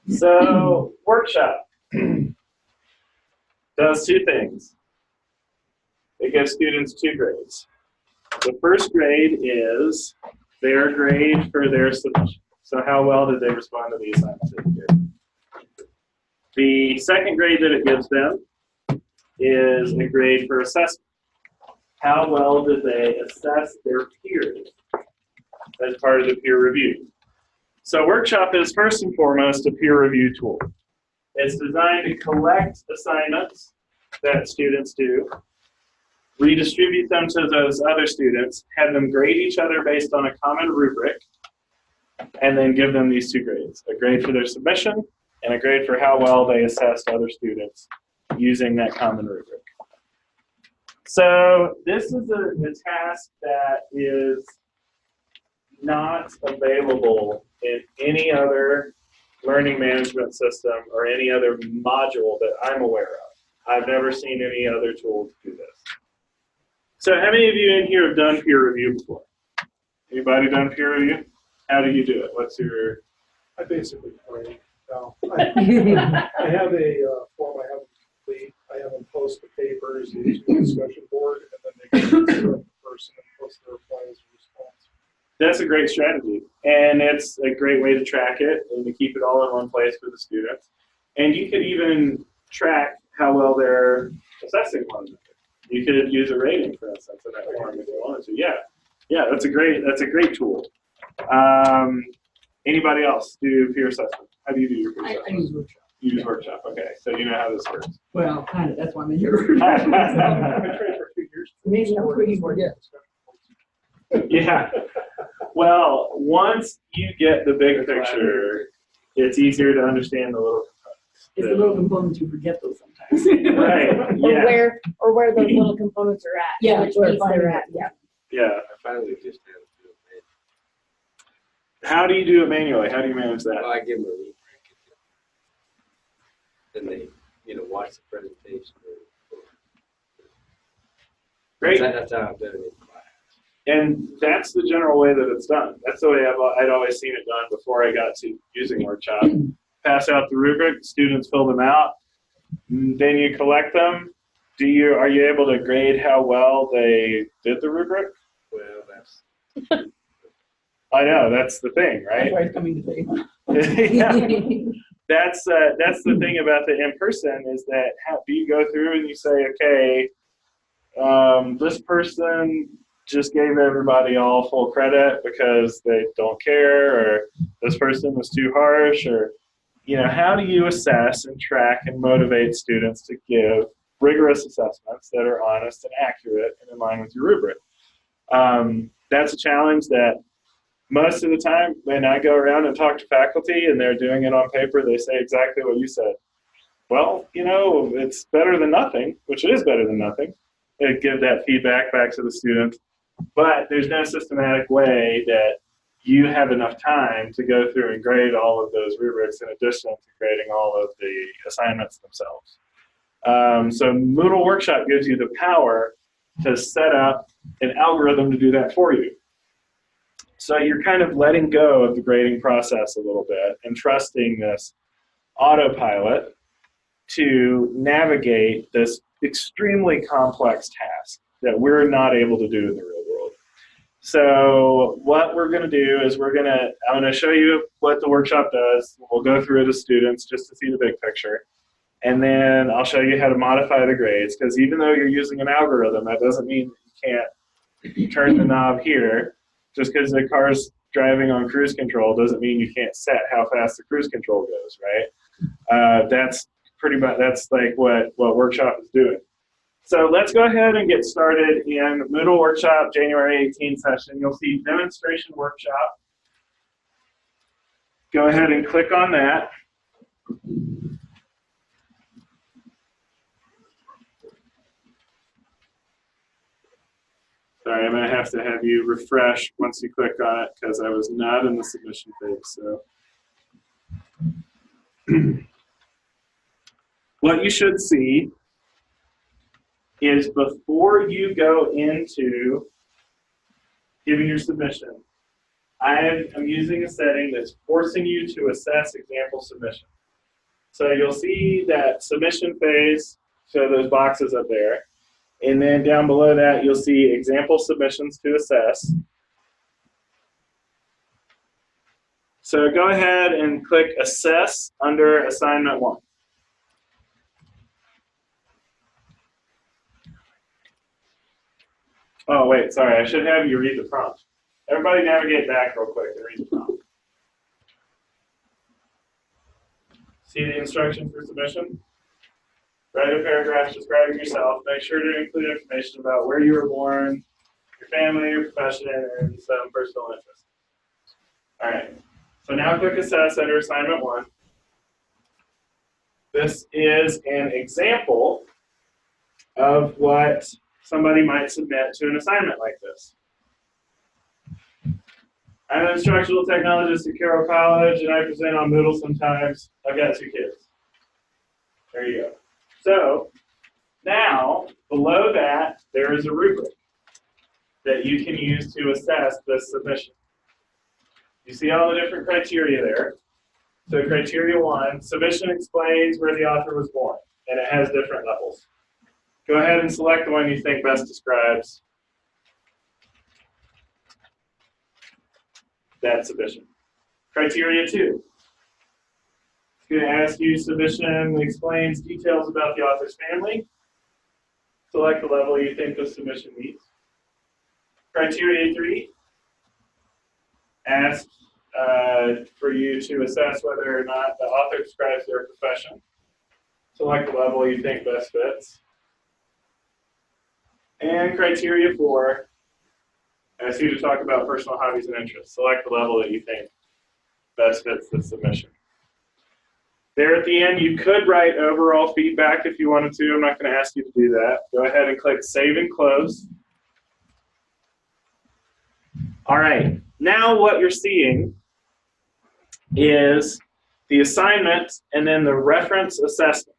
So, workshop does two things. It gives students two grades. The first grade is their grade for their submission. So how well did they respond to the assignment that you gave? The second grade that it gives them is a grade for assessment. How well did they assess their peers as part of the peer review? So Workshop is first and foremost a peer review tool. It's designed to collect assignments that students do, redistribute them to those other students, have them grade each other based on a common rubric, and then give them these two grades, a grade for their submission and a grade for how well they assessed other students using that common rubric. So this is a task that is not available in any other learning management system or any other module that I'm aware of. I've never seen any other tool to do this. So how many of you in here have done peer review before? Anybody done peer review? How do you do it? What's your... I basically pray. I have a form I have them complete. I have them post the papers into the discussion board, and then they go to the person and post their replies and response. That's a great strategy, and it's a great way to track it and to keep it all in one place for the students. And you could even track how well they're assessing one another. You could use a rating, for instance, in that form if you wanted to. Yeah, that's a great tool. Anybody else do peer assessment? How do you do your peer assessment? I use Workshop. You use Workshop, okay. So you know how this works. Well, kind of. That's why I'm in here. I trained for 2 years. Maybe I'm pretty forget. Yeah. Well, once you get the big picture, it's easier to understand the little components. It's the little components you forget those sometimes. Right. Yeah. Or where those little components are at. Yeah, which where piece they're at. yeah. Yeah. I finally just had to do it. How do you do it manually? How do you manage that? Well, I give them a rubric. Then they, watch the presentation. Great. That's how I've done it in class. And that's the general way that it's done. That's the way I'd always seen it done before I got to using Workshop. Pass out the rubric, students fill them out, then you collect them. Are you able to grade how well they did the rubric? Well, that's... I know, that's the thing, right? That's why it's coming today. Yeah. That's the thing about the in-person is that do you go through and you say, okay, this person just gave everybody all full credit because they don't care, or this person was too harsh, or how do you assess and track and motivate students to give rigorous assessments that are honest and accurate and in line with your rubric? That's a challenge that most of the time when I go around and talk to faculty and they're doing it on paper, they say exactly what you said. Well, it's better than nothing, which it is better than nothing. They give that feedback back to the students, but there's no systematic way that you have enough time to go through and grade all of those rubrics in addition to grading all of the assignments themselves. So Moodle Workshop gives you the power to set up an algorithm to do that for you. So you're kind of letting go of the grading process a little bit and trusting this autopilot to navigate this extremely complex task that we're not able to do in the real world. So what we're going to do is I'm going to show you what the workshop does. We'll go through it as students just to see the big picture. And then I'll show you how to modify the grades, because even though you're using an algorithm, that doesn't mean that you can't turn the knob here. Just because the car's driving on cruise control doesn't mean you can't set how fast the cruise control goes, right? That's like what Workshop is doing. So let's go ahead and get started in Moodle Workshop January 18th session. You'll see Demonstration Workshop. Go ahead and click on that. Sorry, I'm going to have you refresh once you click on it because I was not in the submission phase. So, what you should see is before you go into giving your submission, I'm using a setting that's forcing you to assess example submission. So you'll see that submission phase, so those boxes up there. And then down below that, you'll see example submissions to assess. So go ahead and click Assess under Assignment 1. Oh, wait, sorry, I should have you read the prompt. Everybody navigate back real quick and read the prompt. See the instruction for submission? Write a paragraph describing yourself. Make sure to include information about where you were born, your family, your profession, and some personal interests. All right, so now click Assess under Assignment 1. This is an example of what somebody might submit to an assignment like this. I'm an instructional technologist at Carroll College, and I present on Moodle sometimes. I've got 2 kids. There you go. So now, below that, there is a rubric that you can use to assess this submission. You see all the different criteria there. So criteria 1, submission explains where the author was born, and it has different levels. Go ahead and select the one you think best describes that submission. Criteria 2. It's going to ask you submission explains details about the author's family. Select the level you think the submission meets. Criteria 3 asks for you to assess whether or not the author describes their profession. Select the level you think best fits. And criteria 4 asks you to talk about personal hobbies and interests. Select the level that you think best fits the submission. There at the end, you could write overall feedback if you wanted to. I'm not going to ask you to do that. Go ahead and click Save and Close. All right, now what you're seeing is the assignment and then the reference assessment.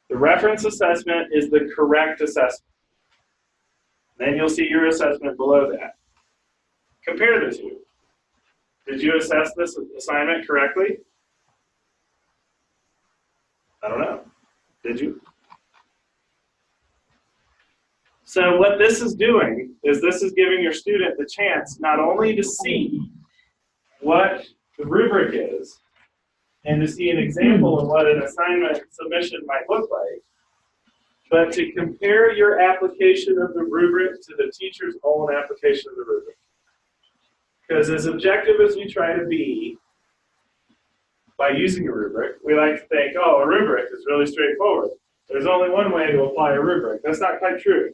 The reference assessment is the correct assessment. Then you'll see your assessment below that. Compare the two. Did you assess this assignment correctly? I don't know. Did you? So what this is doing is this is giving your student the chance not only to see what the rubric is and to see an example of what an assignment submission might look like, but to compare your application of the rubric to the teacher's own application of the rubric. Because as objective as we try to be by using a rubric, we like to think, oh, a rubric is really straightforward. There's only one way to apply a rubric. That's not quite true.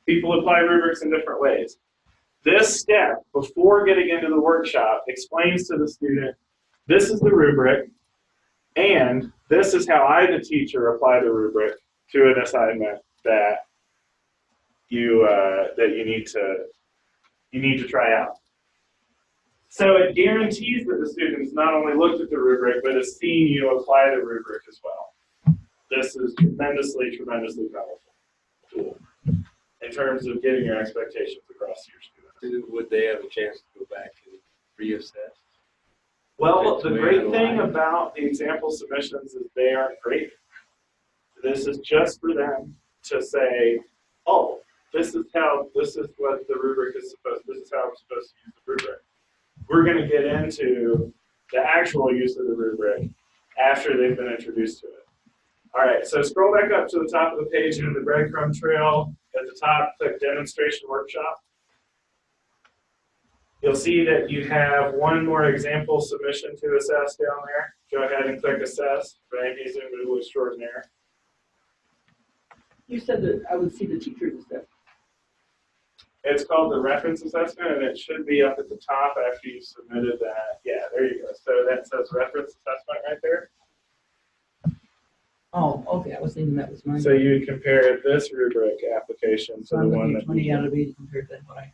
People apply rubrics in different ways. This step, before getting into the workshop, explains to the student, this is the rubric, and this is how I, the teacher, apply the rubric to an assignment that you need to try out. So it guarantees that the students not only looked at the rubric, but has seen you apply the rubric as well. This is tremendously, tremendously powerful tool in terms of getting your expectations across to your students. Would they have a chance to go back and reassess? Well, the great thing about the example submissions is they aren't graded. This is just for them to say, oh, this is what the rubric is this is how I'm supposed to use the rubric. We're going to get into the actual use of the rubric after they've been introduced to it. All right, so scroll back up to the top of the page into the breadcrumb trail. At the top, click Demonstration Workshop. You'll see that you have one more example submission to assess down there. Go ahead and click Assess. Hazen, Moodle Extraordinaire. You said that I would see the teacher's assessment. It's called the reference assessment, and it should be up at the top after you submitted that. Yeah, there you go. So that says reference assessment right there. Oh, okay, I was thinking that was mine. So you would compare this rubric application to So the I'm one looking at that 20 out of 80 compared to what I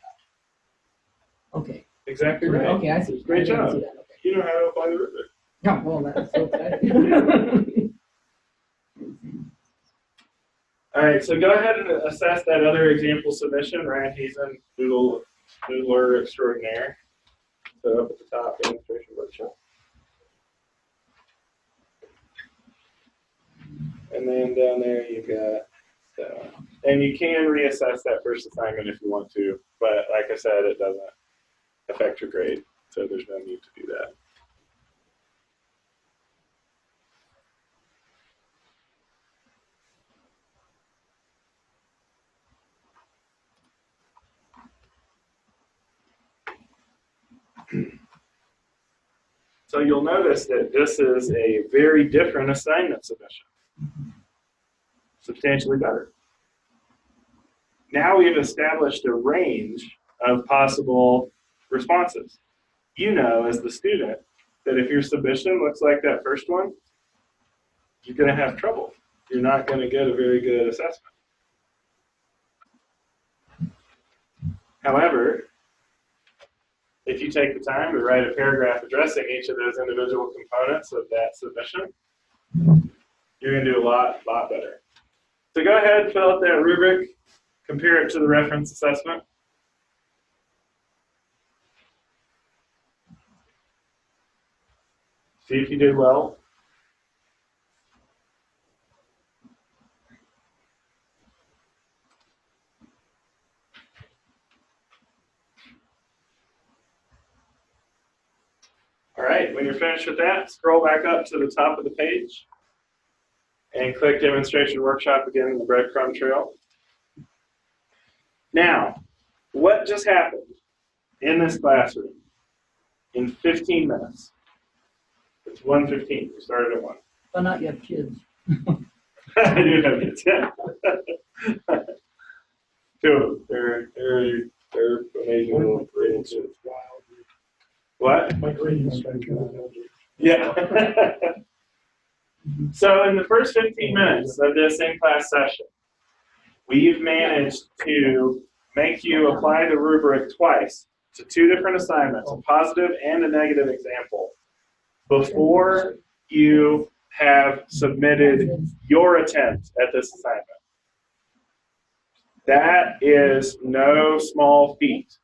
got. Okay. exactly right. Okay, I see. Great I didn't job. see that. Okay. You know how to apply the rubric. Oh, well, that's so exciting. All right, so go ahead and assess that other example submission, Ryan Hazen, Moodler Extraordinaire. So up at the top, demonstration workshop. And then down there you've got, and you can reassess that first assignment if you want to, but like I said, it doesn't affect your grade, so there's no need to do that. So you'll notice that this is a very different assignment submission. Substantially better. Now we've established a range of possible responses. You know, as the student, that if your submission looks like that first one, you're going to have trouble. You're not going to get a very good assessment. However, if you take the time to write a paragraph addressing each of those individual components of that submission, you're going to do a lot better. So go ahead and fill out that rubric, compare it to the reference assessment. See if you did well. All right, when you're finished with that, scroll back up to the top of the page and click Demonstration Workshop again in the breadcrumb trail. Now, what just happened in this classroom in 15 minutes? It's 1:15. We started at 1. But not yet, kids. I do have kids, yeah. 2 of them. They're amazing One of little my grades kids. is wild. What? My grades is wild. Yeah. So in the first 15 minutes of this in-class session, we've managed to make you apply the rubric twice to 2 different assignments, a positive and a negative example, before you have submitted your attempt at this assignment. That is no small feat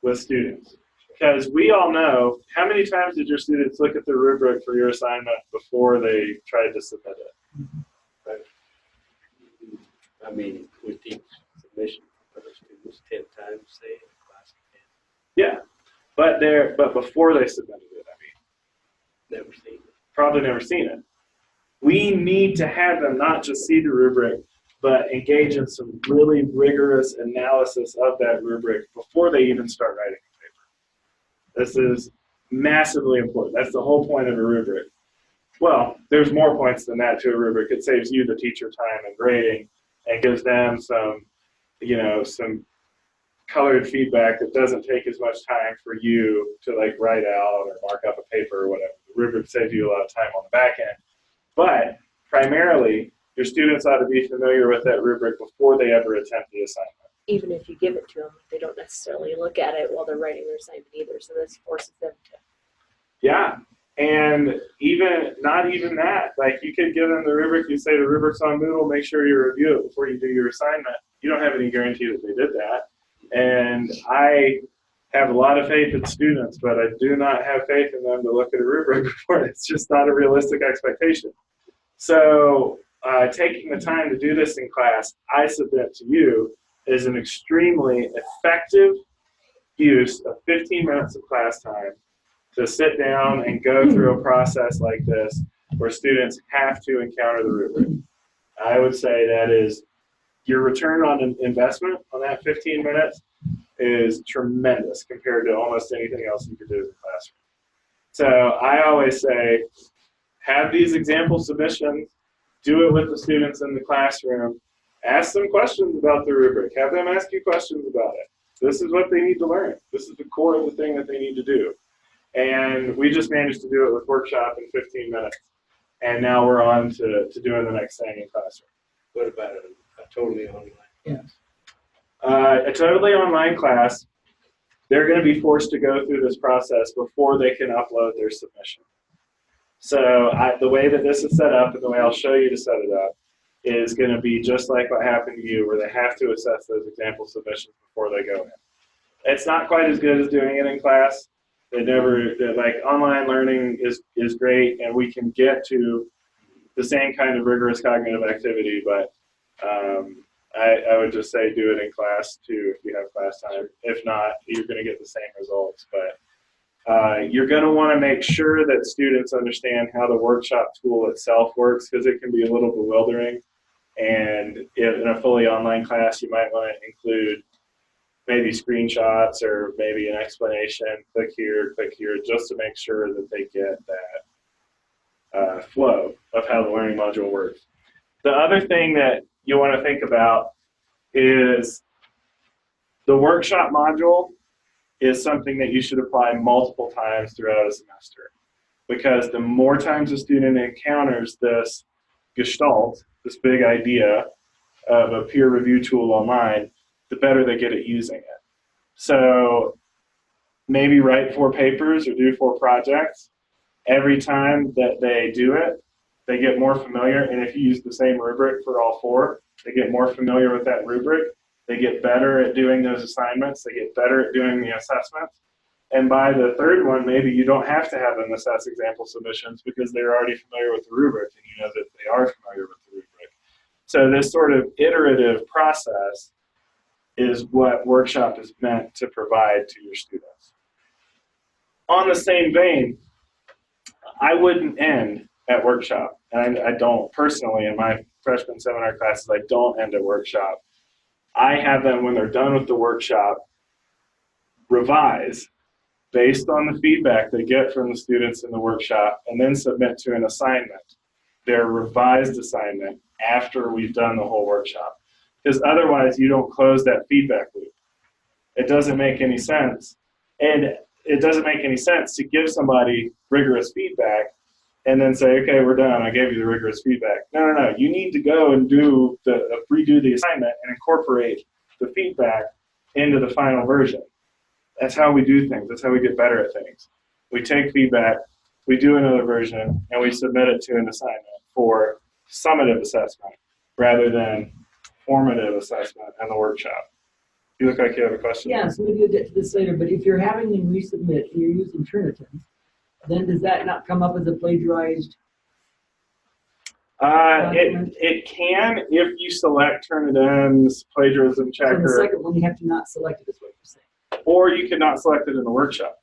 with students. Because we all know, how many times did your students look at the rubric for your assignment before they tried to submit it? Right. I mean, we teach submission for the students 10 times, say, in a class of 10. Yeah, but before they submitted it, I mean, Never seen it. probably never seen it. We need to have them not just see the rubric, but engage in some really rigorous analysis of that rubric before they even start writing the paper. This is massively important. That's the whole point of a rubric. Well, there's more points than that to a rubric. It saves you the teacher time and grading and gives them some, some colored feedback that doesn't take as much time for you to like write out or mark up a paper or whatever. The rubric saves you a lot of time on the back end. But primarily, your students ought to be familiar with that rubric before they ever attempt the assignment. Even if you give it to them, they don't necessarily look at it while they're writing their assignment either. So this forces them to. Yeah, and not even that. Like you could give them the rubric. You say the rubric's on Moodle. Make sure you review it before you do your assignment. You don't have any guarantee that they did that. And I have a lot of faith in students, but I do not have faith in them to look at a rubric before. It's just not a realistic expectation. So taking the time to do this in class, I submit to you, is an extremely effective use of 15 minutes of class time to sit down and go through a process like this where students have to encounter the rubric. I would say that is your return on an investment on that 15 minutes is tremendous compared to almost anything else you could do in the classroom. So I always say, have these example submissions, do it with the students in the classroom, ask them questions about the rubric, have them ask you questions about it. This is what they need to learn. This is the core of the thing that they need to do. And we just managed to do it with workshop in 15 minutes. And now we're on to doing the next thing in classroom. What about a totally online? Yes. A totally online class, they're going to be forced to go through this process before they can upload their submission. So the way that this is set up and the way I'll show you to set it up is going to be just like what happened to you, where they have to assess those example submissions before they go in. It's not quite as good as doing it in class. Like online learning is great, and we can get to the same kind of rigorous cognitive activity, but I would just say do it in class too if you have class time. If not, you're going to get the same results. But you're going to want to make sure that students understand how the workshop tool itself works, because it can be a little bewildering. And in a fully online class, you might want to include maybe screenshots or maybe an explanation, click here, just to make sure that they get that flow of how the learning module works. The other thing that you want to think about is the workshop module is something that you should apply multiple times throughout a semester, because the more times a student encounters this gestalt, this big idea of a peer review tool online, the better they get at using it. So maybe write 4 papers or do 4 projects. Every time that they do it, they get more familiar, and if you use the same rubric for all 4, they get more familiar with that rubric. They get better at doing those assignments. They get better at doing the assessments. And by the 3rd one, maybe you don't have to have them assess example submissions because they're already familiar with the rubric, and you know that they are familiar with the rubric. So this sort of iterative process is what Workshop is meant to provide to your students. On the same vein, I wouldn't end at Workshop. And I don't personally, in my freshman seminar classes, I don't end at Workshop. I have them, when they're done with the workshop, revise based on the feedback they get from the students in the workshop, and then submit to an assignment, their revised assignment, after we've done the whole workshop. Because otherwise you don't close that feedback loop. It doesn't make any sense. And it doesn't make any sense to give somebody rigorous feedback and then say, okay, we're done, I gave you the rigorous feedback. No. You need to go and redo the assignment and incorporate the feedback into the final version. That's how we do things. That's how we get better at things. We take feedback, we do another version, and we submit it to an assignment for summative assessment rather than formative assessment in the workshop. You look like you have a question. Yeah, so maybe you'll get to this later, but if you're having them resubmit and you're using Turnitin, then does that not come up as a plagiarized? It can if you select Turnitin's plagiarism So checker. the second one, you have to not select it, is what you're saying. Or you can not select it in the workshop.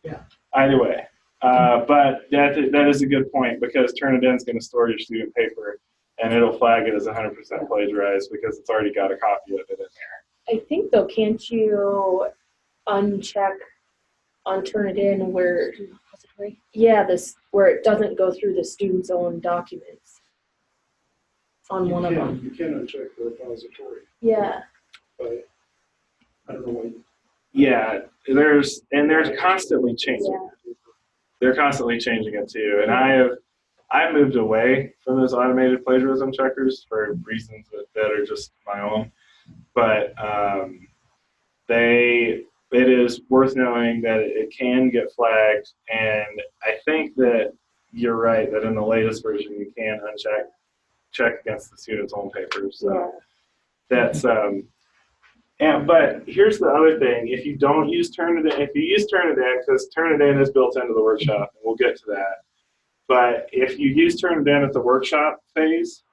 Yeah. Either way. But that is a good point, because Turnitin's going to store your student paper, and it'll flag it as 100% plagiarized because it's already got a copy of it in there. I think though, can't you uncheck on Turnitin where, where it doesn't go through the student's own documents on one of them? You can uncheck the repository, Yeah. but I don't know what. Yeah, they're constantly changing. Yeah. They're constantly changing it too, and I moved away from those automated plagiarism checkers for reasons that are just my own. But it is worth knowing that it can get flagged, and I think that you're right that in the latest version you can check against the student's own papers. So that's but here's the other thing: if you don't use Turnitin, if you use Turnitin, because Turnitin is built into the workshop, and we'll get to that. But if you use Turnitin at the workshop phase,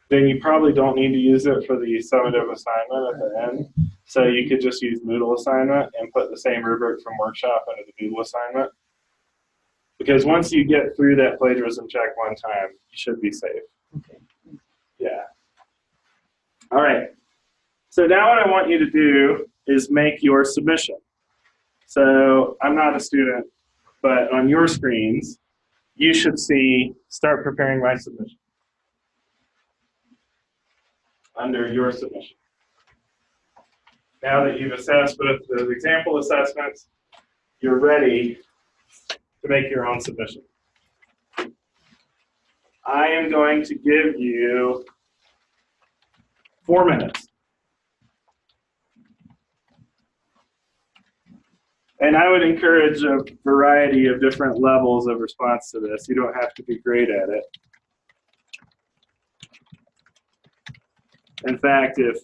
then you probably don't need to use it for the summative assignment at the end. So you could just use Moodle assignment and put the same rubric from workshop into the Moodle assignment. Because once you get through that plagiarism check one time, you should be safe. Okay. Yeah. All right. So now what I want you to do is make your submission. So I'm not a student, but on your screens, you should see start preparing my submission under your submission. Now that you've assessed both the example assessments, you're ready to make your own submission. I am going to give you 4 minutes. And I would encourage a variety of different levels of response to this. You don't have to be great at it. In fact, if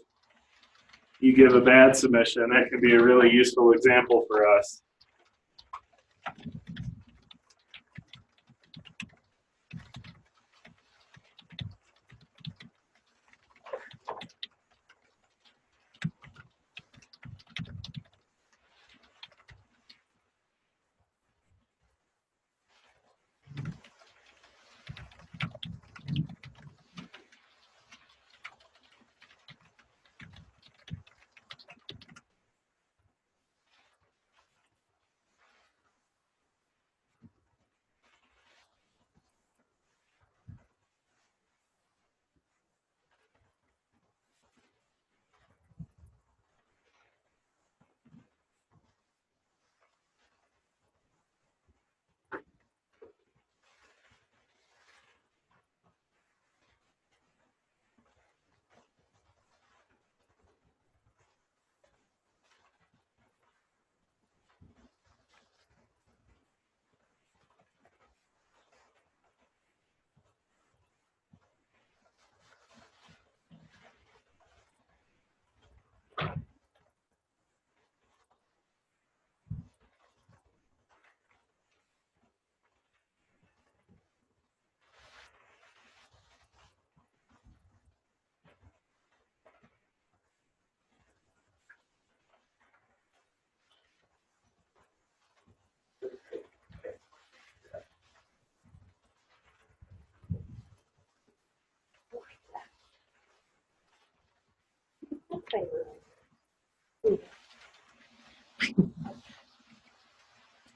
you give a bad submission, that can be a really useful example for us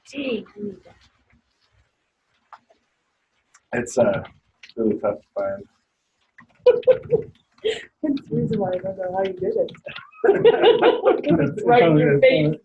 Gee, It's really tough to find. that's the reason why I don't know how you did it. It's right in your face.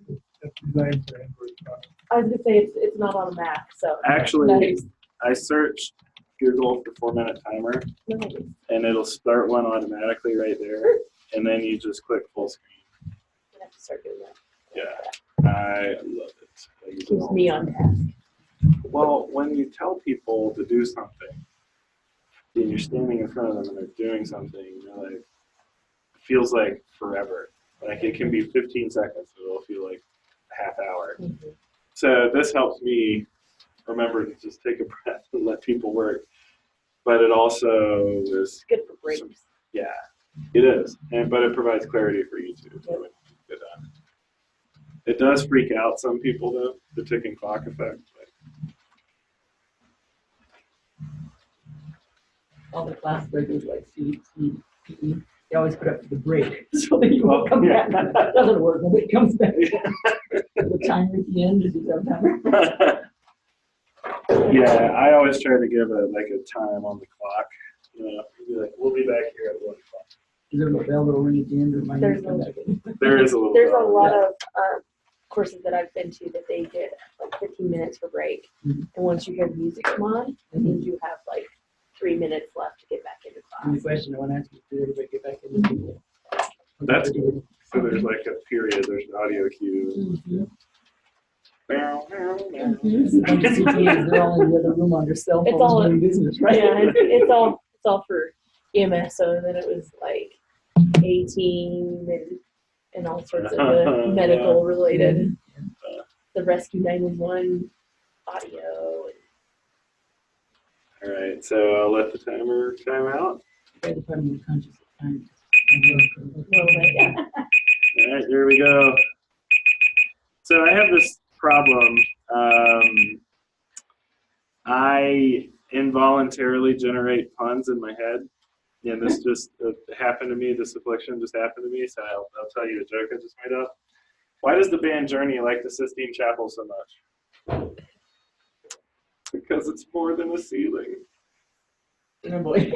It's designed for Android phones. I was gonna say it's not on a Mac, so. Actually, Nice. I searched Google for 4-minute timer, Nice. and it'll start one automatically right there, and then you just click full screen. I'm gonna have to start doing that. Yeah, I love it. I use it Keeps all me the on time. task. Well, when you tell people to do something, and you're standing in front of them and they're doing something, you're like, it feels like forever. Like it can be 15 seconds, but it'll feel like a half hour. Mm-hmm. So this helps me remember to just take a breath and let people work. But it also is, Good for breaks. yeah, it is. But it provides clarity for you too. So it does freak out some people though, the ticking clock effect. All the class breakers like CE, PE, they always put up to the break, so that you won't come back. That doesn't work, nobody comes back. The timer at the end, is it our timer? Yeah, I always try to give a time on the clock. You know, be like, we'll be back here at 1 o'clock. Is there a bell that'll ring at the end, or remind you to come back in? There is a little. There's a bell, lot yeah. of courses that I've been to that they get like 15 minutes for break. Mhm. And once you hear the music come on, it means you have like 3 minutes left to get back into And the class. question I want to ask you, did everybody get back in the meeting? That's good. So there's like a period, there's an audio cue. Mhm. Bow, bow, bow. There's a bunch of CTAs, they're all in the other room on their cell It's phones all- doing business, right? Yeah, it's all for EMS. So then it was like 18 and all sorts of the medical related, the rescue 911 audio. All right, so I'll let the timer time out. Try to find more conscious of time. A little bit, yeah. All right, here we go. So I have this problem. I involuntarily generate puns in my head. And this just happened to me. This affliction just happened to me. So I'll tell you a joke I just made up. Why does the band Journey like the Sistine Chapel so much? Because it's more than a ceiling. Oh boy.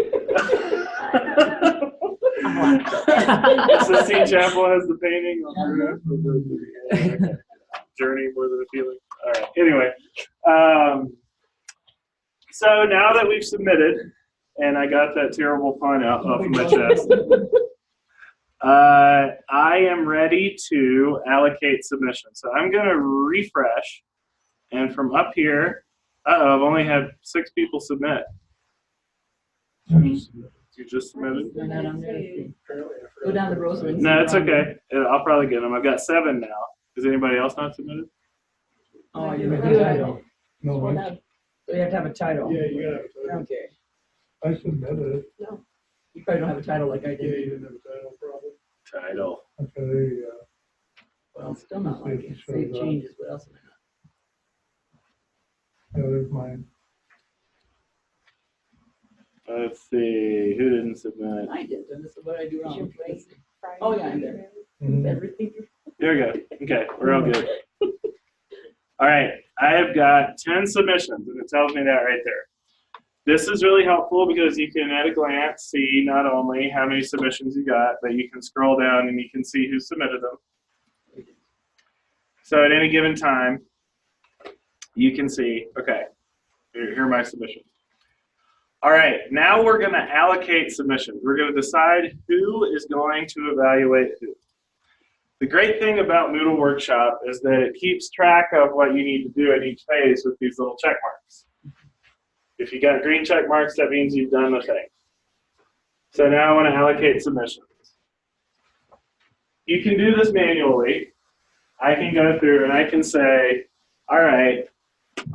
The Sistine Chapel has the painting on the roof of the Journey more than a feeling. All right. Anyway, so now that we've submitted, and I got that terrible pun out off of my chest, I am ready to allocate submissions. So I'm going to refresh, and from up here, I've only had 6 people submit. You just submitted? They're not on there, let's see. Apparently, I Go forgot. down the rows. and No, see it's if they're on okay. I'll probably get them. I've got 7 now. Is anybody else not submitted? Oh, you have You a have- title. No, Hold I- on. So you have to have a title. yeah, you gotta have a title. Okay. I submitted it. You probably don't have a title like I Yeah, did. you didn't have a title probably. Title. Okay, there you go. Well, it's still not like it. Shows Save up. changes. What else am I not? Yeah, there's mine. Let's see. Who didn't submit? I did, and this is what I do wrong. Your Let's see. Friday. Oh, yeah, I'm there. Mhm. Everything. There we go. Okay, we're all good. All right, I have got 10 submissions, and it tells me that right there. This is really helpful because you can, at a glance, see not only how many submissions you got, but you can scroll down and you can see who submitted them. So at any given time, you can see, okay, here are my submissions. All right, now we're going to allocate submissions. We're going to decide who is going to evaluate who. The great thing about Moodle Workshop is that it keeps track of what you need to do at each phase with these little check marks. If you got green check marks, that means you've done the thing. So now I want to allocate submissions. You can do this manually. I can go through and I can say, all right,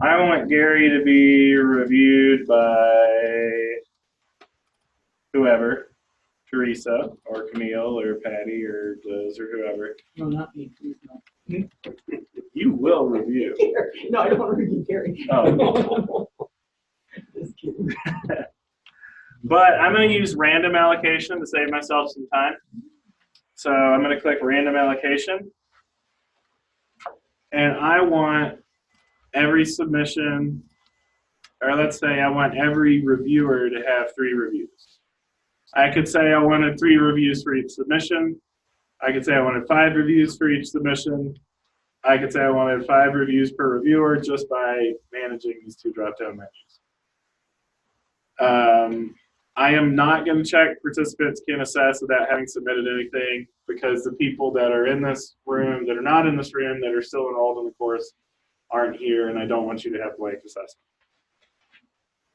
I want Gary to be reviewed by whoever. Teresa or Camille or Patty or Liz or whoever. No, not me, please, no. You will review. No, I don't want to review Gary. Oh. Just kidding. But I'm going to use random allocation to save myself some time. So I'm going to click random allocation. And I want every submission, or let's say I want every reviewer to have 3 reviews. I could say I wanted 3 reviews for each submission. I could say I wanted 5 reviews for each submission. I could say I wanted 5 reviews per reviewer just by managing these 2 drop-down menus. I am not going to check participants can assess without having submitted anything, because the people that are in this room, that are not in this room, that are still enrolled in the course aren't here, and I don't want you to have blank assessment.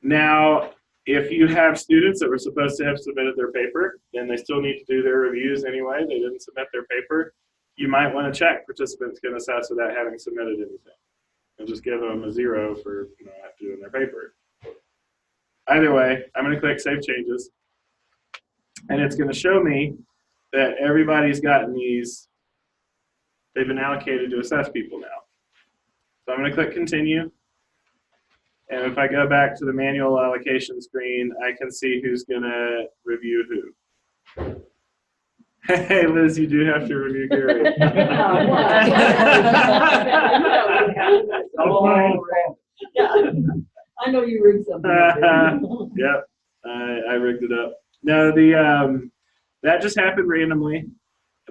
Now, if you have students that were supposed to have submitted their paper, then they still need to do their reviews anyway, they didn't submit their paper, you might want to check participants can assess without having submitted anything, and just give them a 0 for not doing their paper. Either way, I'm going to click Save Changes, and it's going to show me that everybody's gotten these, they've been allocated to assess people now. So I'm going to click Continue, and if I go back to the manual allocation screen, I can see who's going to review who. Hey, Liz, you do have to review Gary. Yeah. I know you rigged something up there. Yep, I rigged it up. No, that just happened randomly.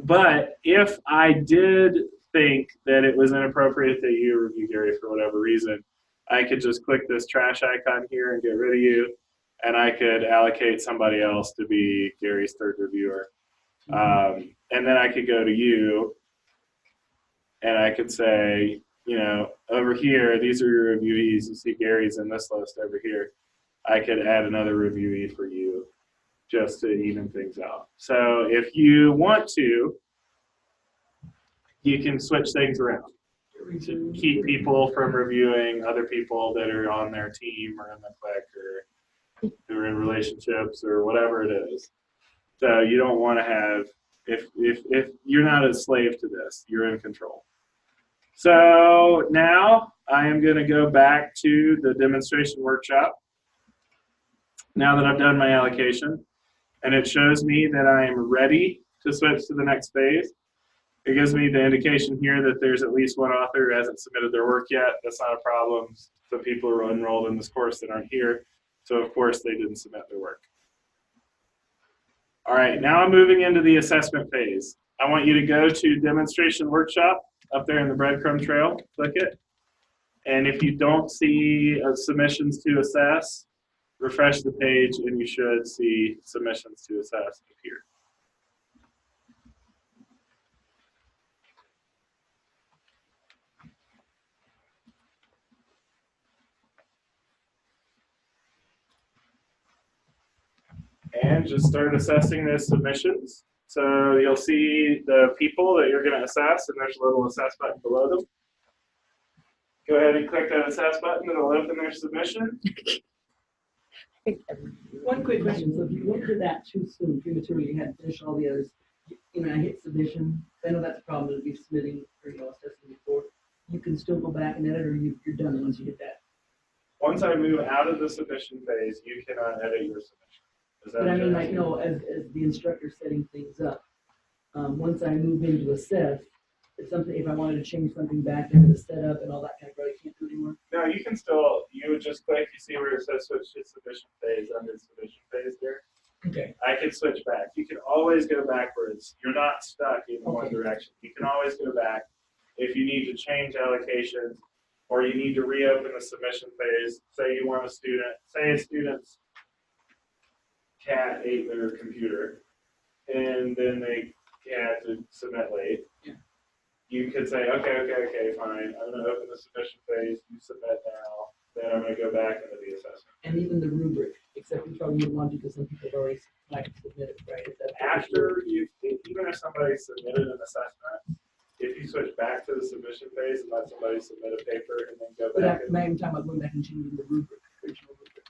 But if I did think that it was inappropriate that you review Gary for whatever reason, I could just click this trash icon here and get rid of you, and I could allocate somebody else to be Gary's 3rd reviewer. And then I could go to you, and I could say, over here, these are your reviewees. You see Gary's in this list over here. I could add another reviewee for you just to even things out. So if you want to, you can switch things around to keep people from reviewing other people that are on their team or in the clique or who are in relationships or whatever it is. So you don't want to have, if you're not a slave to this, you're in control. So now I am going to go back to the demonstration workshop now that I've done my allocation, and it shows me that I am ready to switch to the next phase. It gives me the indication here that there's at least 1 author who hasn't submitted their work yet. That's not a problem. Some people are enrolled in this course that aren't here, so of course they didn't submit their work. All right, now I'm moving into the assessment phase. I want you to go to demonstration workshop up there in the breadcrumb trail, click it. And if you don't see submissions to assess, refresh the page and you should see submissions to assess appear. And just start assessing those submissions. So you'll see the people that you're going to assess, and there's a little assess button below them. Go ahead and click that assess button, it'll open their submission. One quick question, so if you went to that too soon, prematurely, you hadn't finished all the others, I hit submission, I know that's a problem, it'll be submitting, or assessing before, you can still go back and edit, or you're done once you hit that? Once I move out of the submission phase, you cannot edit your submission. But I mean, as the instructor setting things up, once I move into assess, if I wanted to change something back into the setup and all that kind of stuff, I can't do anymore? No, you can still, you would just click, you see where it says switch to submission phase under submission phase there. Okay. I can switch back. You can always go backwards. You're not stuck in one direction. You can always go back if you need to change allocations or you need to reopen the submission phase. Say you want a student, say a student's cat ate their computer and then they had to submit late. Yeah. You could say, okay, fine. I'm going to open the submission phase. You submit now. Then I'm going to go back into the assessment. And even the rubric, except you probably wouldn't want to because some people have already submitted, right? After you, even if somebody submitted an assessment, if you switch back to the submission phase and let somebody submit a paper and then go back. But I'm talking about going back and changing the rubric, original rubric.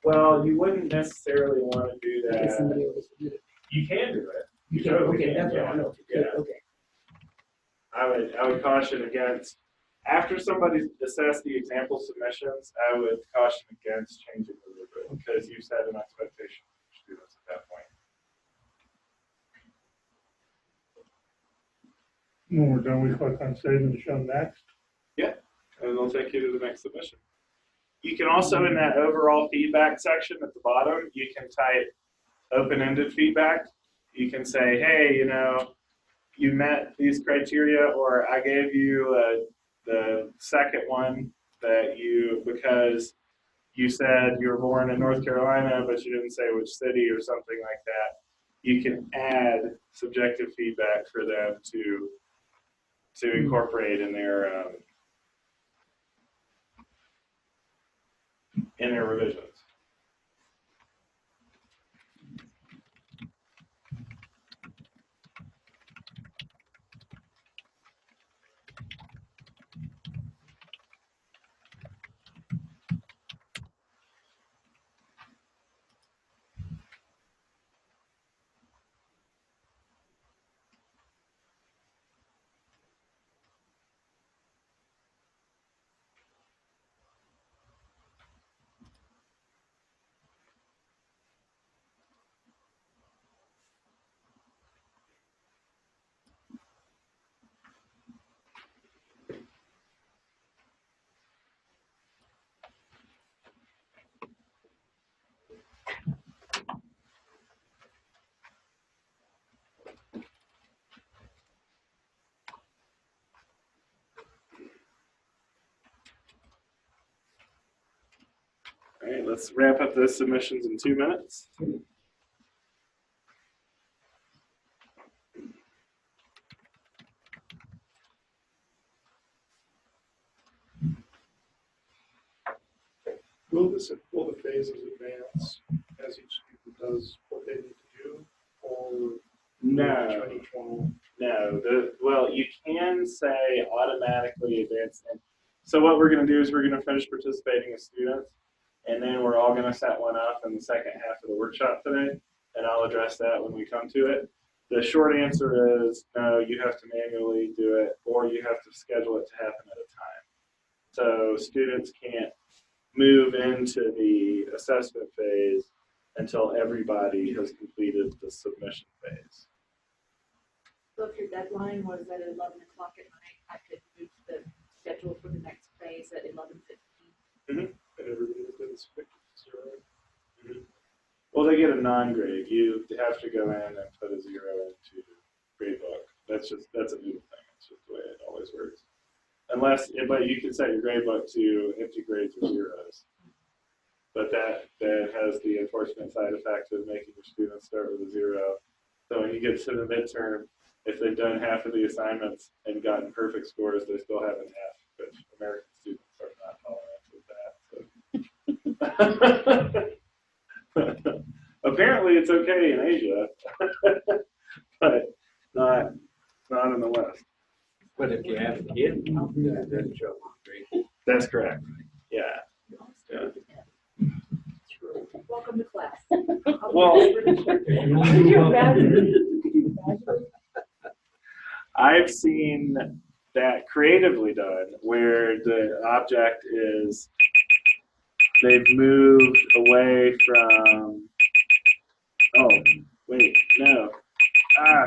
Well, you wouldn't necessarily want to do that. Because somebody already submitted. You can do it. You can, okay, that's what I know. Yeah. Okay. I would caution against, after somebody's assessed the example submissions, I would caution against changing the rubric because you set an expectation for students at that point. When we're done, we click on save and show next. Yeah, and it'll take you to the next submission. You can also, in that overall feedback section at the bottom, you can type open-ended feedback. You can say, hey, you know, you met these criteria, or I gave you the second one that because you said you were born in North Carolina, but you didn't say which city or something like that. You can add subjective feedback for them to incorporate in their revisions. All right, let's wrap up those submissions in 2 minutes. Will the phases advance as each student does what they need to do, or No, each one? no. Well, you can say automatically advance them. So what we're going to do is we're going to finish participating as students, and then we're all going to set one up in the second half of the workshop today, and I'll address that when we come to it. The short answer is no, you have to manually do it, or you have to schedule it to happen at a time. So students can't move into the assessment phase until everybody has completed the submission phase. So if your deadline was at 11 o'clock at night, I could move the schedule for the next phase at 11:15. And everybody is zero. Well, they get a non-grade. You have to go in and put a 0 into gradebook. That's a Moodle thing. It's just the way it always works. But you can set your gradebook to empty grades or zeros. But that has the unfortunate side effect of making your students start with a 0. So when you get to the midterm, if they've done half of the assignments and gotten perfect scores, they still haven't half, which American students are not tolerant with that. So. Apparently it's okay in Asia, but not in the West. But if you have a kid, then show great. That's correct. Yeah. Welcome to class. Well, Could you imagine? I've seen that creatively done where the object is they've moved away from, oh, wait, no. I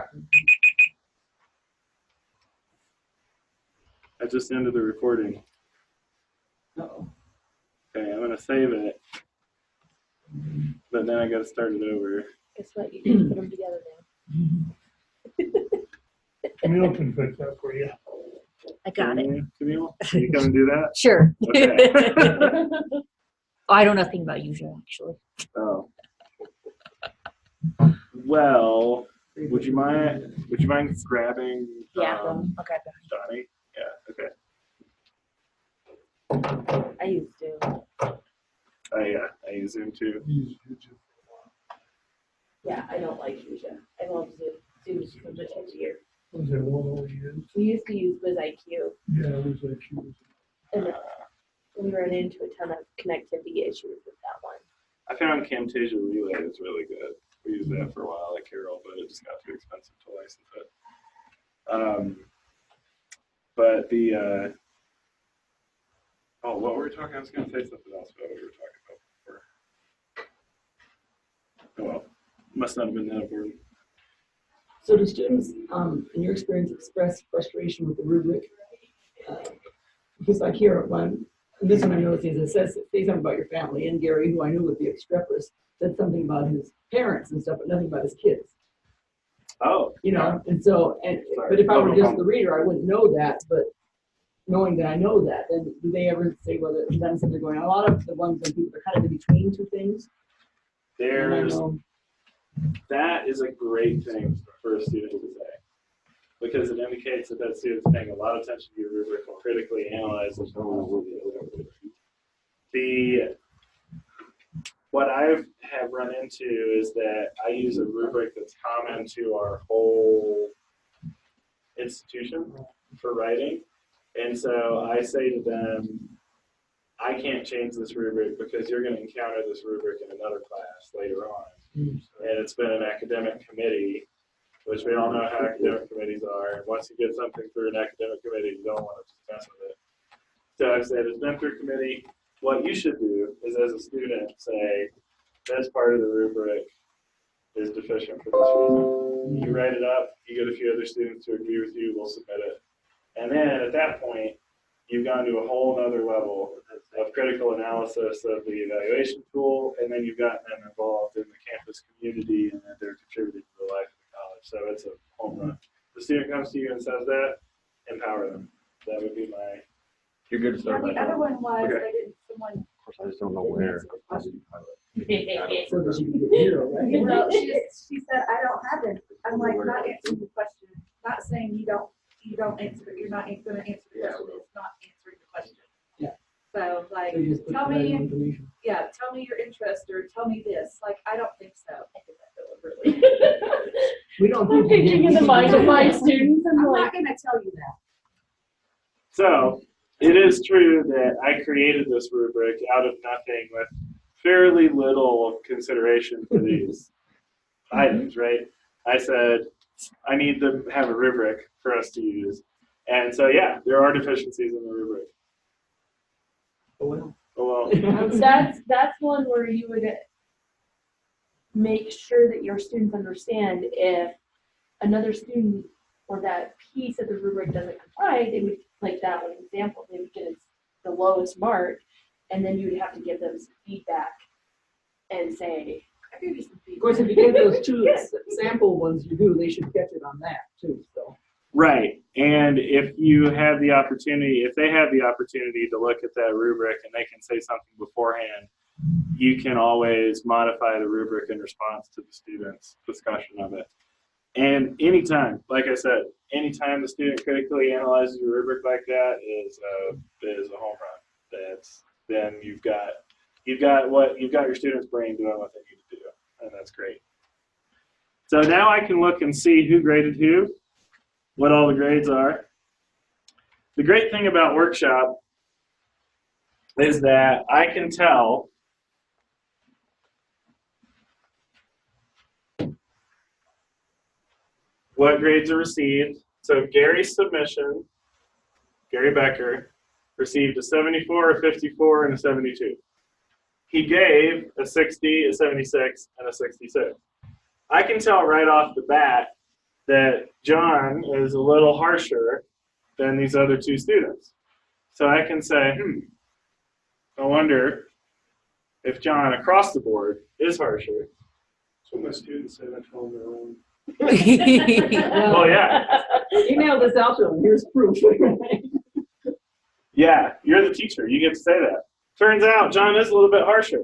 just ended the recording. Uh-oh. Okay, I'm going to save it, but then I got to start it over. Guess what? You can put them together now. Camille can fix that for you. I got it. Camille, can you come and do that? Sure. Okay. Oh, I know nothing about usual, actually. Oh. Well, would you mind grabbing Yeah. Okay. Johnny? Yeah, okay. I used to. I use Zoom too. Yeah, I don't like Fuchsia. I love Zoom. Zoom's so much easier. Was there one we used? We used to use WizIQ, Yeah, it was like she was. and we ran into a ton of connectivity issues with that one. I found Camtasia Relay is really good. We used that for a while at Carroll, but it just got too expensive to license it. But the what were we talking? I was going to say something else about what we were talking about before. Oh well, must not have been that important. So do students, in your experience, express frustration with the rubric? Because like here, and this one I noticed is it says, say something about your family, and Gary, who I knew would be extreporous, said something about his parents and stuff, but nothing about his kids. Oh. You know, and so, but if I were just the reader, I wouldn't know that, but knowing that I know that, then do they ever say whether it's done something going on? A lot of the ones when people are kind of in between two things. That is a great thing for a student to say, because it indicates that that student's paying a lot of attention to your rubric and critically analyzes what I have run into is that I use a rubric that's common to our whole institution for writing. And so I say to them, I can't change this rubric because you're going to encounter this rubric in another class later on. And it's been an academic committee, which we all know how academic committees are. And once you get something through an academic committee, you don't want to mess with it. So I've said it's been through committee. What you should do is, as a student, say, this part of the rubric is deficient for this reason. You write it up, you get a few other students to agree with you, we'll submit it. And then at that point, you've gone to a whole other level of critical analysis of the evaluation tool, and then you've gotten them involved in the campus community, and then they're contributing to the life of the college. So it's a home run. If the student comes to you and says that, empower them. That would be my... You're good to Yeah, start. the other one was, Okay. I didn't, someone. Of course, I just don't know where. So that you can get zero, right? Well, she said, I don't have it. I'm like, not answering the question, not saying you don't answer it, you're not gonna answer the question, it's not answering the question. Yeah. So like, So you just put tell the right me, information. yeah, tell me your interest, or tell me this, like, I don't think so. I did that deliberately. We don't I'm think thinking in the mind of my students and I'm like, not gonna tell you that. So it is true that I created this rubric out of nothing with fairly little consideration for these items, right? I said, I need to have a rubric for us to use. And so, yeah, there are deficiencies in the rubric. Oh, well. Oh, well. that's one where you would make sure that your students understand if another student or that piece of the rubric doesn't comply, they would, like that one example, they would get the lowest mark, and then you would have to give them some feedback and say, I gave you some Of course, if feedback. you give those two sample ones you do, they should catch it on that too, so. Right. And if you have the opportunity, if they have the opportunity to look at that rubric and they can say something beforehand, you can always modify the rubric in response to the student's discussion of it. And anytime, like I said, anytime the student critically analyzes your rubric like that is a home run. Then you've got your student's brain doing what they need to do, and that's great. So now I can look and see who graded who, what all the grades are. The great thing about Workshop is that I can tell what grades are received. So Gary's submission, Gary Becker, received a 74, a 54, and a 72. He gave a 60, a 76, and a 66. I can tell right off the bat that John is a little harsher than these other two students. So I can say, I wonder if John across the board is harsher. So my students say that on their own. Well, yeah. Email this out to them, here's proof. Yeah, you're the teacher. You get to say that. Turns out John is a little bit harsher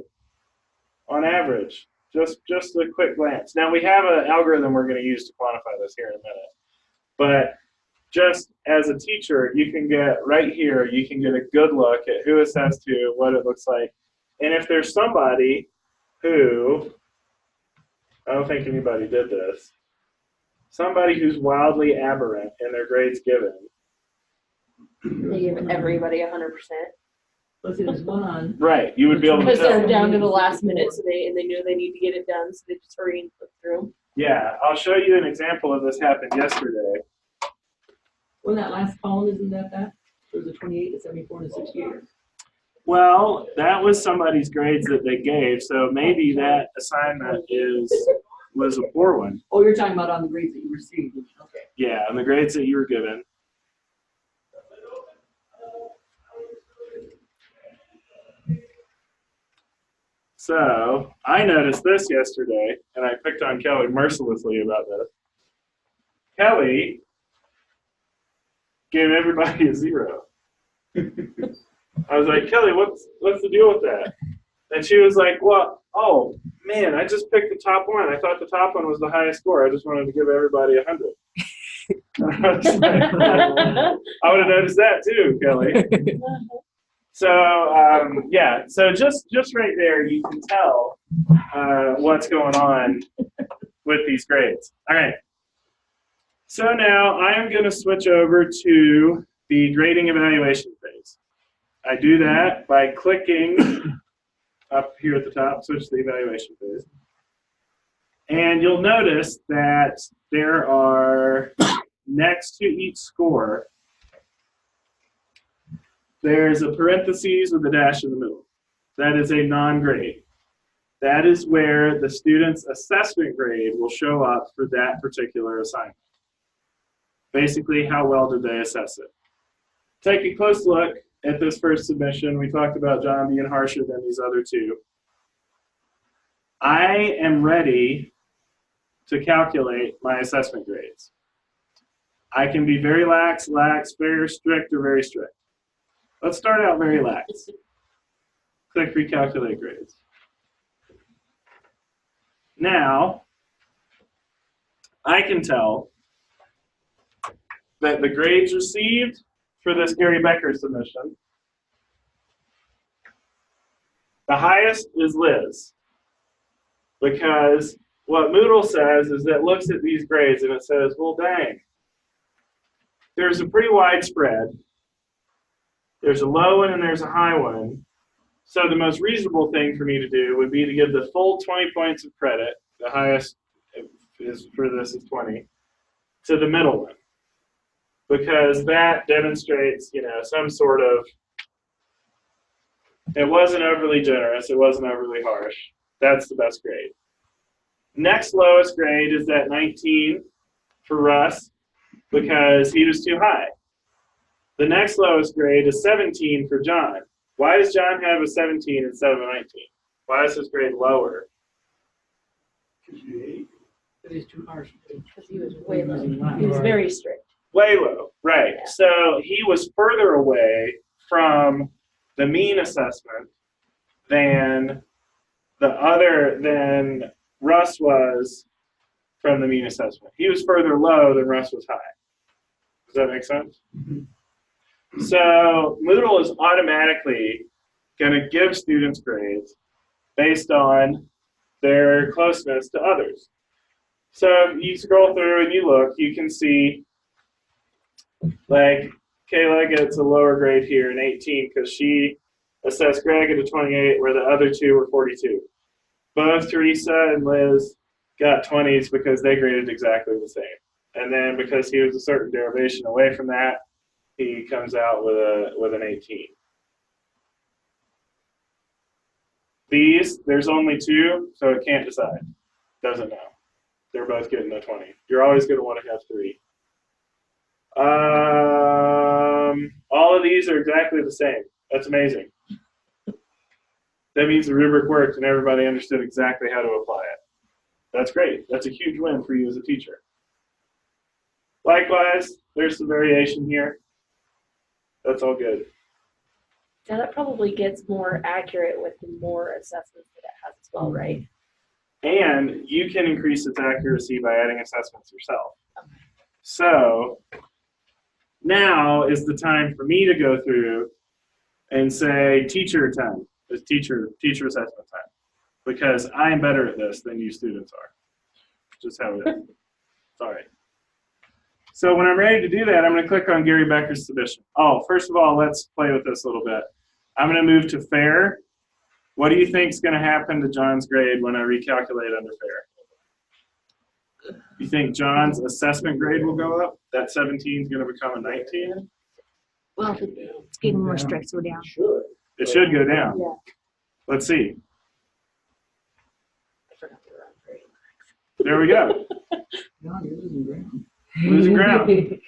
on average. Just a quick glance. Now, we have an algorithm we're going to use to quantify this here in a minute. But just as a teacher, you can get right here, you can get a good look at who assessed who, what it looks like. And if there's somebody who, I don't think anybody did this, somebody who's wildly aberrant in their grades given. they give everybody 100%. Let's see, there's one on. Right, you would be able to Because they're tell. down to the last minute, so they knew they need to get it done, so they just hurry and flip through. Yeah, I'll show you an example of this happened yesterday. Well, that last column, isn't that? There's a 28, a 74, and a 68. Well, that was somebody's grades that they gave, so maybe that assignment is was a poor one. Oh, you're talking about on the grades that you received. Okay. Yeah, and the grades that you were given. So I noticed this yesterday, and I picked on Kelly mercilessly about this. Kelly gave everybody a 0. I was like, Kelly, what's the deal with that? And she was like, well, oh man, I just picked the top one. I thought the top one was the highest score. I just wanted to give everybody 100. I was like, I would have noticed that too, Kelly. So yeah, so just right there, you can tell what's going on with these grades. All right. So now I am going to switch over to the grading evaluation phase. I do that by clicking up here at the top, switch to the evaluation phase. And you'll notice that there are, next to each score, there's a parentheses with a dash in the middle. That is a non-grade. That is where the student's assessment grade will show up for that particular assignment. Basically, how well did they assess it? Take a close look at this first submission. We talked about John being harsher than these other two. I am ready to calculate my assessment grades. I can be very lax, very strict, or very strict. Let's start out very lax. Click recalculate grades. Now, I can tell that the grades received for this Gary Becker submission, the highest is Liz. Because what Moodle says is it looks at these grades and it says, well, dang, there's a pretty wide spread. There's a low one and there's a high one. So the most reasonable thing for me to do would be to give the full 20 points of credit, the highest is for this is 20, to the middle one. Because that demonstrates, some sort of, it wasn't overly generous, it wasn't overly harsh. That's the best grade. Next lowest grade is that 19 for Russ because he was too high. The next lowest grade is 17 for John. Why does John have a 17 instead of a 19? Why is his grade lower? Because he's too harsh. Because he was way low. He was very strict. Way low, right. Yeah. So he was further away from the mean assessment than Russ was from the mean assessment. He was further low than Russ was high. Does that make sense? Mm-hmm. So Moodle is automatically going to give students grades based on their closeness to others. So if you scroll through and you look, you can see like Kayla gets a lower grade here, an 18, because she assessed Greg at a 28, where the other two were 42. Both Teresa and Liz got 20s because they graded exactly the same. And then because he was a certain derivation away from that, he comes out with an 18. These, there's only two, so it can't decide. Doesn't know. They're both getting a 20. You're always going to want to have 3. All of these are exactly the same. That's amazing. That means the rubric worked and everybody understood exactly how to apply it. That's great. That's a huge win for you as a teacher. Likewise, there's some variation here. That's all good. Now that probably gets more accurate with the more assessments that it has as well, right? And you can increase its accuracy by adding assessments yourself. So now is the time for me to go through and say teacher time. It's teacher assessment time. Because I'm better at this than you students are. Just how it is. Sorry. So when I'm ready to do that, I'm going to click on Gary Becker's submission. Oh, first of all, let's play with this a little bit. I'm going to move to fair. What do you think is going to happen to John's grade when I recalculate under fair? You think John's assessment grade will go up? That 17 is going to become a 19? Well, if it's getting more strict, so down. It should go down. Yeah. Let's see. There we go. No, you're losing ground. Losing ground.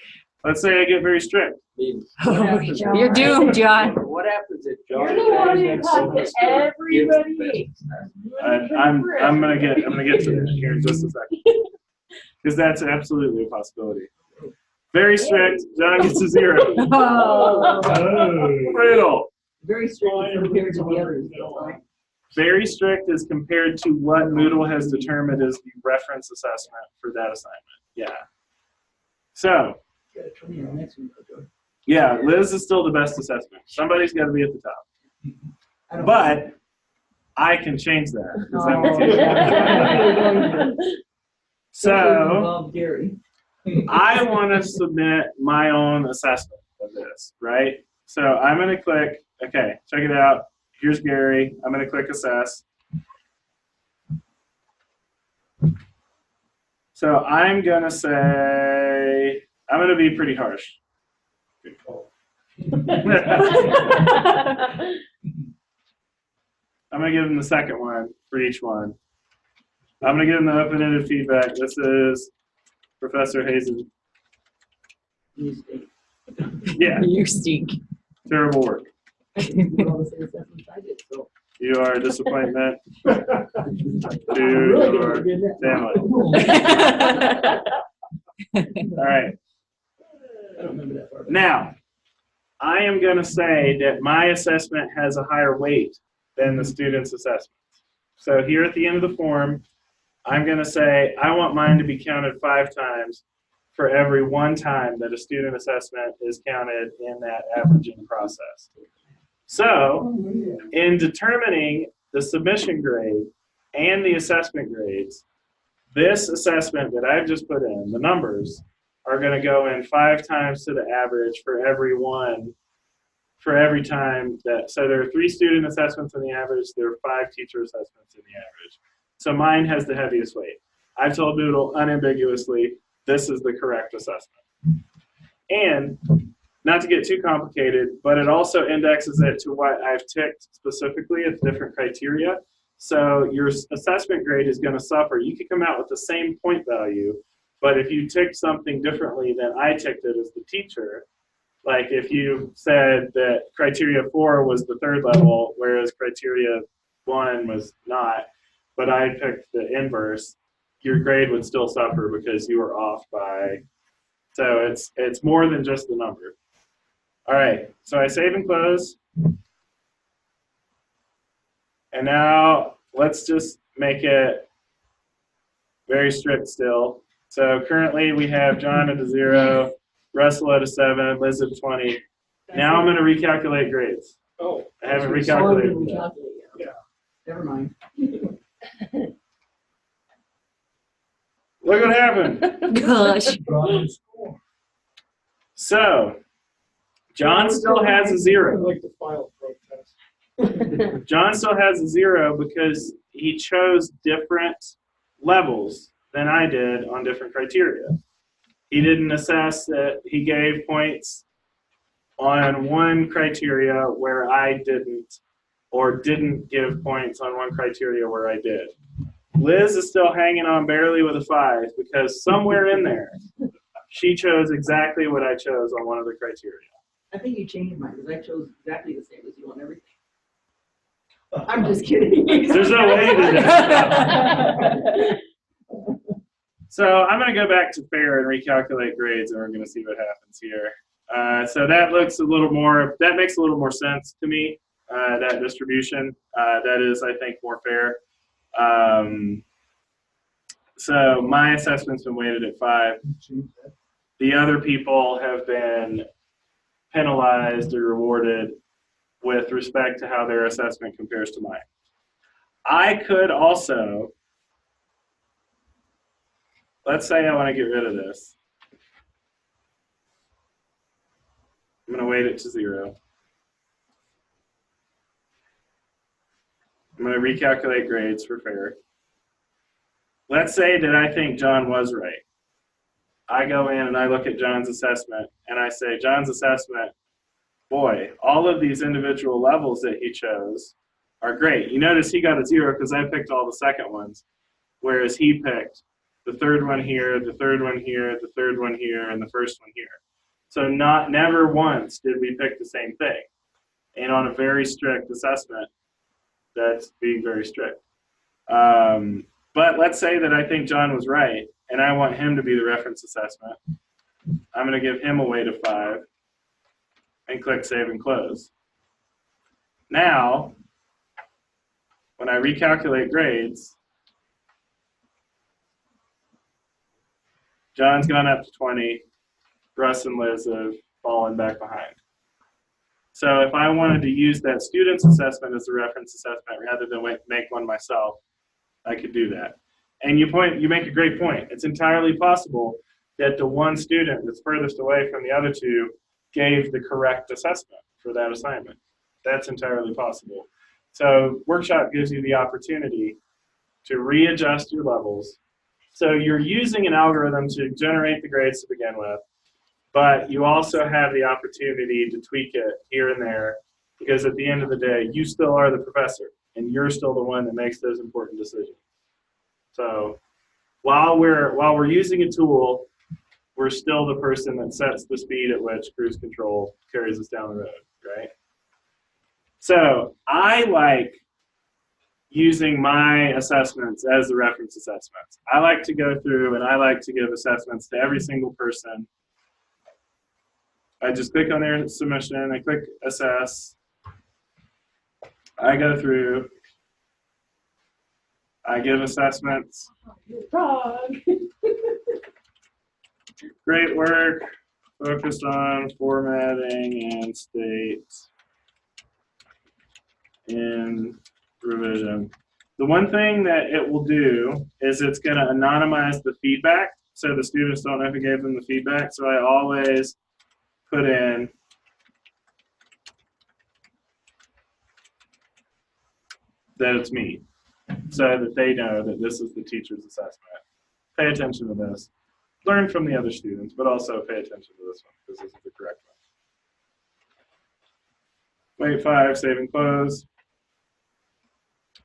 Let's say I get very strict. You're doomed, John. What happens if John? You're the one who talked to everybody. I'm gonna get to that here in just a second, because that's absolutely a possibility. Very strict. John gets a 0. Riddle. Very strict compared to the others. Right? Very strict is compared to what Moodle has determined as the reference assessment for that assignment. Yeah. So, You gotta turn your next one, Joe. yeah, Liz is still the best assessment. Somebody's got to be at the top. I don't- But I can change that. 'Cause I'm a Oh, teacher. yeah. So, Involve Gary. I want to submit my own assessment of this, right? So I'm going to click, okay, check it out. Here's Gary. I'm going to click assess. So I'm going to say, I'm going to be pretty harsh. Good call. I'm going to give him the second one for each one. I'm going to give him the open-ended feedback. This is Professor Hazen. You stink. Yeah, You stink. terrible work. You did all the same assessments I did, so. You are a disappointment I'm to really your gonna do that. family. All right. I don't remember that part. Now, I am going to say that my assessment has a higher weight than the student's assessment. So here at the end of the form, I'm going to say I want mine to be counted 5 times for every 1 time that a student assessment is counted in that averaging process. So in determining the submission grade and the assessment grades, this assessment that I've just put in, the numbers, are going to go in 5 times to the average for every time that, so there are 3 student assessments in the average, there are 5 teacher assessments in the average. So mine has the heaviest weight. I've told Moodle unambiguously, this is the correct assessment. And not to get too complicated, but it also indexes it to what I've ticked specifically at different criteria. So your assessment grade is going to suffer. You could come out with the same point value, but if you ticked something differently than I ticked it as the teacher, like if you said that criteria 4 was the 3rd level, whereas criteria 1 was not, but I picked the inverse, your grade would still suffer because you were off by, so it's more than just the number. All right, so I save and close. And now let's just make it very strict still. So currently we have John at a 0, Russell at a 7, Liz at 20. Now I'm going to recalculate grades. Oh. I haven't Sorry, recalculated we yet. calculate, Yeah. Never mind. Look what happened. Gosh. So John still has a I'd 0. like to file a protest. John still has a 0 because he chose different levels than I did on different criteria. He didn't assess that he gave points on one criteria where I didn't, or didn't give points on one criteria where I did. Liz is still hanging on barely with a 5 because somewhere in there, she chose exactly what I chose on one of the criteria. I think you changed mine, because I chose exactly the same as you on everything. I'm just kidding. There's no way you did that. So I'm going to go back to fair and recalculate grades, and we're going to see what happens here. So that looks a little more, that makes a little more sense to me, that distribution. That is, I think, more fair. So my assessment's been weighted at 5. The other people have been penalized or rewarded with respect to how their assessment compares to mine. I could also, let's say I want to get rid of this. I'm going to weight it to 0. I'm going to recalculate grades for fair. Let's say that I think John was right. I go in and I look at John's assessment and I say, John's assessment, boy, all of these individual levels that he chose are great. You notice he got a 0 because I picked all the second ones, whereas he picked the third one here, the third one here, the third one here, and the first one here. So never once did we pick the same thing. And on a very strict assessment, that's being very strict. But let's say that I think John was right, and I want him to be the reference assessment. I'm going to give him a weight of 5 and click Save and Close. Now, when I recalculate grades, John's gone up to 20, Russ and Liz have fallen back behind. So if I wanted to use that student's assessment as a reference assessment rather than make one myself, I could do that. And you make a great point. It's entirely possible that the one student that's furthest away from the other two gave the correct assessment for that assignment. That's entirely possible. So Workshop gives you the opportunity to readjust your levels. So you're using an algorithm to generate the grades to begin with, but you also have the opportunity to tweak it here and there, because at the end of the day, you still are the professor, and you're still the one that makes those important decisions. So while we're using a tool, we're still the person that sets the speed at which cruise control carries us down the road, right? So I like using my assessments as the reference assessments. I like to go through and I like to give assessments to every single person. I just click on their submission, I click assess, I go through, I give assessments. Frog. Great work, focused on formatting and state in revision. The one thing that it will do is it's going to anonymize the feedback so the students don't know who gave them the feedback. So I always put in that it's me so that they know that this is the teacher's assessment. Pay attention to this. Learn from the other students, but also pay attention to this one because this is the correct one. Wait 5, save and close.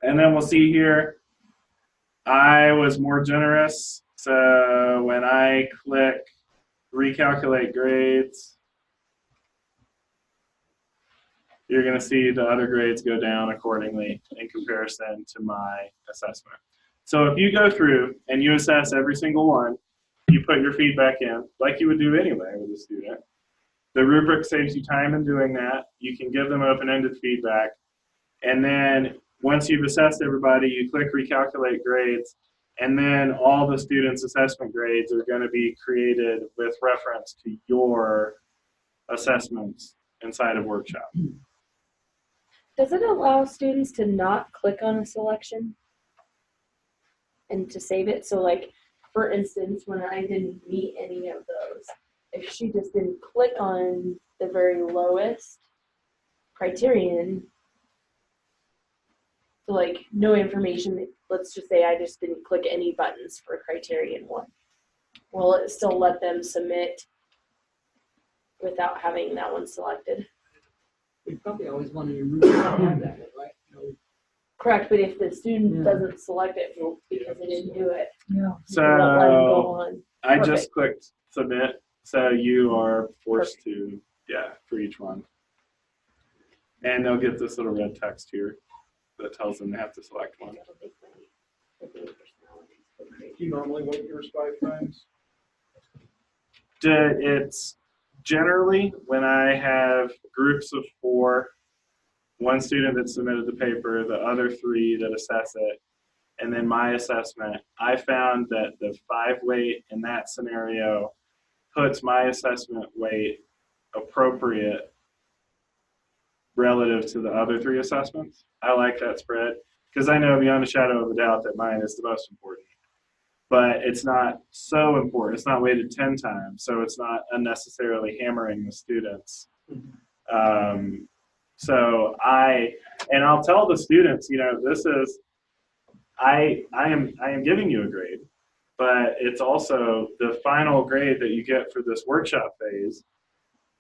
And then we'll see here, I was more generous. So when I click recalculate grades, you're going to see the other grades go down accordingly in comparison to my assessment. So if you go through and you assess every single one, you put your feedback in, like you would do anyway with a student. The rubric saves you time in doing that. You can give them open-ended feedback. And then once you've assessed everybody, you click recalculate grades, and then all the students' assessment grades are going to be created with reference to your assessments inside of Workshop. Does it allow students to not click on a selection and to save it? So like, for instance, when I didn't meet any of those, if she just didn't click on the very lowest criterion, so like no information, let's just say I just didn't click any buttons for criterion 1. Will it still let them submit without having that one selected? We probably always wanted to root have that, right? Correct, but if the student doesn't select it because they didn't do it, Yeah. So you won't let them go on. I Perfect. just clicked submit, so you are forced to, for each one. And they'll get this little red text here that tells them they have to select one. Do you normally weight yours 5 times? It's generally when I have groups of 4, one student that submitted the paper, the other 3 that assess it, and then my assessment. I found that the 5 weight in that scenario puts my assessment weight appropriate relative to the other 3 assessments. I like that spread because I know beyond a shadow of a doubt that mine is the most important. But it's not so important. It's not weighted 10 times, so it's not unnecessarily hammering the students. And I'll tell the students, this is, I am giving you a grade, but it's also the final grade that you get for this workshop phase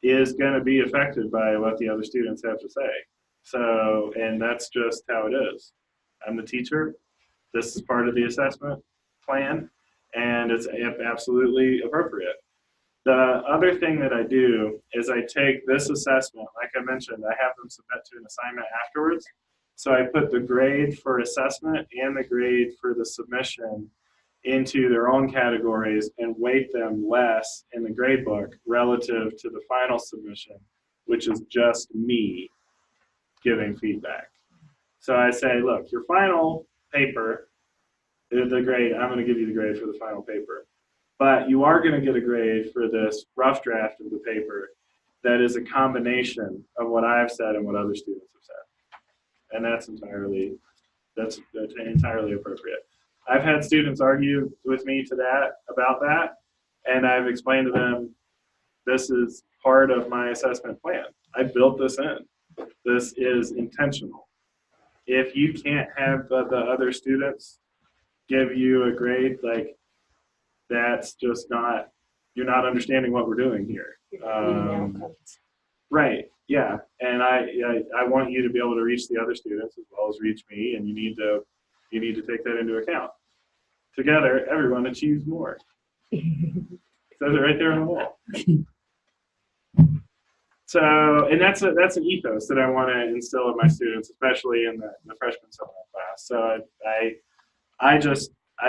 is going to be affected by what the other students have to say. So, and that's just how it is. I'm the teacher. This is part of the assessment plan. and it's absolutely appropriate. The other thing that I do is I take this assessment, like I mentioned, I have them submit to an assignment afterwards. So I put the grade for assessment and the grade for the submission into their own categories and weight them less in the grade book relative to the final submission, which is just me giving feedback. So I say, look, your final paper, the grade, I'm going to give you the grade for the final paper. But you are going to get a grade for this rough draft of the paper that is a combination of what I've said and what other students have said. And that's entirely appropriate. I've had students argue with me about that, and I've explained to them, this is part of my assessment plan. I built this in. This is intentional. If you can't have the other students give you a grade, like, that's just not, you're not understanding what we're doing here. Right, yeah. And I want you to be able to reach the other students as well as reach me, and you need to take that into account. Together, everyone achieves more. It says it right there on the wall. So, and that's an ethos that I want to instill in my students, especially in the freshman seminar class. So I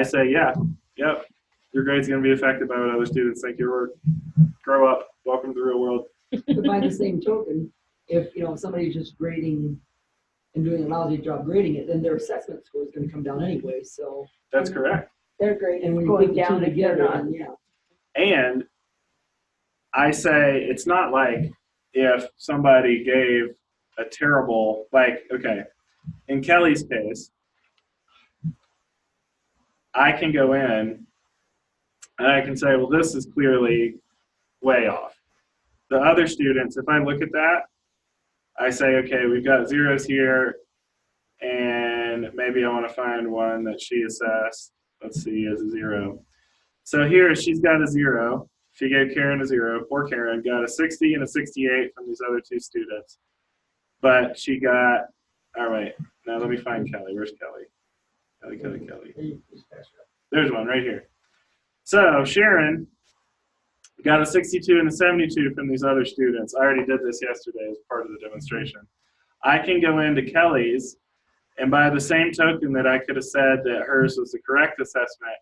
say, yeah, yep, your grade's going to be affected by what other students think your work. Grow up. Welcome to the real world. But by the same token, if somebody's just grading and doing a lousy job grading it, then their assessment score is going to come down anyway. So That's correct. They're great. and when you Going put the down two if they're together, not. then yeah. And I say it's not like if somebody gave a terrible, like, okay, in Kelly's case, I can go in and I can say, well, this is clearly way off. The other students, if I look at that, I say, okay, we've got zeros here, and maybe I want to find one that she assessed, let's see, as a 0. So here she's got a 0. She gave Karen a 0. Poor Karen got a 60 and a 68 from these other two students. But she got, all right, now let me find Kelly. Where's Kelly? Kelly. There's one right here. So Sharon got a 62 and a 72 from these other students. I already did this yesterday as part of the demonstration. I can go into Kelly's, and by the same token that I could have said that hers was the correct assessment,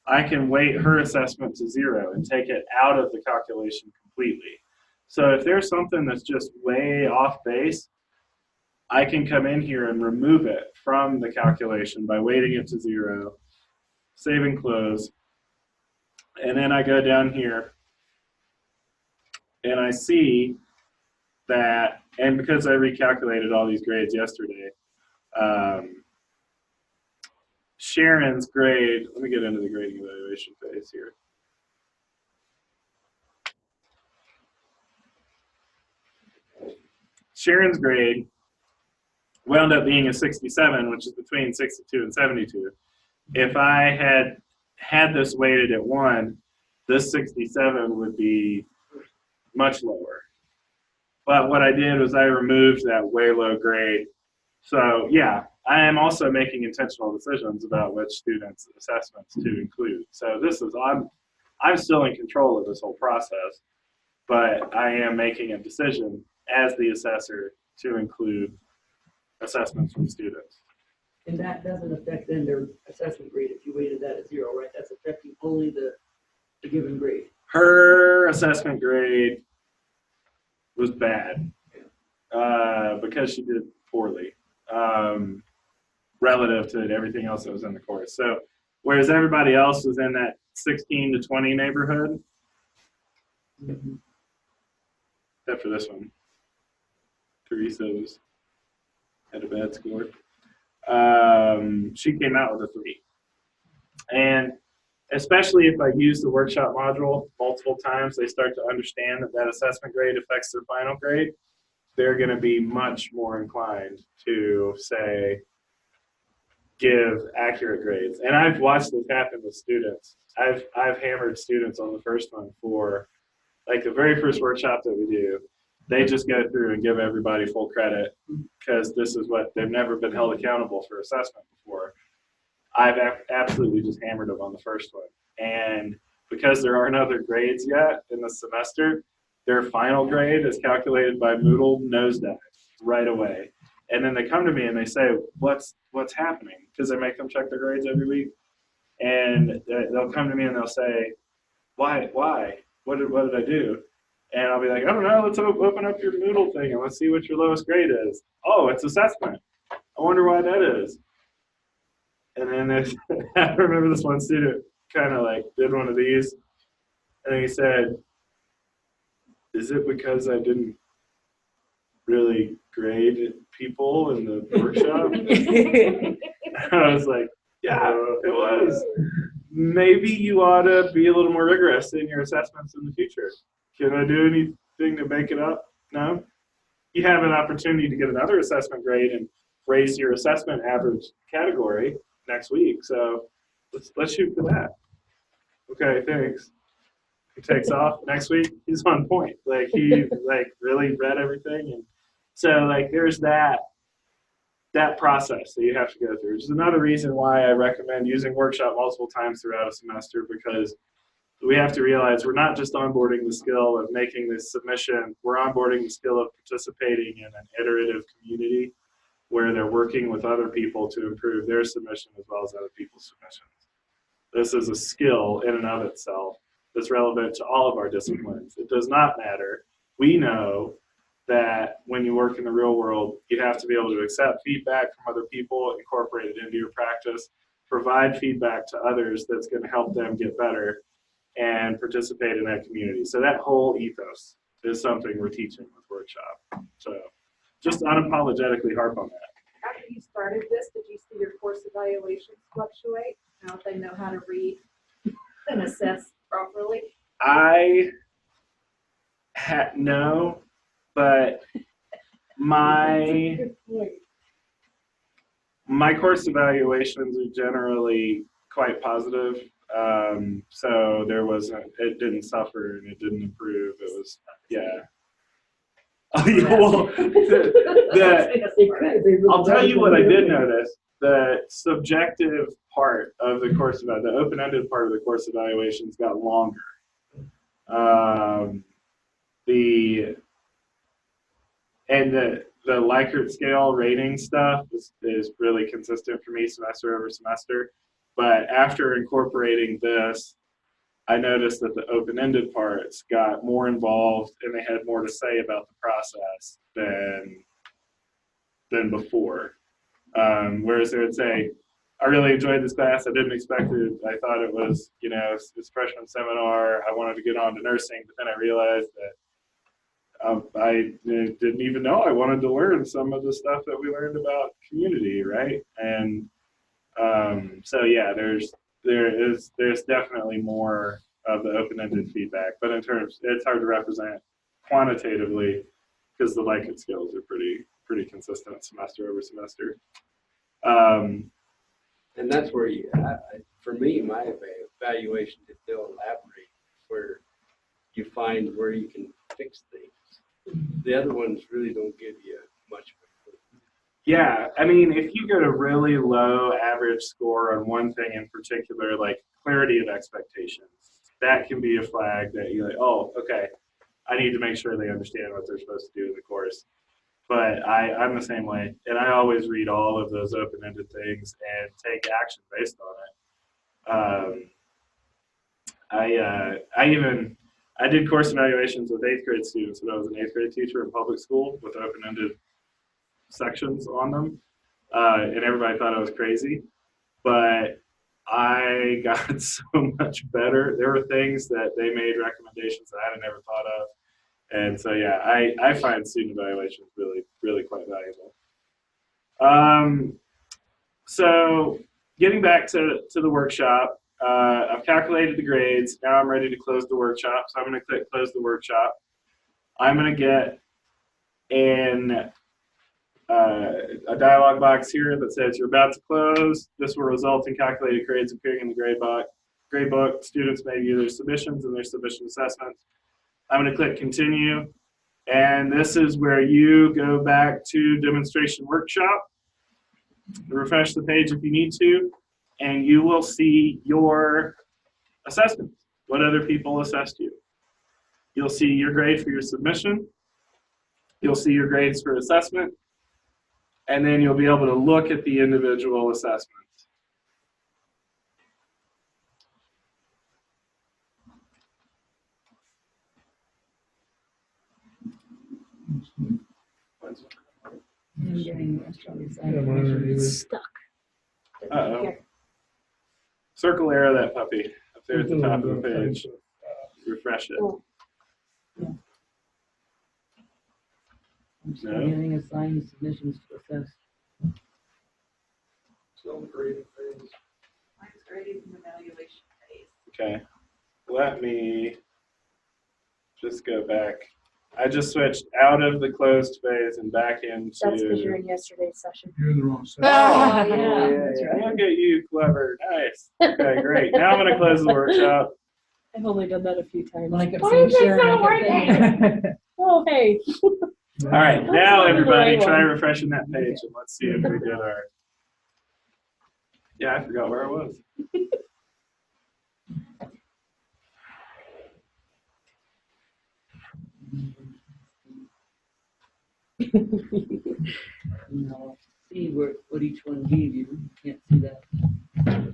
I can weight her assessment to 0 and take it out of the calculation completely. So if there's something that's just way off base, I can come in here and remove it from the calculation by weighting it to 0, save and close, and then I go down here and I see that, and because I recalculated all these grades yesterday, Sharon's grade, let me get into the grading evaluation phase here. Sharon's grade wound up being a 67, which is between 62 and 72. If I had this weighted at 1, this 67 would be much lower. But what I did was I removed that way low grade. So yeah, I am also making intentional decisions about which students' assessments to include. So this is, I'm still in control of this whole process, but I am making a decision as the assessor to include assessments from students. And that doesn't affect then their assessment grade if you weighted that at 0, right? That's affecting only the given grade. Her assessment grade was bad because she did poorly relative to everything else that was in the course. So whereas everybody else was in that 16 to 20 neighborhood, except for this one, Teresa had a bad score. She came out with a 3. And especially if I use the workshop module multiple times, they start to understand that that assessment grade affects their final grade. They're going to be much more inclined to, say, give accurate grades. And I've watched this happen with students. I've hammered students on the first one for, like, the very first workshop that we do. They just go through and give everybody full credit because this is what they've never been held accountable for assessment before. I've absolutely just hammered them on the first one. And because there aren't other grades yet in the semester, their final grade is calculated by Moodle nosedive right away. And then they come to me and they say, what's happening? Because I make them check their grades every week. And they'll come to me and they'll say, why? What did I do? And I'll be like, I don't know, let's open up your Moodle thing and let's see what your lowest grade is. Oh, it's assessment. I wonder why that is. And then I remember this one student kind of like did one of these, and he said, is it because I didn't really grade people in the workshop? I was like, yeah, it was. Maybe you ought to be a little more rigorous in your assessments in the future. Can I do anything to make it up? No? You have an opportunity to get another assessment grade and raise your assessment average category next week. So let's shoot for that. Okay, thanks. He takes off. Next week, he's on point. Like he like really read everything. And so like there's that process that you have to go through, which is another reason why I recommend using Workshop multiple times throughout a semester, because we have to realize we're not just onboarding the skill of making this submission, we're onboarding the skill of participating in an iterative community where they're working with other people to improve their submission as well as other people's submissions. This is a skill in and of itself that's relevant to all of our disciplines. It does not matter. We know that when you work in the real world, you have to be able to accept feedback from other people, incorporate it into your practice, provide feedback to others that's going to help them get better, and participate in that community. So that whole ethos is something we're teaching with Workshop. So just unapologetically harp on that. After you started this, did you see your course evaluations fluctuate? Now if they know how to read and assess properly? I no, but my course evaluations are generally quite positive. So it didn't suffer and it didn't improve. It was, yeah. Oh, yeah, well, I'll tell you what I did notice. The subjective part of the course the open-ended part of the course evaluations got longer. The Likert scale rating stuff is really consistent for me semester over semester. But after incorporating this, I noticed that the open-ended parts got more involved and they had more to say about the process than before. Whereas they would say, I really enjoyed this class. I didn't expect it. I thought it was, it's freshman seminar. I wanted to get on to nursing, but then I realized that I didn't even know I wanted to learn some of the stuff that we learned about community, right? And so yeah, there's definitely more of the open-ended feedback, but in terms, it's hard to represent quantitatively because the Likert skills are pretty consistent semester over semester. And that's where for me, my evaluation is still elaborate, where you find where you can fix things. The other ones really don't give you much. Yeah, I mean, if you get a really low average score on one thing in particular, like clarity of expectations, that can be a flag that you're like, oh, okay, I need to make sure they understand what they're supposed to do in the course. But I'm the same way, and I always read all of those open-ended things and take action based on it. I did course evaluations with 8th grade students when I was an 8th grade teacher in public school with open-ended sections on them, and everybody thought I was crazy, but I got so much better. There were things that they made recommendations that I had never thought of. And so, yeah, I find student evaluations really quite valuable. So getting back to the workshop, I've calculated the grades. Now I'm ready to close the workshop. So I'm going to click close the workshop. I'm going to get a dialog box here that says you're about to close. This will result in calculated grades appearing in the grade book. Students may view their submissions and their submission assessments. I'm going to click continue, and this is where you go back to demonstration workshop, refresh the page if you need to, and you will see your assessments, what other people assessed you. You'll see your grade for your submission. You'll see your grades for assessment. And then you'll be able to look at the individual assessments. I'm getting restaurants. Yeah, mine are either. Stuck. Uh-oh. Here. Circle arrow that puppy up there at the top of the page. Refresh it. Oh. I'm still No. getting assigned submissions to assess. Still the grading phase. Mine's grading and evaluation phase. Okay. Let me just go back. I just switched out of the closed phase and back into. That's because you're in yesterday's session. You're in the wrong section. Ah. Oh, yeah, that's right. Look at you, clever. Nice. Okay, great. Now I'm going to close the workshop. I've only done that a few times. When I kept Why saying is it Sharon, not I kept saying- Oh, hey. All right, That's now not the everybody right try one. refreshing that page and let's see if we did our. Yeah, I forgot where I was. No, see what each one gave you. You can't see that.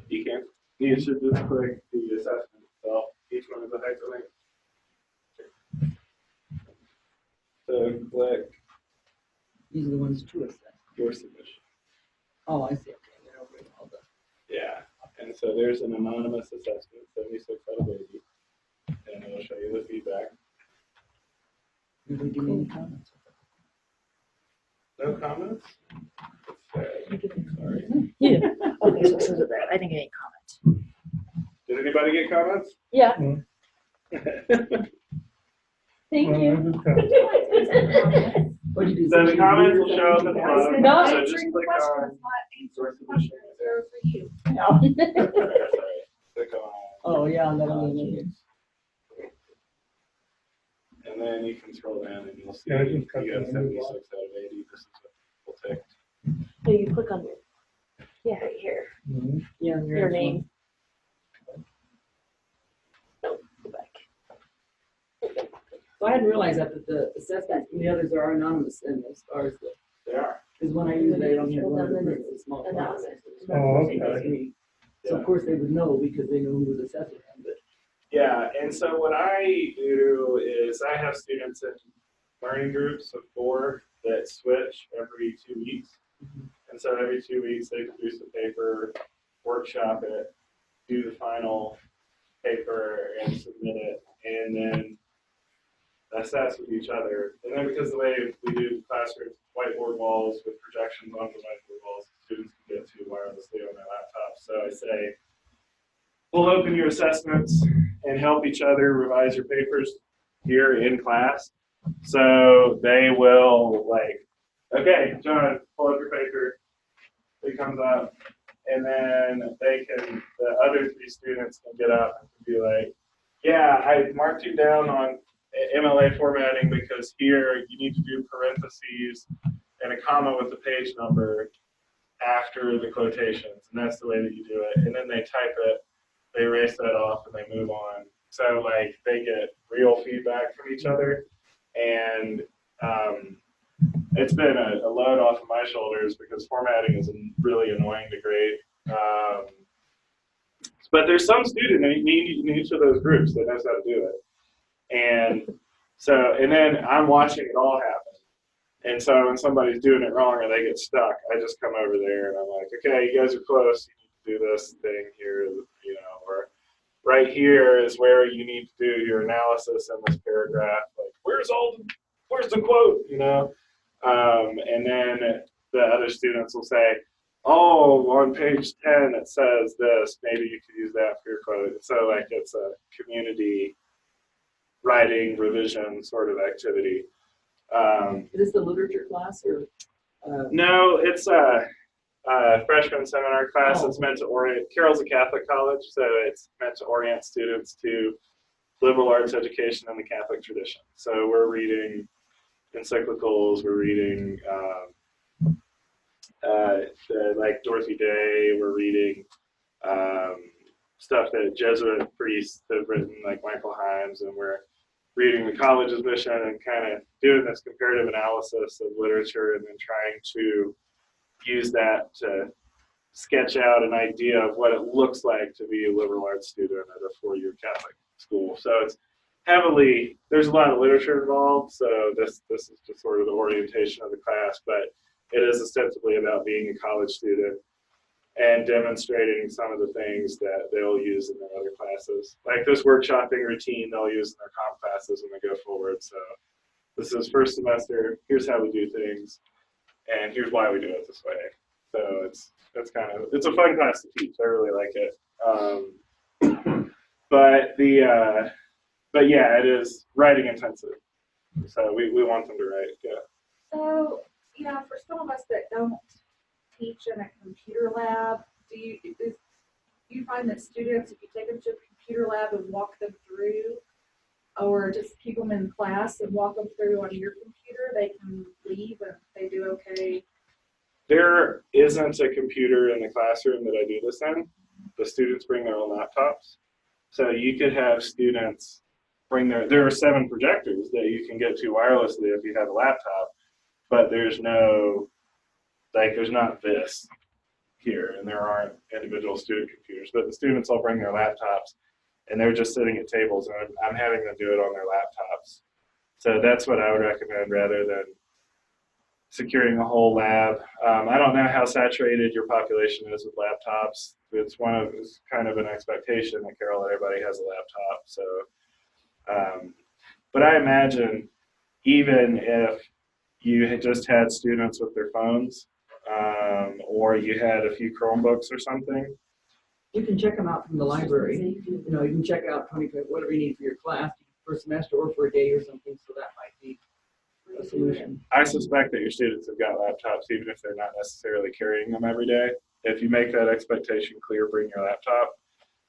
You can. You should just click the assessment itself. Each one is a hyperlink. So click These are the ones to assess. your submission. Oh, I see. Okay, they're over in all the. Yeah, and so there's an anonymous assessment, 76 out of 80. And it'll show you the feedback. Did they give me any comments? No comments? Sorry. Yeah. Okay, so it says it there. I didn't get any comments. Did anybody get comments? Yeah, Mm. thank Well, you. I just kind of- What'd you do? So the comments will show up at the bottom. No. So just click on. Answering questions, they're for you. Sorry. Click on. Oh, yeah, that one. Okay. And then you can scroll down and you'll see Yeah, I you just cut got the 76 menu out of 80. This is what we'll take. So you click on your, yeah, right here, Mhm. Yeah, your name. No, go back. So I hadn't realized that the assessments from the others are anonymous in as far as the, They are. because when I use it, I don't have one of the print, it's a small class. Anonymous. Oh, okay. So of course they would know because they know who was assessing them, but. Yeah, and so what I do is I have students in learning groups of 4 that switch every 2 weeks. And so every 2 weeks they produce a paper, workshop it, do the final paper and submit it, and then assess with each other. And then because the way we do the classroom, whiteboard walls with projections on the whiteboard walls, students can get to wirelessly on their laptops. So I say, we'll open your assessments and help each other revise your papers here in class. So they will like, okay, John, pull up your paper. It comes up, and then they can, the other 3 students can get up and be like, yeah, I marked you down on MLA formatting because here you need to do parentheses and a comma with the page number after the quotations, and that's the way that you do it. And then they type it, they erase that off, and they move on. So like they get real feedback from each other, and it's been a load off of my shoulders because formatting is really annoying to grade. But there's some student in each of those groups that knows how to do it. And so, and then I'm watching it all happen. And so when somebody's doing it wrong or they get stuck, I just come over there and I'm like, okay, you guys are close. You need to do this thing here, you know, or right here is where you need to do your analysis in this paragraph. Like, where's the quote, you know? And then the other students will say, oh, on page 10 it says this, maybe you could use that for your quote. So like it's a community writing revision sort of activity. Is this the literature class or? No, it's a freshman seminar class. Oh. It's meant to orient, Carroll's a Catholic college, so it's meant to orient students to liberal arts education in the Catholic tradition. So we're reading encyclicals, we're reading like Dorothy Day, we're reading stuff that Jesuit priests have written, like Michael Himes, and we're reading the college's mission and kind of doing this comparative analysis of literature and then trying to use that to sketch out an idea of what it looks like to be a liberal arts student at a four-year Catholic school. So it's heavily, there's a lot of literature involved, so this is just sort of the orientation of the class, but it is ostensibly about being a college student and demonstrating some of the things that they'll use in their other classes. Like this workshopping routine they'll use in their comp classes when they go forward. So this is first semester, here's how we do things, and here's why we do it this way. So it's a fun class to teach. I really like it. But yeah, it is writing intensive. So we want them to write, yeah. So, for some of us that don't teach in a computer lab, do you find that students, if you take them to a computer lab and walk them through, or just keep them in class and walk them through on your computer, they can leave and they do okay? There isn't a computer in the classroom that I do this in. The students bring their own laptops. So you could have students there are 7 projectors that you can get to wirelessly if you have a laptop, but there's not this here, and there aren't individual student computers, but the students all bring their laptops and they're just sitting at tables, and I'm having them do it on their laptops. So that's what I would recommend rather than securing a whole lab. I don't know how saturated your population is with laptops. It's kind of an expectation that Carol, everybody has a laptop. So, but I imagine even if you had just had students with their phones, or you had a few Chromebooks or something. You can check them out from the library. You can check out whatever you need for your class for a semester or for a day or something. So that might be a solution. I suspect that your students have got laptops, even if they're not necessarily carrying them every day. If you make that expectation clear, bring your laptop,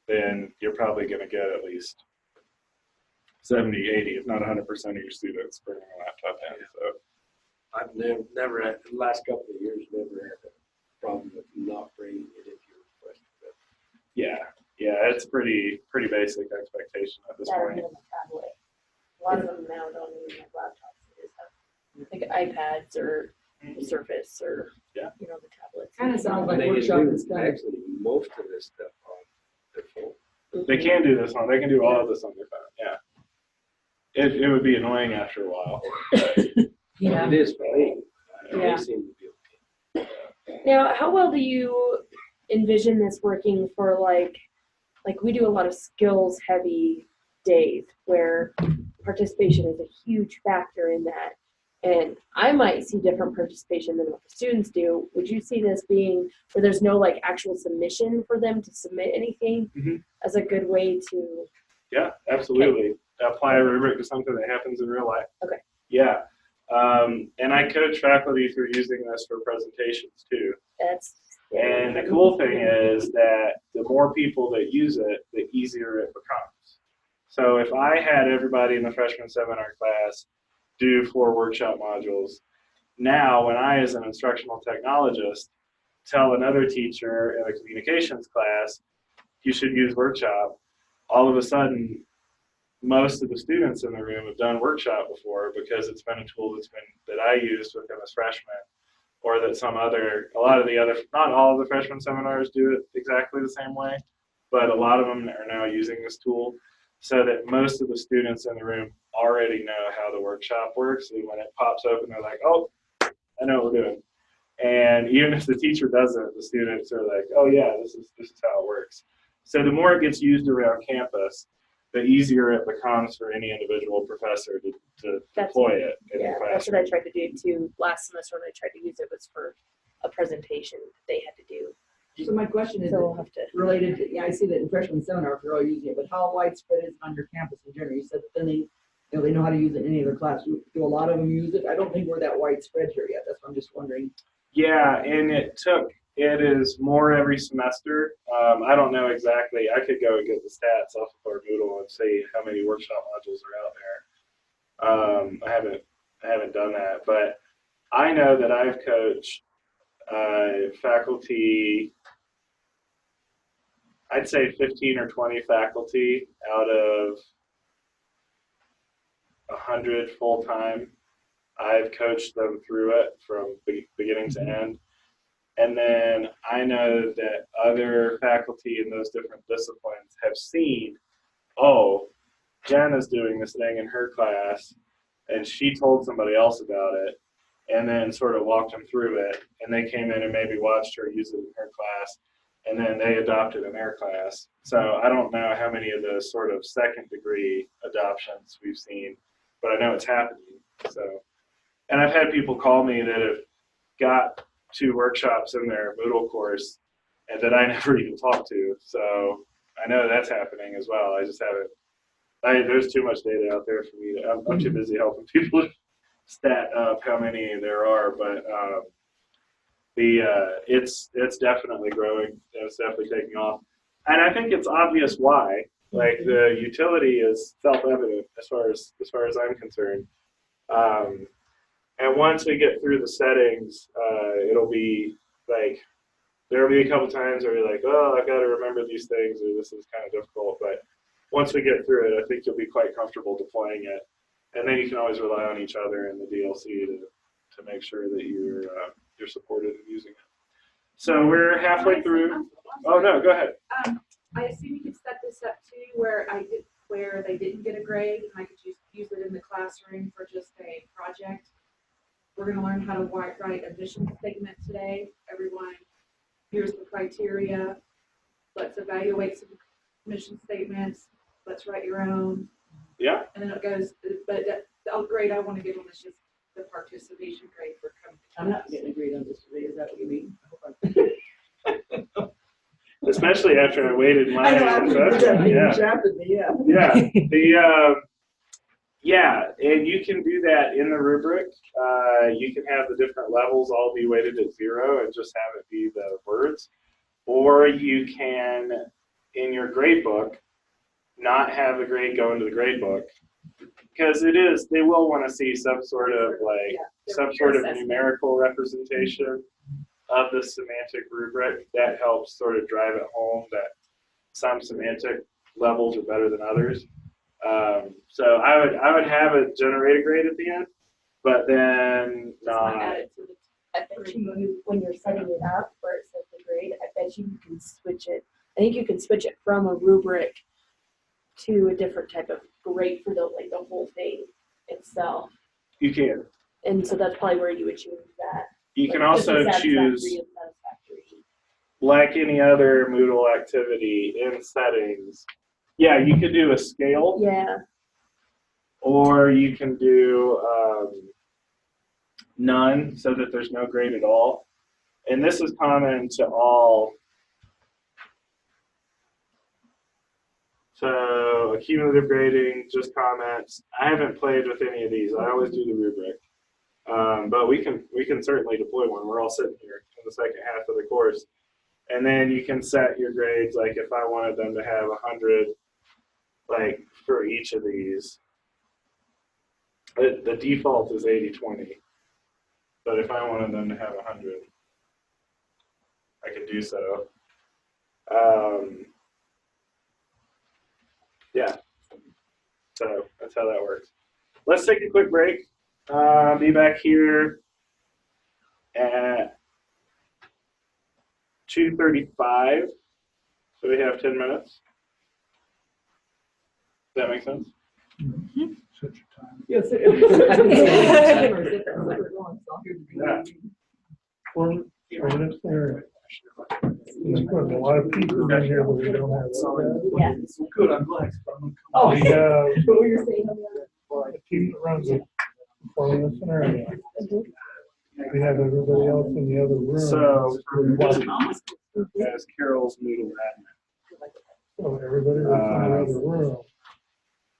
then you're probably going to get at least 70, 80, if not 100% of your students bringing a laptop in. So I've never had, the last couple of years, never had a problem with not bringing it if you requested it. Yeah, it's pretty basic expectation at this point. A lot of them now don't even have laptops. They just have like iPads or Surface or the tablets. Kind of sounds like They can workshop do is kind of. actually most of this stuff on their phone. They can do this they can do all of this on their phone, yeah. It would be annoying after a while. But Yeah. It is for me. Yeah. They seem to be okay. Now, how well do you envision this working for like we do a lot of skills heavy days where participation is a huge factor in that. And I might see different participation than what the students do. Would you see this being where there's no like actual submission for them to submit anything as a good way to? Yeah, absolutely. Apply a rubric to something that happens in real life. Okay. Yeah. And I coach faculty through using this for presentations too. And the cool thing is that the more people that use it, the easier it becomes. So if I had everybody in the freshman seminar class do 4 workshop modules, now when I, as an instructional technologist, tell another teacher in a communications class, you should use workshop, all of a sudden, most of the students in the room have done workshop before because it's been a tool that I used with them as freshmen, or that not all of the freshman seminars do it exactly the same way, but a lot of them are now using this tool so that most of the students in the room already know how the workshop works. And when it pops open, they're like, oh, I know what we're doing. And even if the teacher doesn't, the students are like, oh yeah, this is how it works. So the more it gets used around campus, the easier it becomes for any individual professor to deploy it in the classroom. That's what I tried to do too last semester when I tried to use it was for a presentation that they had to do. So my question is So we'll have to. related to, I see that in freshman seminar, if you're all using it, but how widespread is it on your campus in general? You said that then they know how to use it in any other class. Do a lot of them use it? I don't think we're that widespread here yet. That's what I'm just wondering. Yeah, and it is more every semester. I don't know exactly. I could go and get the stats off of our Moodle and see how many workshop modules are out there. I haven't done that, but I know that I've coached faculty. I'd say 15 or 20 faculty out of 100 full-time. I've coached them through it from beginning to end. And then I know that other faculty in those different disciplines have seen, oh, Jen is doing this thing in her class, and she told somebody else about it, and then sort of walked them through it, and they came in and maybe watched her use it in her class, and then they adopted in their class. So I don't know how many of those sort of second degree adoptions we've seen, but I know it's happening. So, and I've had people call me that have got 2 workshops in their Moodle course and that I never even talked to. So I know that's happening as well. I just haven't. There's too much data out there for me. I'm too busy helping people stat up how many there are, but it's definitely growing. It's definitely taking off, and I think it's obvious why. Like the utility is self-evident as far as I'm concerned. And once we get through the settings, it'll be like there'll be a couple times where you're like, oh, I've got to remember these things, or this is kind of difficult. But once we get through it, I think you'll be quite comfortable deploying it. And then you can always rely on each other in the DLC to make sure that you're supported in using it. So we're halfway through. Oh no, go ahead. I assume you could set this up too, where they didn't get a grade, and I could use it in the classroom for just a project. We're going to learn how to write a mission statement today. Everyone, here's the criteria. Let's evaluate some mission statements. Let's write your own. Yeah. And then it goes, but the grade I want to give them is just the participation grade for coming. I'm not getting a grade on this today, is that what you mean? Especially after I waited in line. Yeah, and you can do that in the rubric. You can have the different levels all be weighted at 0 and just have it be the words. Or you can, in your grade book, not have the grade go into the grade book. Because they will want to see some sort of numerical representation of the semantic rubric. That helps sort of drive it home that some semantic levels are better than others. So I would have it generate a grade at the end, but then not. I bet you when you're setting it up where it says the grade, I bet you can switch it. I think you can switch it from a rubric to a different type of grade for the whole thing itself. You can. And so that's probably where you would choose that. You can also choose, like any other Moodle activity in settings. Yeah, you could do a scale. Yeah. Or you can do none, so that there's no grade at all. And this is common to all. So accumulative grading, just comments. I haven't played with any of these. I always do the rubric. But we can certainly deploy one. We're all sitting here in the second half of the course. And then you can set your grades, like if I wanted them to have 100, like for each of these. The default is 80-20. But if I wanted them to have 100, I could do so. Yeah. So that's how that works. Let's take a quick break. Be back here at 2:35. So we have 10 minutes. Does that make sense? Mm-hmm. Set your time. Yes, it Well, that's there. There's putting a lot of people in here, but we don't have. Yeah. Good, I'm glad. Oh, We have What were you saying? a team that runs it for the scenario. We have everybody else in the other room. So, as Carol's Moodle admin. So everybody that's in the other room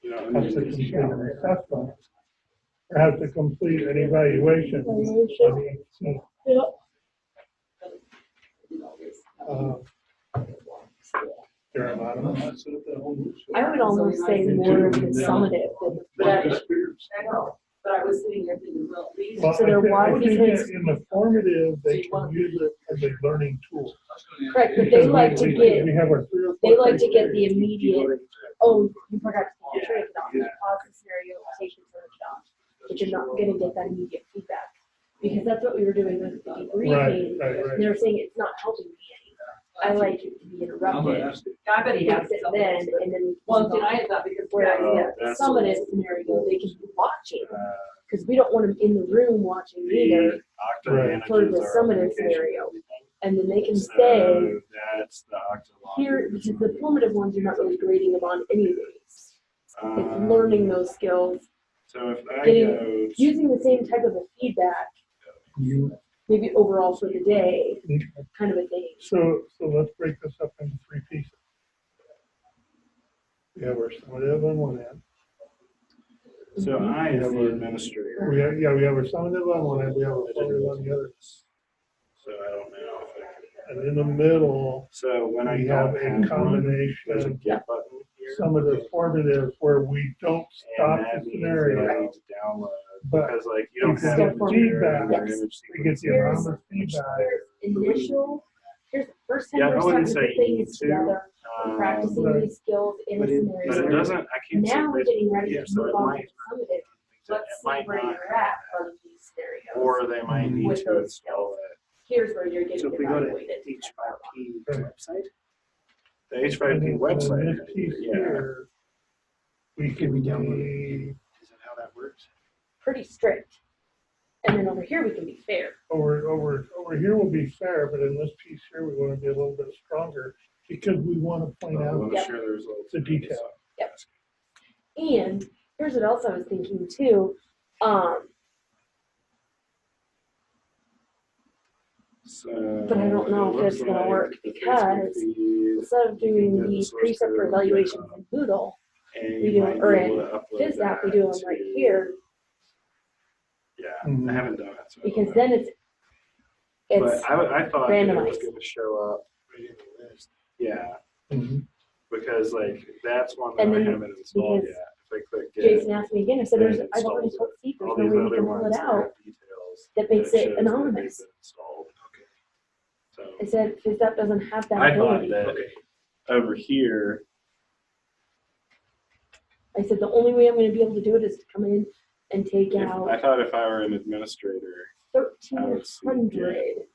You know, has to complete an assessment, or has to complete an evaluation. They're anonymous. I would almost say more of the summative than I know, but I was sitting there thinking, well, these. Well, So they're why I think because- in the formative, they can use it as a learning tool. correct, but they like to We get have our 3 or 4 like to get the immediate, oh, you forgot to turn it off, pause the scenario, take and turn it off. But you're not gonna get that immediate feedback. Because that's what we were doing with the debriefing. Right. They were saying it's not helping me any. I like it to be interrupted. I bet he has Fix it something. then, and then. Well, see, I thought because. Whereas the that's summative what- scenario, they can be watching, because we don't want them in the room watching either, The Okta Right. manages for the our summative application. scenario. And then they can So say, that's the Okta log. here, because the formative ones, you're not really grading them on anyways. It's learning those skills, So if I getting- go to- using the same type of a feedback, maybe overall for the day, kind of a thing. So let's break this up into three pieces. We have our summative on one end. So I am the administrator. We have our summative on one end, we have our formative on the other. So I don't know if I can. And in the middle, So when I we don't have a have one, there's a combination, get button here. some of the formative where we don't stop And that the means scenario, that I need to download, but because like you don't you have get it in your feedback. image we get the sequence. amount of feedback. Here's initial, here's the first time Yeah, I we're wouldn't starting to say put you things to, together, practicing Right. these skills in a But it scenario. doesn't, I can't see Now we're this. getting ready Yeah, to so move it on might, to summative. it Let's see might where not you're at from these scenarios. or they might need With to those install it. Here's where you're So getting if we go to evaluated. H5P Right. website, The H5P And website, this piece yeah. here, we can be, is that how that works? Pretty strict. And then over here, we can be fair. over here will be fair, but in this piece here, we want to be a little bit stronger because we want to point I out want to Yep. share the results. the detail. Yep. And here's what else I was thinking too. So But I don't know it if looks it's gonna like work the because Facebook feed, instead of doing get the the source precept for code, evaluations in Moodle, and we you do, might or be able in to upload this app, we that do them right to- here, Yeah, Mhm. I haven't done it. So I don't because know. then it's But I thought that it was randomized. going to show up. Right in the list. Yeah, Mhm. because like that's one that And I then haven't installed because yet. If I click get, Jason asked me again, I said, then there's, it I've already installs told Steve, all there's these no way we other can pull ones it that out have details that makes that it shows that they've anonymous. been installed. Okay. I So said, because that doesn't have that I thought ability. that Okay. over here, I said, the only way I'm gonna be able to do it is to come in and take I out thought if I were an administrator, 1,300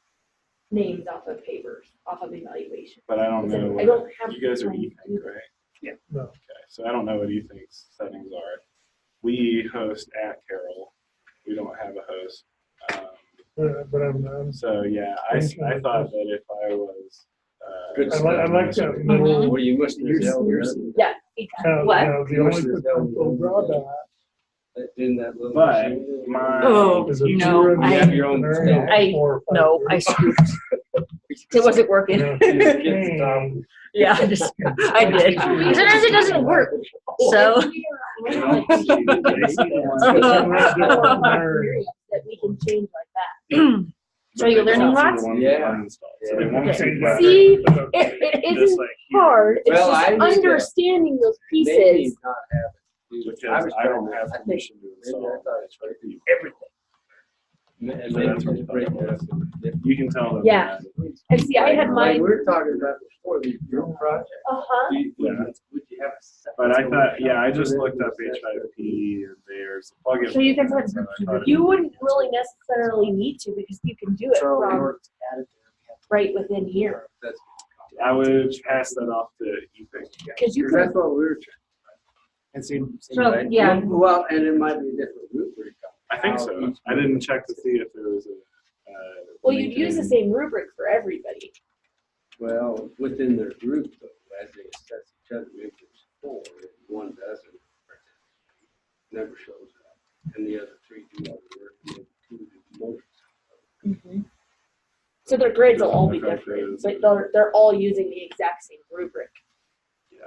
names off of papers, off of evaluation. but I don't I said, know. I don't have You guys the are time to do eThink, that. right? No. Okay, so I don't know what eThink's settings are. We host at Carroll. We don't have a host. But I'm, So yeah, I thought that if I was. Good I like that middle. Well, you must have held your, Yeah, exactly. Now, What? now, the only potential drawback in that little. But machine. my. Oh, is if no, you're in I- the You have your own scenario stamp. I- for 5 No, I years, scooped. It wasn't working. you know, Get the change. Yeah, I did. Sometimes it doesn't work. So. That we can change like that. So you're learning lots? Yeah. So they won't see that. See, But it Just isn't like here. hard, it's Well, I just need to- understanding those Maybe pieces. not have it. Because I don't have I think permission to maybe install I thought it's right. everything. And So maybe that's what just break it up. You can tell them. Yeah. And see, I had Like mine, we were talking about before, the group project. uh-huh, Yeah. Would you have a separate- But I thought, yeah, I just looked up H5P and there's a plugin. So you can for put- it, so I thought you wouldn't really necessarily need to, because you can do it So in from order to add it there, we have to. right within here. That's- I would pass that off to eThink. Because you Because can, that's what we were trying. And same So, way. yeah. Well, and it might be a different rubric. I think so. I didn't check to see if there was a. well, you'd use the same rubric for everybody. Well, within their group though, as they assess each other, maybe there's 4, if one doesn't, never shows up. And the other 3 do all the work, and maybe 2 do most. So their grades will all be different, but they're all using the exact same rubric. Yeah,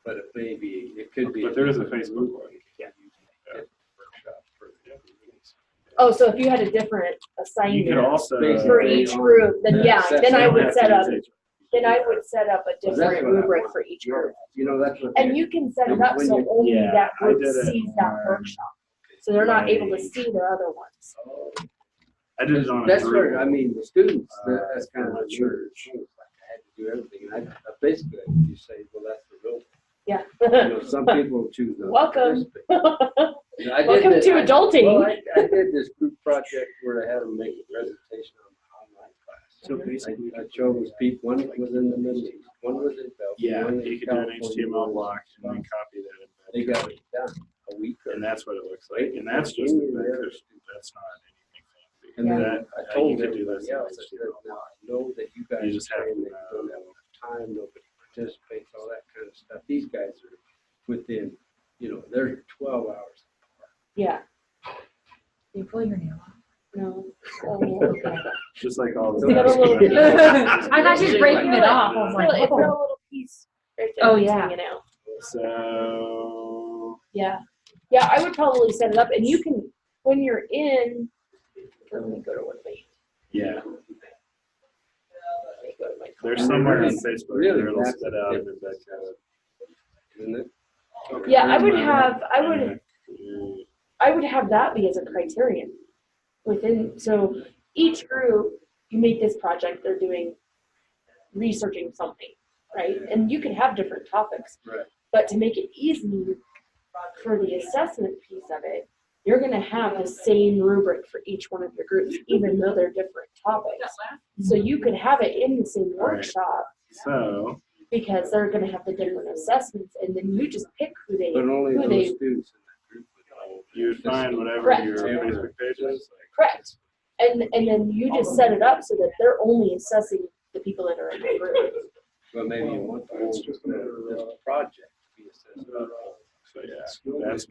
But it may be, it could be. but there is a Facebook one. Yeah. Workshop for the other meetings. Oh, so if you had a different You could assignment also. for each group, then yeah, then I would set up, then I would set up a Well, that's different what I rubric want. for each group. You know, that's what. And you can set it up so only Yeah, that I group did it sees that on workshop. So they're not able to my- see their other ones. I did it on a That's group. where, I mean, the students, that's kind of my a church. church. I had to do everything. And I basically, you say, well, You know, some people choose not to Welcome. participate. You know, I did Welcome this- to adulting. Well, I did this group project where I had them make a presentation on online class. So basically, I chose people, one was in the Middle East, one was in Belgium. yeah, one in you could do an California, HTML one block was- and then copy that in They got it done a week or and that's what it looks like. And that's just a vector. That's not anything fancy. And then That, I you told could do this everybody in else, I said, HTML. now I know that you guys You just are have saying to that you don't know. have enough time, nobody participates, all that kind of stuff. These guys are within, you know, they're 12 hours. Yeah. You pull your nail off. No. Oh, Just like all It's got a little- the. I thought she was breaking it off. I was like, It's got a oh. little piece right there. Oh, that's yeah. hanging out. So. Yeah. Yeah, I would probably set it up and you can, when you're in, let me go to one of my, Yeah, let me go to my. there's somewhere on Facebook Really, where it'll that's spit the out difference. that kind of. Isn't it? Yeah, I would have that be as a criterion within, so each group, you make this project, they're doing, researching something, right? And you can have different topics. Right. But to make it easy for the assessment piece of it, you're gonna have the same rubric for each one of your groups, even though they're different topics. So you could have it in the same Right. workshop So, because they're gonna have the different assessments and then you just pick who they, But only who those they, students in that group would know. you would find whatever Correct. your Facebook page is. correct. And then you just set it up so that they're only assessing the people that are in the group. But maybe you want the whole this project to be assessed. So yeah, that's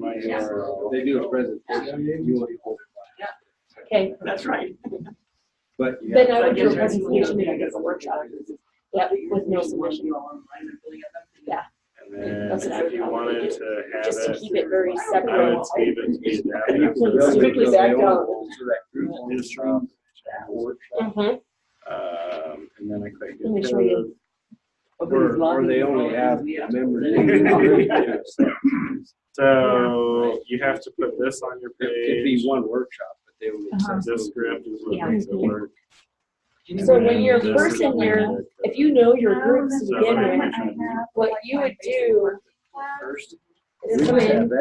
my URL. They do a presentation, you want the whole class. Okay, That's right. But you then have I would do a Yes, right. presentation and a workshop. Yeah, with no submission. Yeah, And then That's what I would if you probably wanted do, to have just to it, keep it very I separate. would leave it to be And you can adapted. Strictly really back go down. to that group. Newsroom. Mhm. And then I click. Let me show you. Or they only have members. So you have to put this on your It could be page. one workshop, but they only. Uh-huh. This script is what Yeah. makes it work. So when you're This is first in what your, makes it- if you know your groups to So begin let me with, try to- what you would do First. is come in,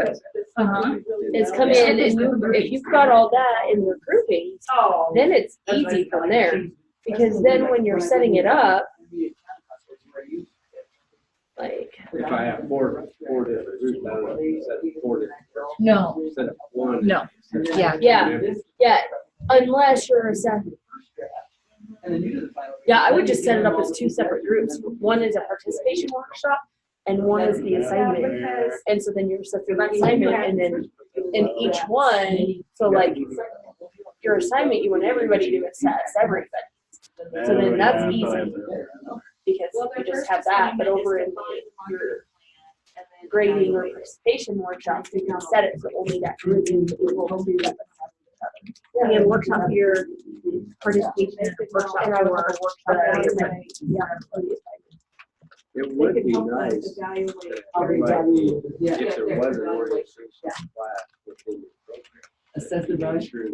Uh-huh. is come in and if you've got all that in your groupings, then it's easy from there. Because then when you're setting it up, like, If I have four different groups, I don't know, instead of four different. No, Instead of one. No. Yeah. yeah, unless you're assessing. Yeah, I would just set it up as two separate groups. One is a participation workshop and one is the assignment. And so then you're assessing the assignment and then in each one, so like your assignment, you want everybody to assess everything. So then that's Yeah, easy because you just have that, but over in your grading or participation workshops, you can set it so only that group will do that. we have workshop here, participation, workshop, And I would or have a workshop. Yeah. It would be nice to have, like, if there was an orientation class within the program. Assess the value. Sure.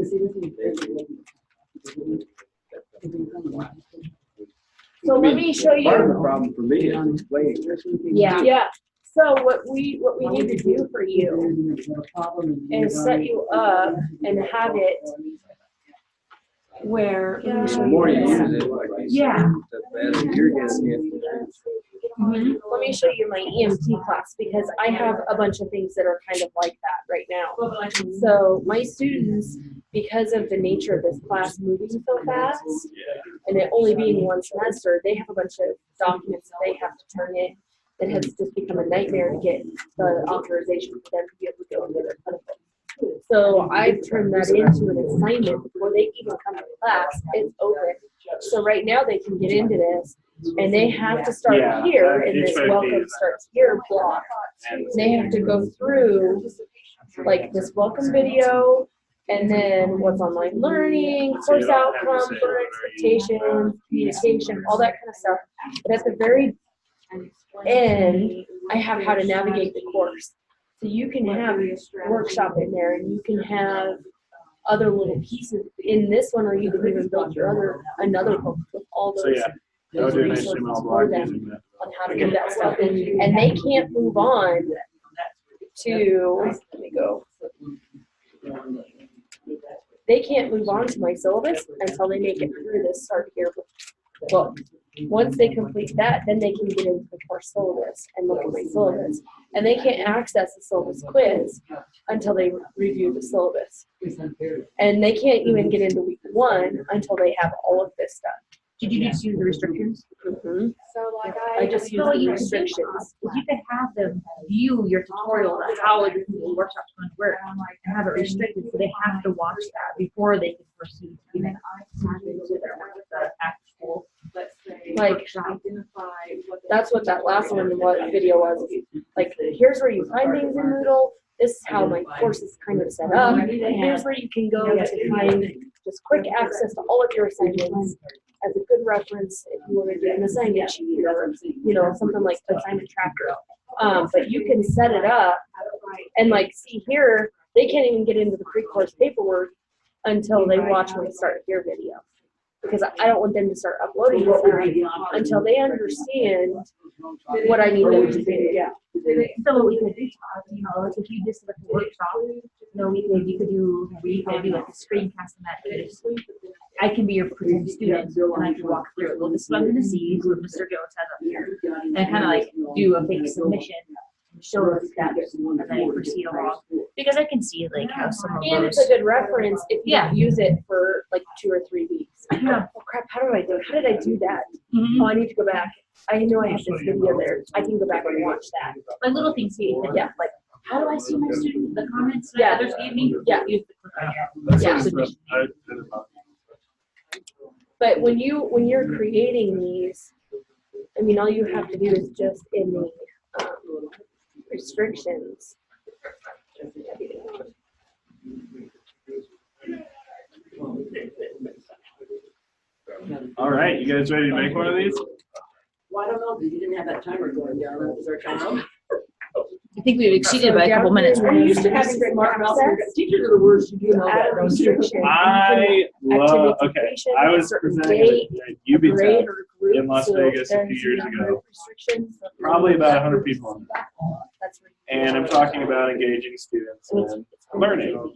So let me show Part of the you. problem for me is explaining this. Yeah. So what we need to do for you is set you up and have it where, let me The show more you you use this. it, like you Yeah. said, the better you're gonna get. Let me show you my EMT class because I have a bunch of things that are kind of like that right now. So my students, because of the nature of this class moving so fast and it only being one semester, they have a bunch of documents that they have to turn in that has just become a nightmare to get the authorization for them to be able to go into their clinical. So I've turned that into an assignment before they even come to class. It's open. So right now they can get into this and they have to start Yeah, here and each this one of welcome these. starts here block. And They have to go through like this welcome video and then what's online learning, So you course don't have to outcomes, say for what are you- expectations, communication, all that kind of stuff. But at the very end, I have how to navigate the course. So you can have workshop in there and you can have other little pieces in this one, or you can even build your another book with all So those yeah, Go there's do an resources HTML for blog them using that. on how to do that stuff, and they can't move on to, let me go. They can't move on to my syllabus until they make it through this start here book. Once they complete that, then they can get into the core syllabus and look at my syllabus. And they can't access the syllabus quiz until they review the syllabus. And they can't even get into week 1 until they have all of this done. Did you just use the restrictions? Mm-hmm. So like I just use the restrictions. If you could have them view your tutorial on how the Moodle Workshop's going to work and have it restricted, so they have to watch that before they can proceed to even into their actual Like, identify what they- that's what that last video was. Like, here's where you find things in Moodle. This is how my course is kind of set up. And here's where you can go to find just quick access to all of your assignments as a good reference if you want to do an assignment sheet or, you know, something like assignment tracker. But you can set it up and like see here, they can't even get into the pre-course paperwork until they watch my start here video. Because I don't want them to start uploading this until they understand what I need them to do. Yeah. So what we could do, you know, like if you just like a workshop, you know, we could do like a screencast on that. I can be your pretend student and I can walk through it. Well, this is what I'm gonna see, is what Mr. Jones has up here. And kind of like do a fake submission, show us steps, and then I proceed along. Because I can see like how some of And those. it's a good reference if you Yeah. use it for like 2 or 3 weeks. Yeah. Oh crap, how did I do it? How did I do that? Mhm. Oh, I need to go back. I know I have this video there. I can go back and watch that. Like little things here, Yeah. like how do I see my students, the comments that Yeah. others gave me? Yeah. Use the click right here. That's Yeah. sort of stuff I did about. But when you're creating these, I mean, all you have to do is just in the restrictions. All right, you guys ready to make one of these? Well, I don't know, because you didn't have that timer going down. Is there a timer? I think we've exceeded by a couple minutes. We're used to having smart access. Teachers are the worst, you do know Add that, a don't you? restriction. I love, okay, Activity I was certain presenting date, at UB grade Tech or group, in Las so Vegas a there's few years number ago. of restrictions. Probably about 100 people on that. That's where you- And I'm talking about engaging students So it's- in learning.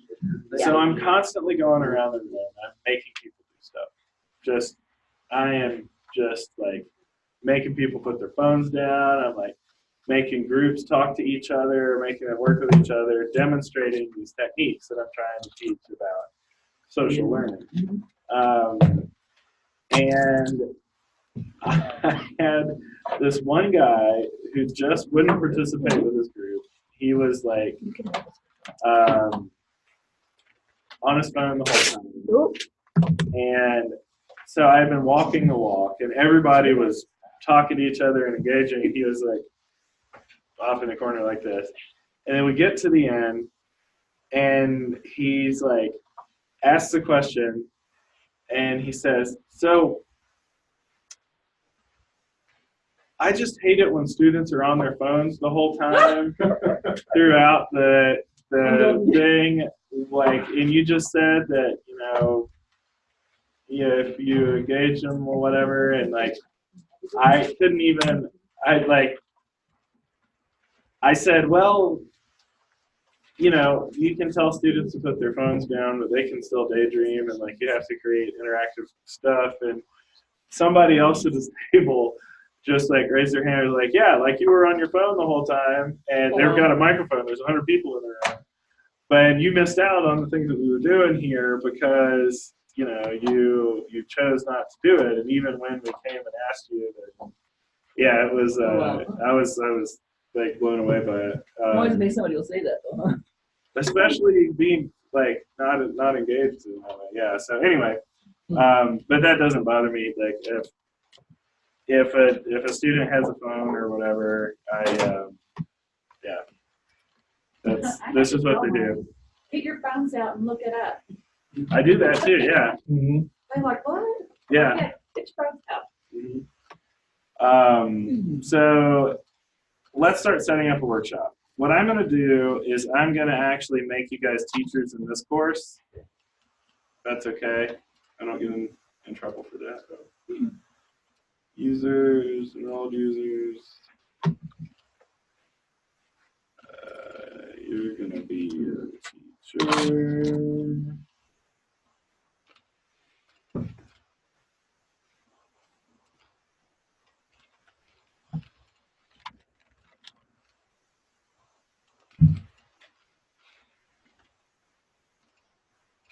So I'm constantly going around the room. I'm making people do stuff. I am just like making people put their phones down. I'm like making groups talk to each other, making them work with each other, demonstrating these techniques that I'm trying to teach about social learning. And I had this one guy who just wouldn't participate with his group. He was like on his phone the whole time. And so I've been walking the walk, and everybody was talking to each other and engaging, and he was like off in the corner like this. And then we get to the end, and he's like, asks a question, and he says, so I just hate it when students are on their phones the whole time throughout the thing. Like, and you just said that, you know, if you engage them or whatever, and like, I couldn't even, I said, well, you know, you can tell students to put their phones down, but they can still daydream, and like, you have to create interactive stuff. And somebody else at this table just like raised their hand and was like, yeah, like you were on your phone the whole time, and they've got a microphone. There's 100 people in the room, but you missed out on the things that we were doing here because, you know, you chose not to do it. And even when we came and asked you, yeah, it was. I was like blown away by it. Always make somebody will say that though, huh? Especially being like not engaged in that way. Yeah. So anyway, but that doesn't bother me. Like if a student has a phone or whatever, this is what they do. Get your phones out and look it up. I do that too. Yeah. They're like, what? Yeah. Get your phones out. So let's start setting up a workshop. What I'm going to do is I'm going to actually make you guys teachers in this course. That's okay. I don't get in trouble for that. Users, enrolled users. You're gonna be your teacher.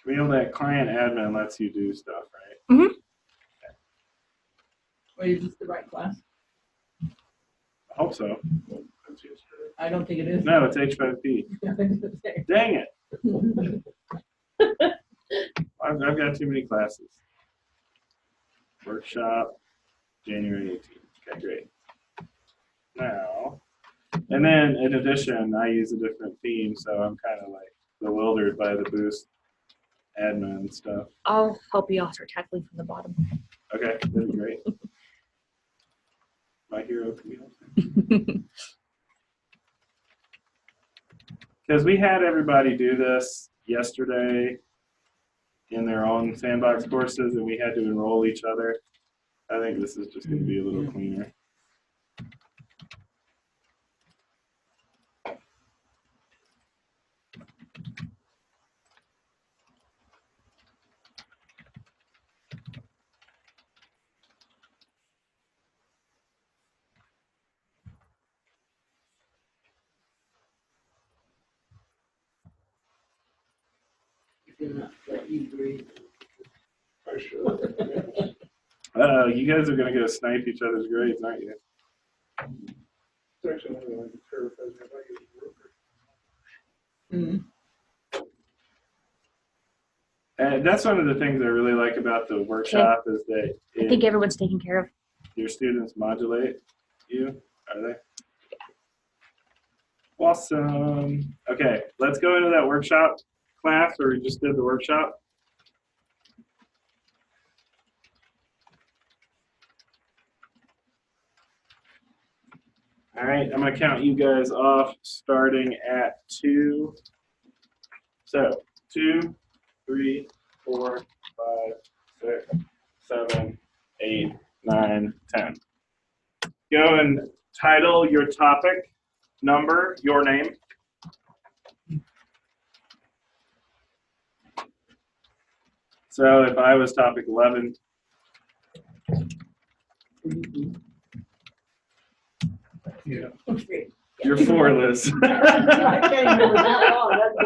Camille, that client admin lets you do stuff, right? Mhm. Or is this the right class? I hope so. I don't think it is. No, it's H5P. Dang it. I've got too many classes. Workshop, January 18th. Okay, great. Now, and then in addition, I use a different theme, so I'm kind of like bewildered by the Boost admin stuff. I'll help you all start tackling from the bottom. Okay, that'd be great. My hero Camille. Because we had everybody do this yesterday in their own sandbox courses, and we had to enroll each other. I think this is just going to be a little cleaner. I should. You guys are going to go snipe each other's grades, aren't you? It's actually only like a terrifies me if I get a rubric. And that's one of the things I really like about the workshop is that I think everyone's taken care of. your students modulate you, are they? Awesome. Okay, let's go into that workshop class where we just did the workshop. All right, I'm gonna count you guys off starting at 2. So 2, 3, 4, 5, 6, 7, 8, 9, 10. Go and title your topic, number, your name. So if I was topic 11, Yeah. Okay. you're 4, Liz. I can't remember that long, that's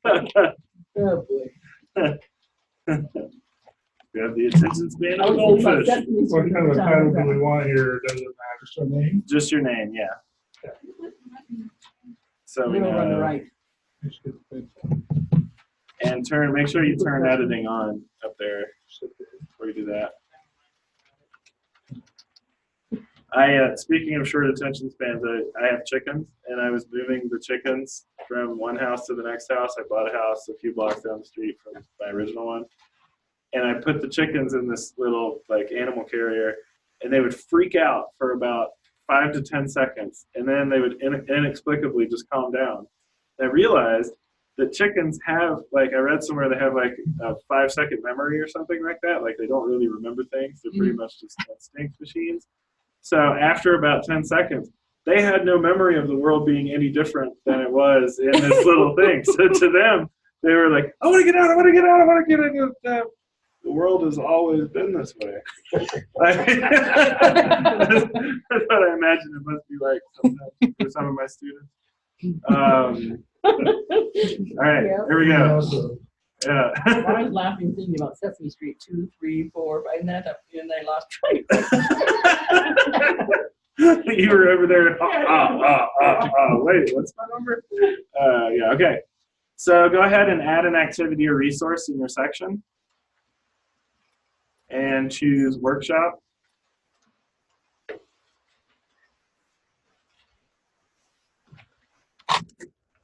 bad. Oh, boy. You have the attention span I of a was thinking about goldfish. Sesame What Street kind of a every title time. do we want here? Does it matter? So name? Just your name, yeah. So we Middle on the know. right. And make sure you turn editing on up there before you do that. Speaking of short attention spans, I have chickens, and I was moving the chickens from one house to the next house. I bought a house a few blocks down the street from my original one, and I put the chickens in this little like animal carrier, and they would freak out for about 5 to 10 seconds, and then they would inexplicably just calm down. And I realized that chickens have, like, I read somewhere they have like a 5-second memory or something like that. Like they don't really remember things. They're pretty much just instinct machines. So after about 10 seconds, they had no memory of the world being any different than it was in this little thing. So to them, they were like, I want to get out, I want to get out, I want to get out. The world has always been this way. That's what I imagine it must be like sometimes for some of my students. All right, here we go. Yeah. I was laughing thinking about Sesame Street 2, 3, 4, 5, and then I lost track. You were over there. Wait, what's my number? Yeah, okay. So go ahead and add an activity or resource in your section. And choose workshop.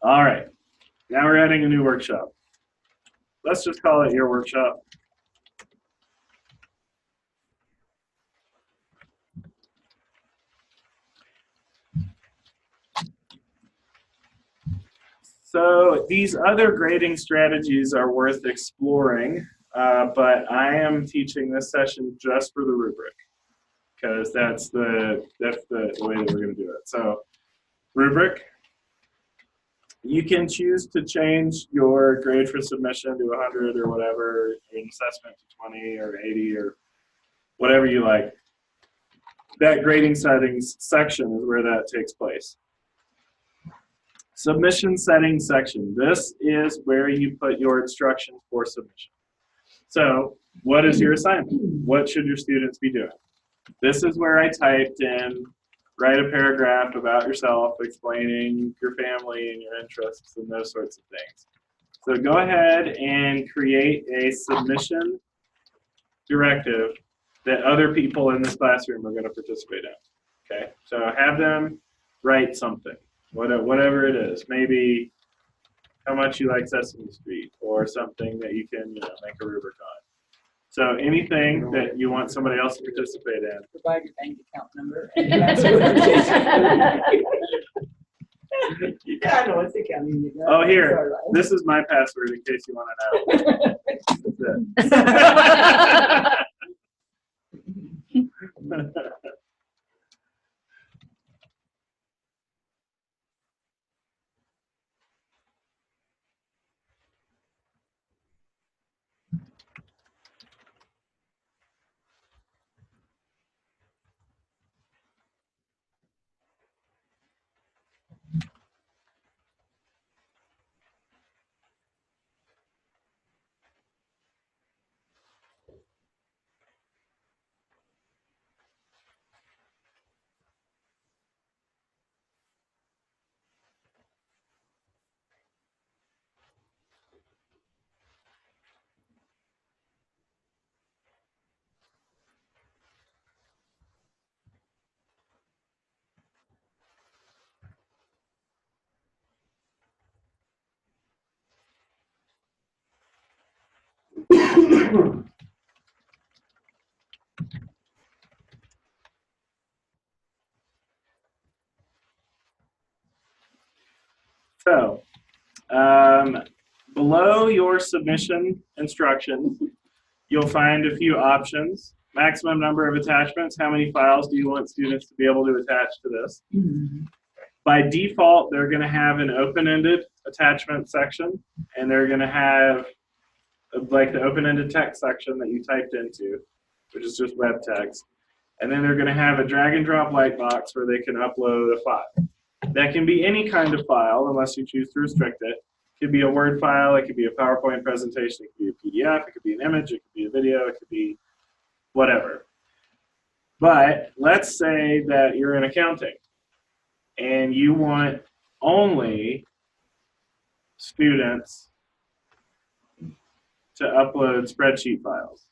All right. Now we're adding a new workshop. Let's just call it your workshop. So these other grading strategies are worth exploring, but I am teaching this session just for the rubric. because that's the way that we're going to do it. So rubric. You can choose to change your grade for submission to 100 or whatever, an assessment to 20 or 80 or whatever you like. That grading settings section is where that takes place. Submission settings section. This is where you put your instructions for submission. So what is your assignment? What should your students be doing? This is where I typed in, write a paragraph about yourself, explaining your family and your interests and those sorts of things. So go ahead and create a submission directive that other people in this classroom are going to participate in. Okay, so have them write something, whatever it is. Maybe how much you like Sesame Street, or something that you can make a rubric on. So anything that you want somebody else to participate in. Provide your bank account number. And password. Yeah, I know, it's accounting. Oh, here. This is my password in case you want to know. So, below your submission instructions, you'll find a few options. Maximum number of attachments. How many files do you want students to be able to attach to this? By default, they're going to have an open-ended attachment section, and they're going to have like the open-ended text section that you typed into, which is just web text. And then they're going to have a drag and drop lightbox where they can upload a file. That can be any kind of file unless you choose to restrict it. It could be a Word file, it could be a PowerPoint presentation, it could be a PDF, it could be an image, it could be a video, it could be whatever. But let's say that you're in accounting and you want only students to upload spreadsheet files.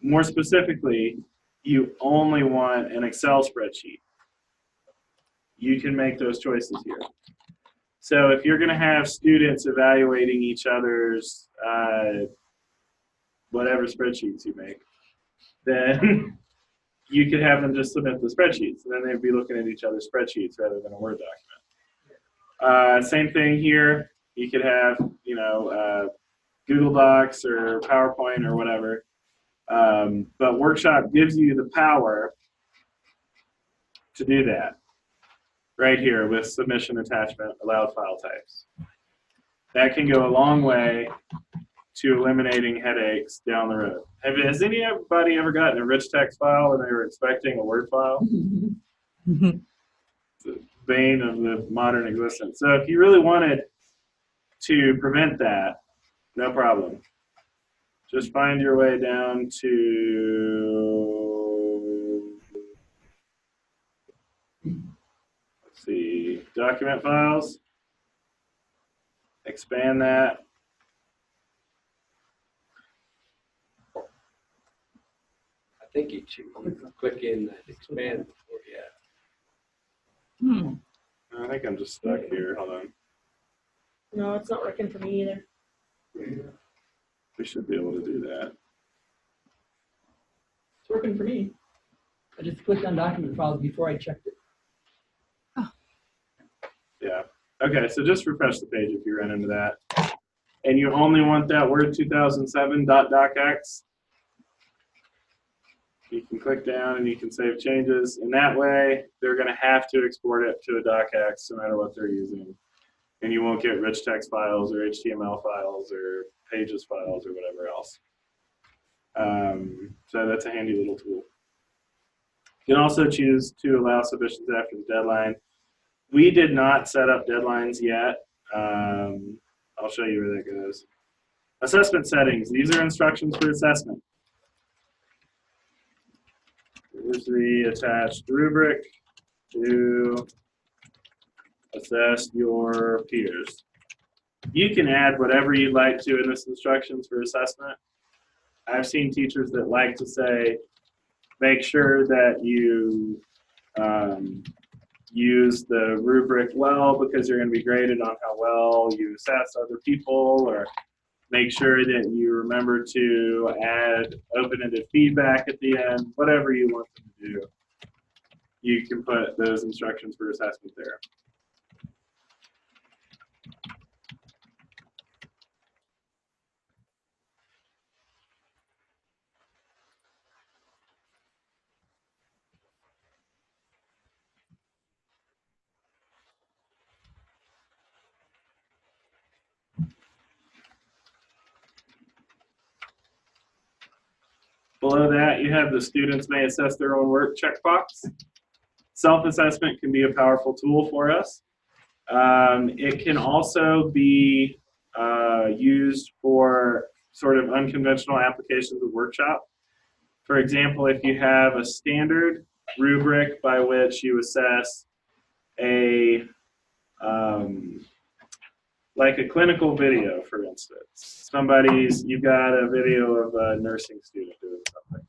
More specifically, you only want an Excel spreadsheet. You can make those choices here. So if you're going to have students evaluating each other's whatever spreadsheets you make, then you could have them just submit the spreadsheets, and then they'd be looking at each other's spreadsheets rather than a Word document. Same thing here. You could have, Google Docs or PowerPoint or whatever. But Workshop gives you the power to do that right here with submission attachment, allowed file types. That can go a long way to eliminating headaches down the road. Has anybody ever gotten a rich text file and they were expecting a Word file? It's the bane of the modern existence. So if you really wanted to prevent that, no problem. Just find your way down to, let's see, document files. Expand that. I think you should click in that expand before you I think I'm just stuck here. Hold on. No, it's not working for me either. We should be able to do that. It's working for me. I just clicked on document files before I checked it. Yeah. Okay, so just refresh the page if you run into that. And you only want that Word 2007.docx. You can click down and you can save changes. And that way, they're going to have to export it to a docx no matter what they're using. And you won't get rich text files or HTML files or pages files or whatever else. So that's a handy little tool. You can also choose to allow submissions after the deadline. We did not set up deadlines yet. I'll show you where that goes. Assessment settings. These are instructions for assessment. Here's the attached rubric to assess your peers. You can add whatever you'd like to in this instructions for assessment. I've seen teachers that like to say, make sure that you use the rubric well because you're going to be graded on how well you assess other people, or make sure that you remember to add open-ended feedback at the end, whatever you want them to do. You can put those instructions for assessment there. Below that, you have the students may assess their own work checkbox. Self-assessment can be a powerful tool for us. It can also be used for sort of unconventional applications of workshop. For example, if you have a standard rubric by which you assess a like a clinical video, for instance. You've got a video of a nursing student doing something.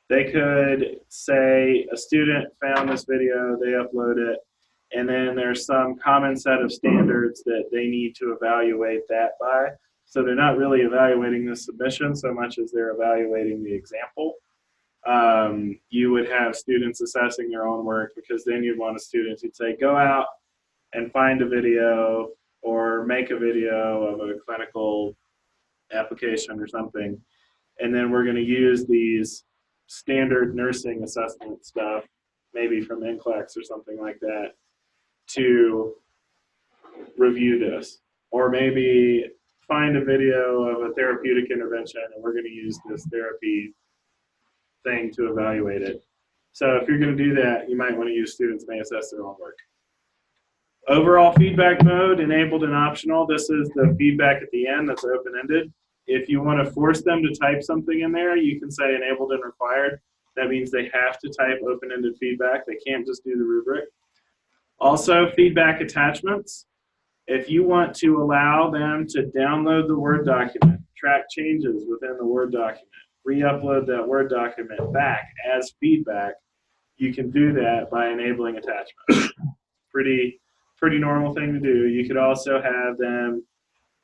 They could say a student found this video, they upload it, and then there's some common set of standards that they need to evaluate that by. So they're not really evaluating the submission so much as they're evaluating the example. You would have students assessing their own work, because then you'd want a student who'd say, go out and find a video or make a video of a clinical application or something. And then we're going to use these standard nursing assessment stuff, maybe from NCLEX or something like that, to review this. Or maybe find a video of a therapeutic intervention, and we're going to use this therapy thing to evaluate it. So if you're going to do that, you might want to use students may assess their own work. Overall feedback mode, enabled and optional. This is the feedback at the end that's open-ended. If you want to force them to type something in there, you can say enabled and required. That means they have to type open-ended feedback. They can't just do the rubric. Also, feedback attachments. If you want to allow them to download the Word document, track changes within the Word document, re-upload that Word document back as feedback, you can do that by enabling attachments. Pretty normal thing to do. You could also have them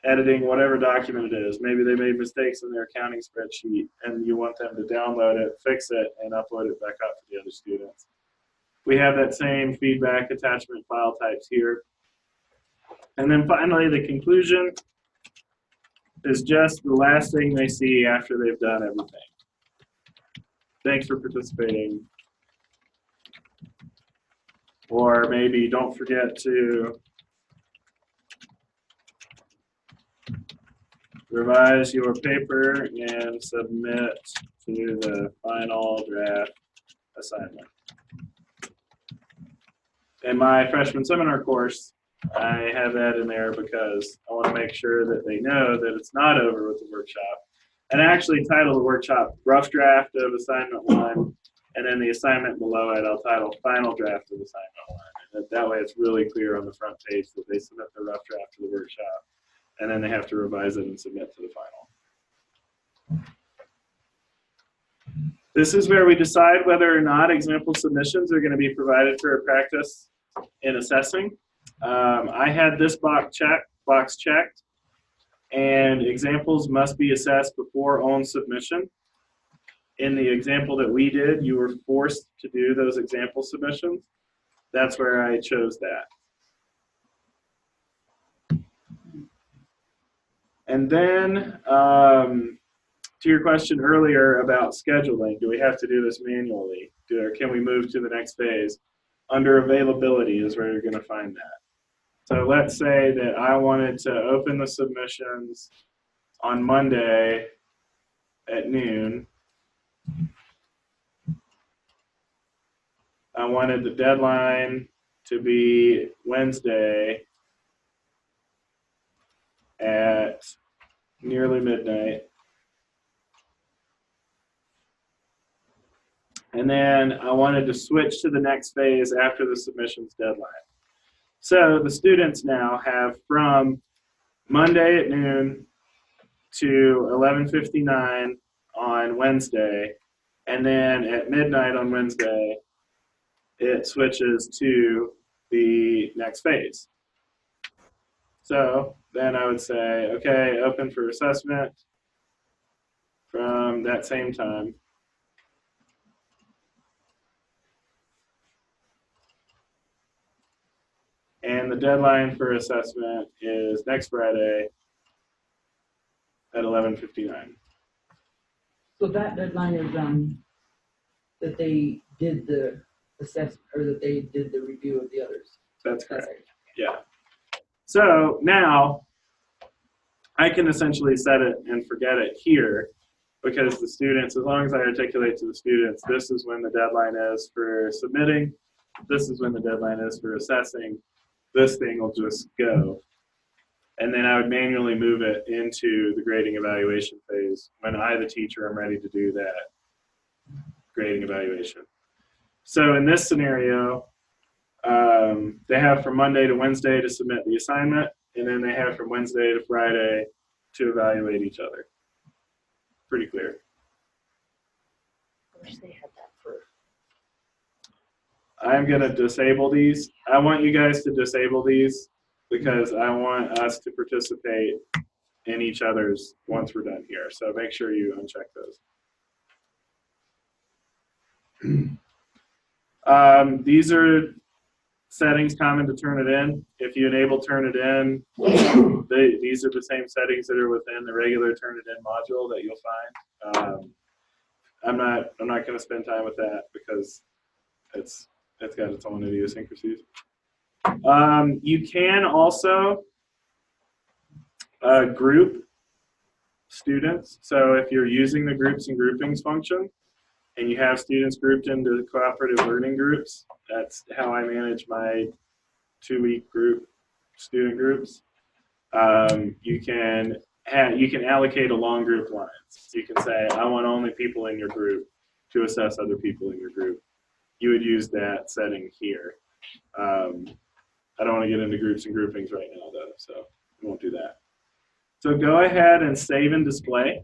editing whatever document it is. Maybe they made mistakes in their accounting spreadsheet and you want them to download it, fix it, and upload it back up to the other students. We have that same feedback attachment file types here. And then finally, the conclusion is just the last thing they see after they've done everything. Thanks for participating. Or maybe don't forget to revise your paper and submit to the final draft assignment. In my freshman seminar course, I have that in there because I want to make sure that they know that it's not over with the workshop. And I actually title the workshop Rough Draft of Assignment 1, and then the assignment below it I'll title Final Draft of Assignment 1. And that way it's really clear on the front page that they submit the rough draft to the workshop, and then they have to revise it and submit to the final. This is where we decide whether or not example submissions are going to be provided for a practice in assessing. I had this box checked, and examples must be assessed before own submission. In the example that we did, you were forced to do those example submissions. That's where I chose that. And then to to your question earlier about scheduling, do we have to do this manually? Or can we move to the next phase? Under availability is where you're going to find that. So let's say that I wanted to open the submissions on Monday at noon. I wanted the deadline to be Wednesday at nearly midnight. And then I wanted to switch to the next phase after the submissions deadline. So the students now have from Monday at noon to 11:59 on Wednesday, and then at midnight on Wednesday, it switches to the next phase. So then I would say, okay, open for assessment from that same time. And the deadline for assessment is next Friday at 11:59. So that deadline is, that they did the assessment, or that they did the review of the others. That's correct. Yeah. So now I can essentially set it and forget it here, because the students, as long as I articulate to the students, this is when the deadline is for submitting, this is when the deadline is for assessing, this thing will just go. And then I would manually move it into the grading evaluation phase when I, the teacher, am ready to do that grading evaluation. So in this scenario, they have from Monday to Wednesday to submit the assignment, and then they have from Wednesday to Friday to evaluate each other. Pretty clear. I wish they had that for. I'm going to disable these. I want you guys to disable these because I want us to participate in each other's once we're done here. So make sure you uncheck those. These are settings common to Turnitin. If you enable Turnitin, these are the same settings that are within the regular Turnitin module that you'll find. I'm not going to spend time with that because it's got its own idiosyncrasies. You can also group students. So if you're using the groups and groupings function, and you have students grouped into cooperative learning groups, that's how I manage my 2-week group student groups. You can allocate along group lines. You can say, I want only people in your group to assess other people in your group. You would use that setting here. I don't want to get into groups and groupings right now, though, so we won't do that. So go ahead and save and display.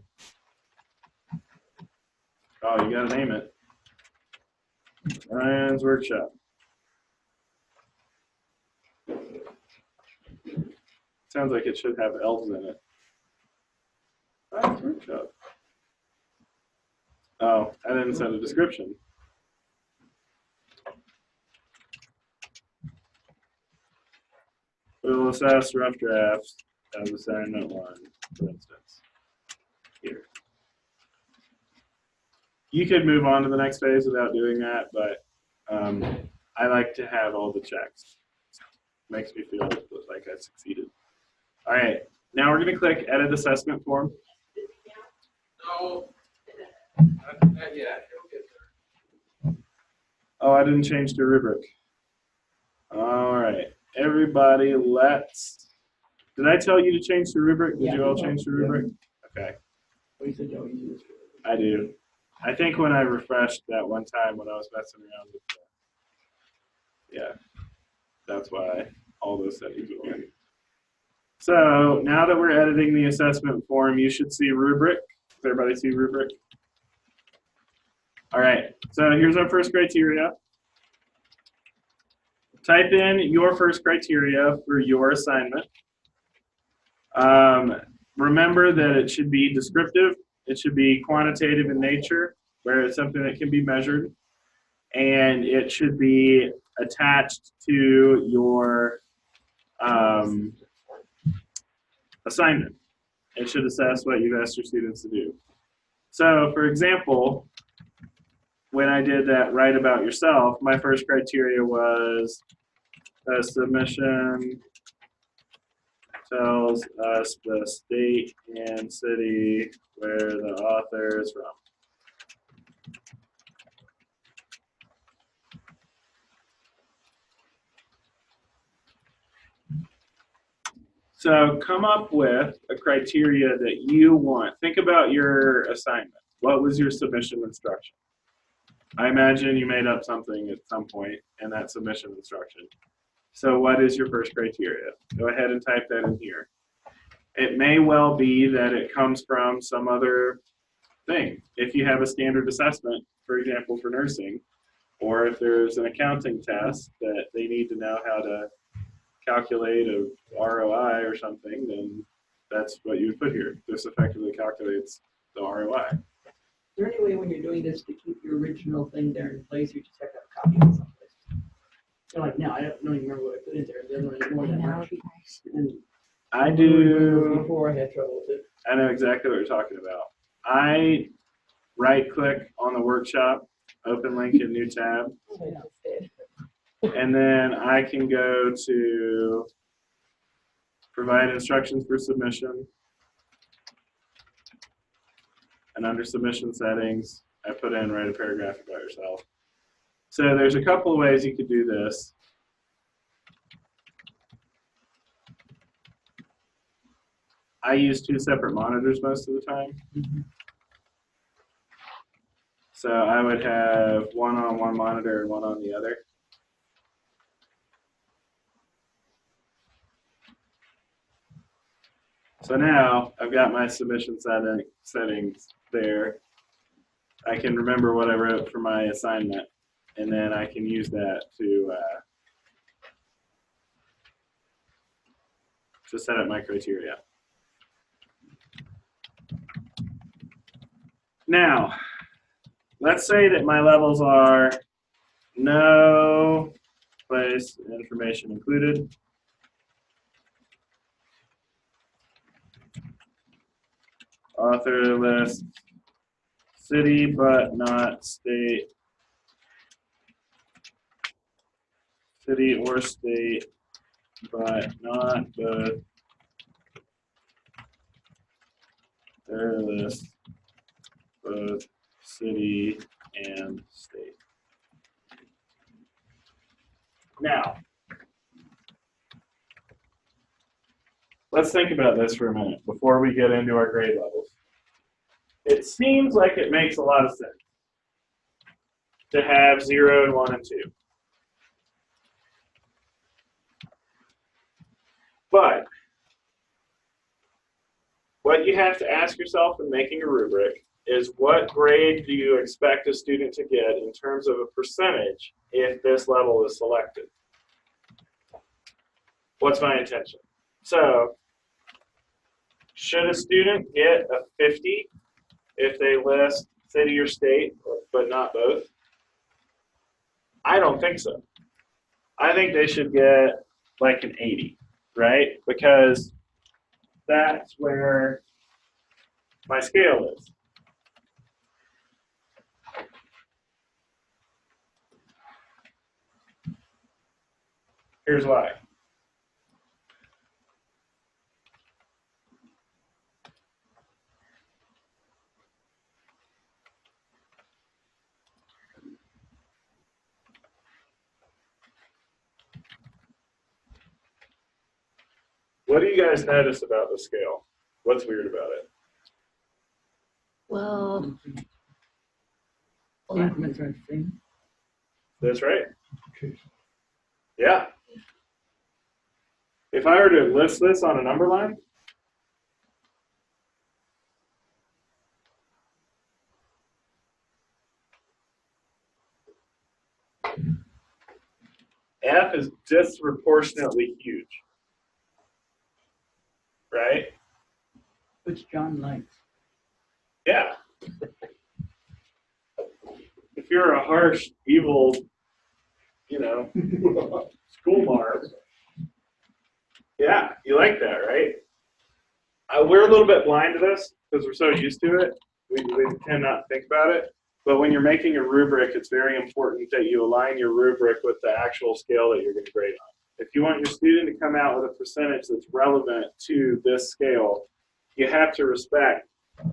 Oh, you got to name it. Ryan's Workshop. Sounds like it should have elves in it. Ryan's Workshop. Oh, I didn't send a description. We'll assess rough drafts as assignment 1, for instance. Here. You could move on to the next phase without doing that, but I like to have all the checks. Makes me feel like I succeeded. All right, now we're going to click Edit Assessment Form. No, not yet. It'll get there. Oh, I didn't change the rubric. All right, everybody, did I tell you to change the rubric? Did you all change the rubric? Okay. Well, you said you always use it. I do. I think when I refreshed that one time when I was messing around with that's why all those settings were on. So now that we're editing the assessment form, you should see rubric. Does everybody see rubric? All right, so here's our first criteria. Type in your first criteria for your assignment. Remember that it should be descriptive. It should be quantitative in nature, where it's something that can be measured. And it should be attached to your assignment. It should assess what you've asked your students to do. So, for example, when I did that write about yourself, my first criteria was a submission tells us the state and city where the author is from. So come up with a criteria that you want. Think about your assignment. What was your submission instruction? I imagine you made up something at some point in that submission instruction. So what is your first criteria? Go ahead and type that in here. It may well be that it comes from some other thing. If you have a standard assessment, for example, for nursing, or if there's an accounting test that they need to know how to calculate a ROI or something, then that's what you would put here. This effectively calculates the ROI. Is there any way when you're doing this to keep your original thing there in place, you just have to have a copy of it someplace? So like now, I don't even remember what I put in there. It doesn't really more than That much. would be nice. And I do. Before I had trouble with it. I know exactly what you're talking about. I right-click on the workshop, open link in new tab, and then I can go to provide instructions for submission. And under submission settings, I put in write a paragraph about yourself. So there's a couple of ways you could do this. I use 2 separate monitors most of the time. So I would have one on one monitor and one on the other. So now I've got my submission settings there. I can remember what I wrote for my assignment, and then I can use that to set up my criteria. Now, let's say that my levels are no place information included. Author list, city but not state, city or state but not both. Their list, both city and state. Now, let's think about this for a minute before we get into our grade levels. It seems like it makes a lot of sense to have 0 and 1 and 2. But what you have to ask yourself in making a rubric is what grade do you expect a student to get in terms of a percentage if this level is selected? What's my intention? So, should a student get a 50 if they list city or state, but not both? I don't think so. I think they should get like an 80, right? Because that's where my scale is. Here's why. What do you guys notice about the scale? What's weird about it? Well, The increments are the same. That's right. Okay. Yeah. If I were to list this on a number line, F is disproportionately huge, right? Which John likes. Yeah. If you're a harsh, evil, school marm, yeah, you like that, right? We're a little bit blind to this because we're so used to it. we tend not to think about it. But when you're making a rubric, it's very important that you align your rubric with the actual scale that you're going to grade on. If you want your student to come out with a percentage that's relevant to this scale, you have to respect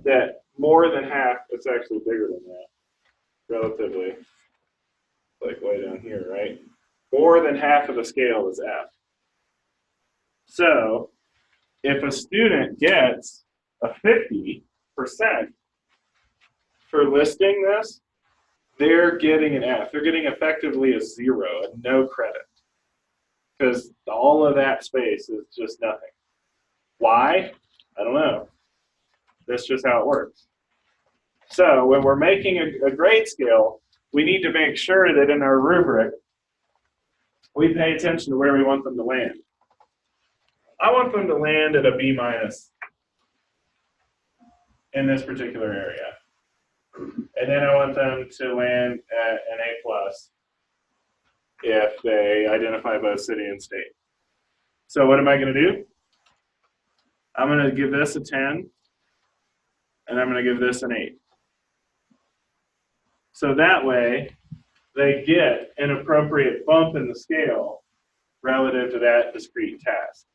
that more than half, it's actually bigger than that, relatively. Like way down here, right? More than half of the scale is F. So if a student gets a 50% for listing this, they're getting an F. They're getting effectively a 0, a no credit. Because all of that space is just nothing. Why? I don't know. That's just how it works. So when we're making a grade scale, we need to make sure that in our rubric, we pay attention to where we want them to land. I want them to land at a B- in this particular area. And then I want them to land at an A+ if they identify both city and state. So what am I going to do? I'm going to give this a 10, and I'm going to give this an 8. So that way, they get an appropriate bump in the scale relative to that discrete task.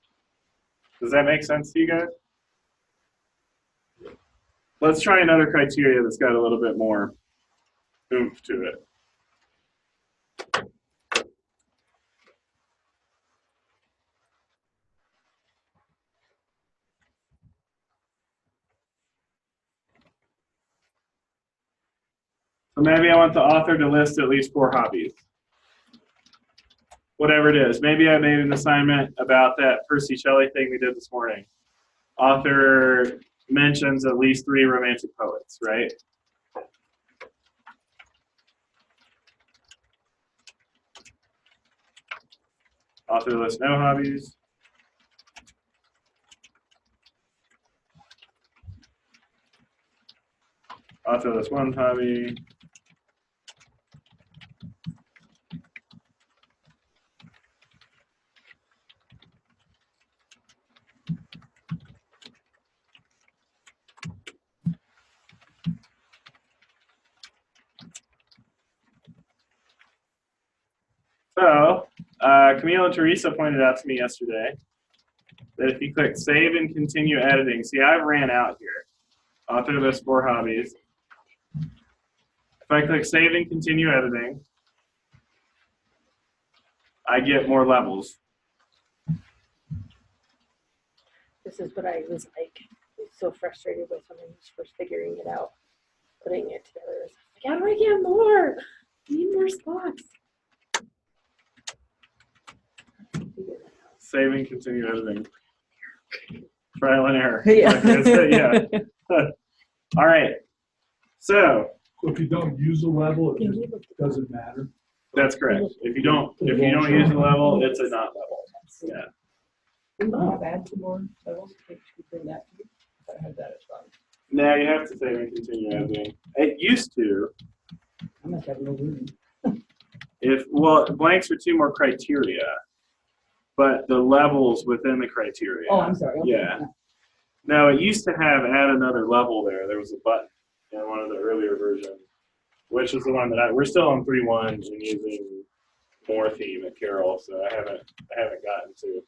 Does that make sense to you guys? Let's try another criteria that's got a little bit more oomph to it. So maybe I want the author to list at least 4 hobbies. Whatever it is. Maybe I made an assignment about that Percy Shelley thing we did this morning. Author mentions at least 3 romantic poets, right? Author lists no hobbies. Author lists 1 hobby. So, Camille and Teresa pointed out to me yesterday that if you click Save and Continue Editing, see, I ran out here. Author lists 4 hobbies. If I click Save and Continue Editing, I get more levels. This is what I was like so frustrated with when I was first figuring it out, putting it together. It's like, how do I get more? I need more spots. Save and Continue Editing. Trial and error. Yeah. Yeah. All right. So if you don't use a level, it just doesn't matter. that's correct. If you don't use the level, it's a not level. Yeah. We don't have add to more levels. Could you bring that to you? I had that as well. Now you have to save and continue editing. It used to. I must have no room. Blanks are 2 more criteria, but the levels within the criteria. Oh, I'm sorry. Okay. Yeah. No, it used to have add another level there. There was a button in one of the earlier versions, which is the one that we're still on 3.1 and using more theme at Carroll, so I haven't gotten to.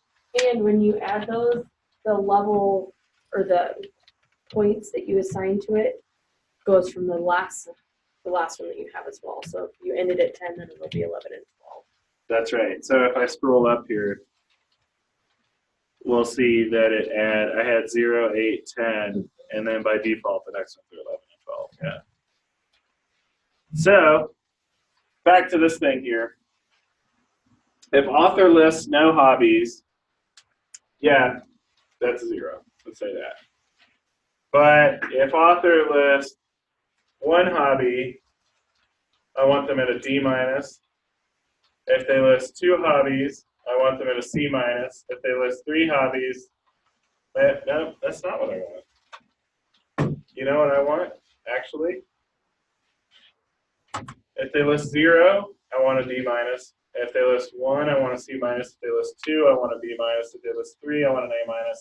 And when you add those, the level or the points that you assign to it goes from the last one that you have as well. So if you ended at 10, then it'll be 11 and 12. That's right. So if I scroll up here, we'll see that I had 0, 8, 10, and then by default the next one through 11 and 12. Yeah. So back to this thing here. If author lists no hobbies, yeah, that's 0. Let's say that. But if author lists 1 hobby, I want them at a D-. If they list 2 hobbies, I want them at a C-. If they list 3 hobbies, no, that's not what I want. You know what I want, actually? If they list 0, I want a D-. If they list 1, I want a C-. If they list 2, I want a B-. If they list 3, I want an A-.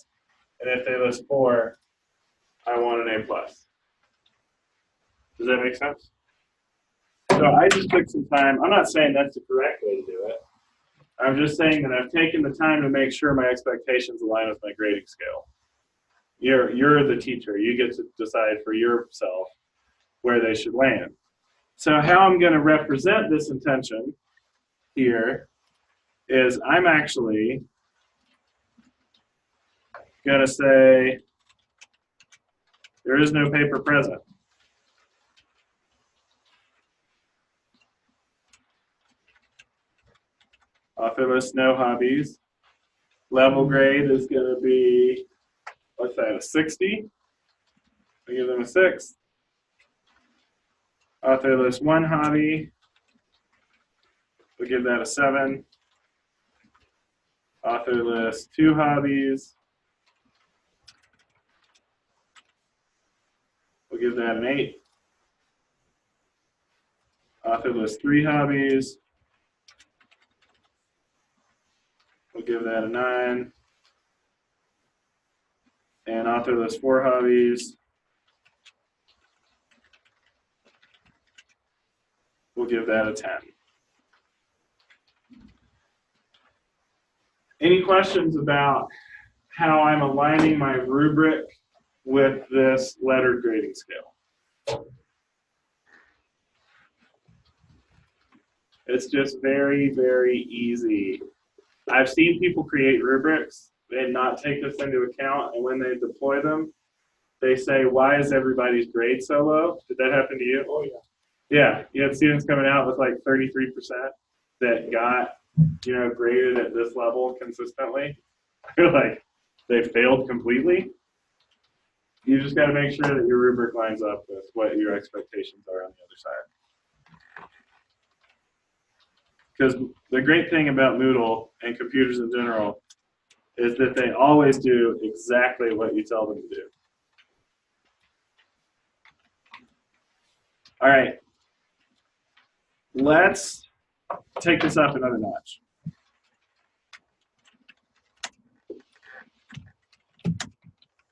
And if they list 4, I want an A+. Does that make sense? So I just took some time. I'm not saying that's the correct way to do it. I'm just saying that I've taken the time to make sure my expectations align with my grading scale. You're the teacher. You get to decide for yourself where they should land. So how I'm going to represent this intention here is I'm actually going to say there is no paper present. Author list, no hobbies. Level grade is going to be, what's that, a 60? I give them a 6. Author list 1 hobby. We'll give that a 7. Author list 2 hobbies. We'll give that an 8. Author list 3 hobbies. We'll give that a 9. And author list 4 hobbies. We'll give that a 10. Any questions about how I'm aligning my rubric with this lettered grading scale? It's just very, very easy. I've seen people create rubrics and not take this into account, and when they deploy them, they say, why is everybody's grade so low? Did that happen to you? Oh, yeah. Yeah, you had students coming out with like 33% that got, graded at this level consistently. Like, they failed completely. You just got to make sure that your rubric lines up with what your expectations are on the other side. Because the great thing about Moodle and computers in general is that they always do exactly what you tell them to do. All right. Let's take this up another notch.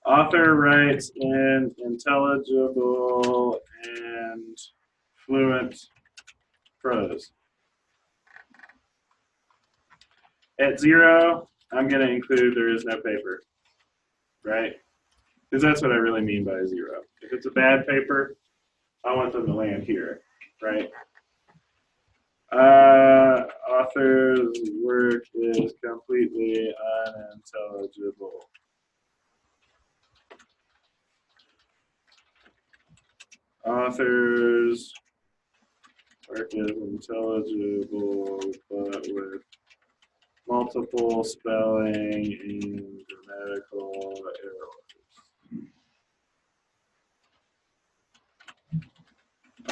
Author writes in intelligible and fluent prose. At 0, I'm going to include there is no paper, right? Because that's what I really mean by 0. If it's a bad paper, I want them to land here, right? Author's work is completely unintelligible. Author's work is intelligible, but with multiple spelling and grammatical errors.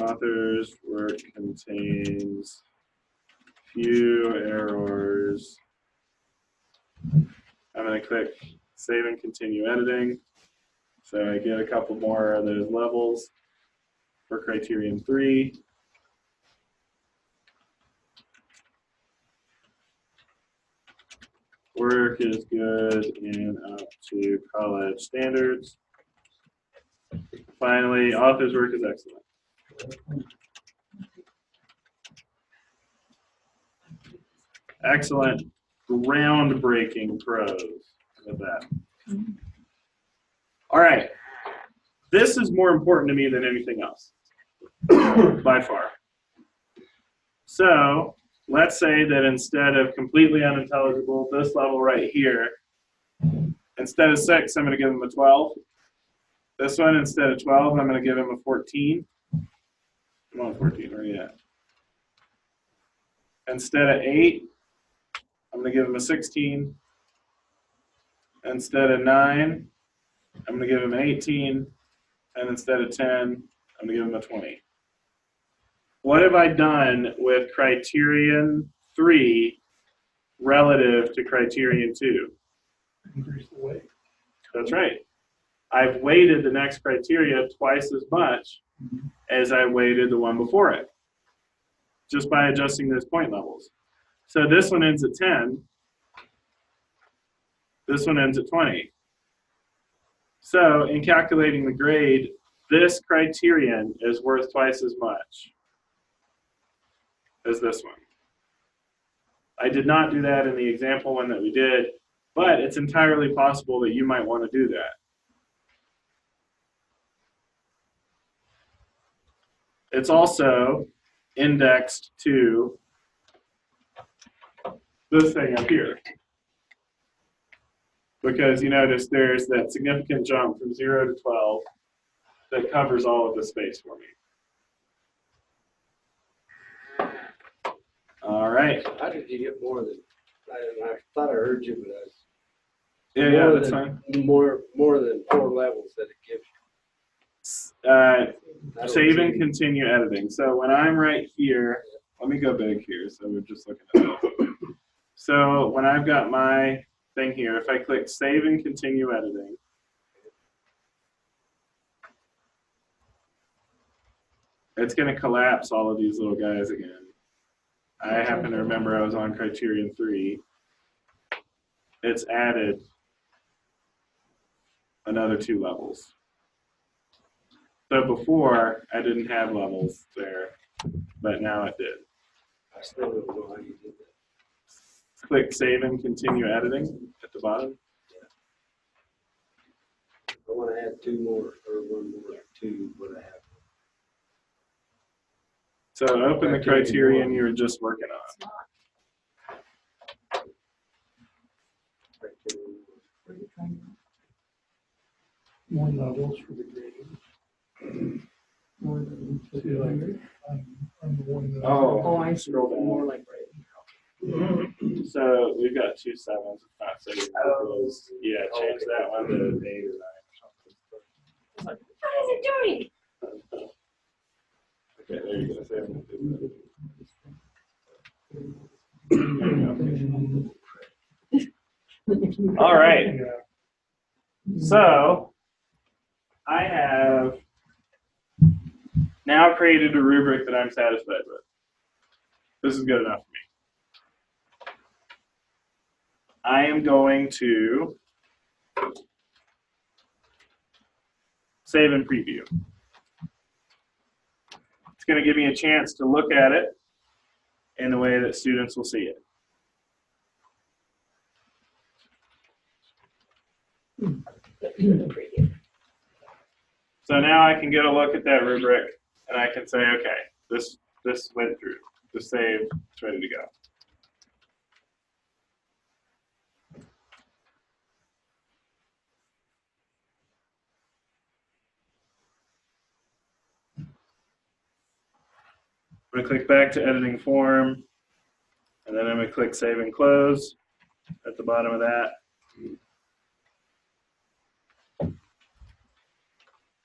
Author's work contains few errors. I'm going to click Save and Continue Editing. So I get a couple more of those levels for criterion 3. Work is good and up to college standards. Finally, author's work is excellent. Excellent, groundbreaking prose with that. All right. This is more important to me than anything else, by far. So let's say that instead of completely unintelligible, this level right here, instead of 6, I'm going to give them a 12. This one, instead of 12, I'm going to give him a 14. Come on, 14, where are you at? Instead of 8, I'm going to give him a 16. Instead of 9, I'm going to give him an 18. And instead of 10, I'm going to give him a 20. What have I done with criterion 3 relative to criterion 2? Increase the weight. That's right. I've weighted the next criteria twice as much as I weighted the one before it, just by adjusting those point levels. So this one ends at 10. This one ends at 20. So in calculating the grade, this criterion is worth twice as much as this one. I did not do that in the example one that we did, but it's entirely possible that you might want to do that. It's also indexed to this thing up here. Because you notice there's that significant jump from 0 to 12 that covers all of the space for me. All right. How did you get more than, I thought I heard you, but I was. Yeah, more that's than- fine. More than 4 levels that it gives you. I don't Save and see- continue editing. So when I'm right here, let me go big here so we're just looking at this. So when I've got my thing here, if I click save and continue editing, it's going to collapse all of these little guys again. I happen to remember I was on criterion 3. It's added another 2 levels. So before, I didn't have levels there, but now it did. I still don't know how you did that. Click save and continue editing at the bottom. I want to add 2 more, or 1 more, 2, what I have. So open the criterion you were just working on. More levels for the grading. More than See, like, I'm the one that. Oh, I see. Scroll down. More like right. So we've got 2 sevens. It's not saving those. Yeah, change that one to 8 or 9 or something. What is it doing? Okay, there you go. Save and continue. All right. Yeah. So I have now created a rubric that I'm satisfied with. This is good enough for me. I am going to save and preview. It's going to give me a chance to look at it in the way that students will see it. So now I can get a look at that rubric and I can say, okay, this went through, this saved, it's ready to go. I'm going to click back to editing form, and then I'm going to click save and close at the bottom of that.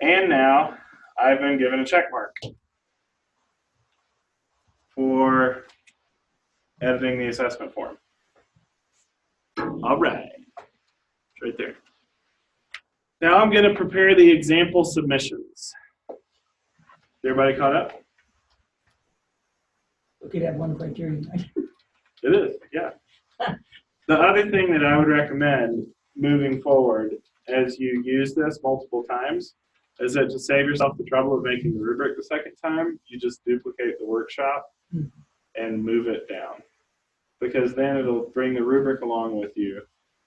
And now I've been given a check mark for editing the assessment form. All right, it's right there. Now I'm going to prepare the example submissions. Everybody caught up? Okay, to have one criterion. It is, yeah. The other thing that I would recommend moving forward as you use this multiple times is that to save yourself the trouble of making the rubric the second time, you just duplicate the workshop and move it down. Because then it'll bring the rubric along with you.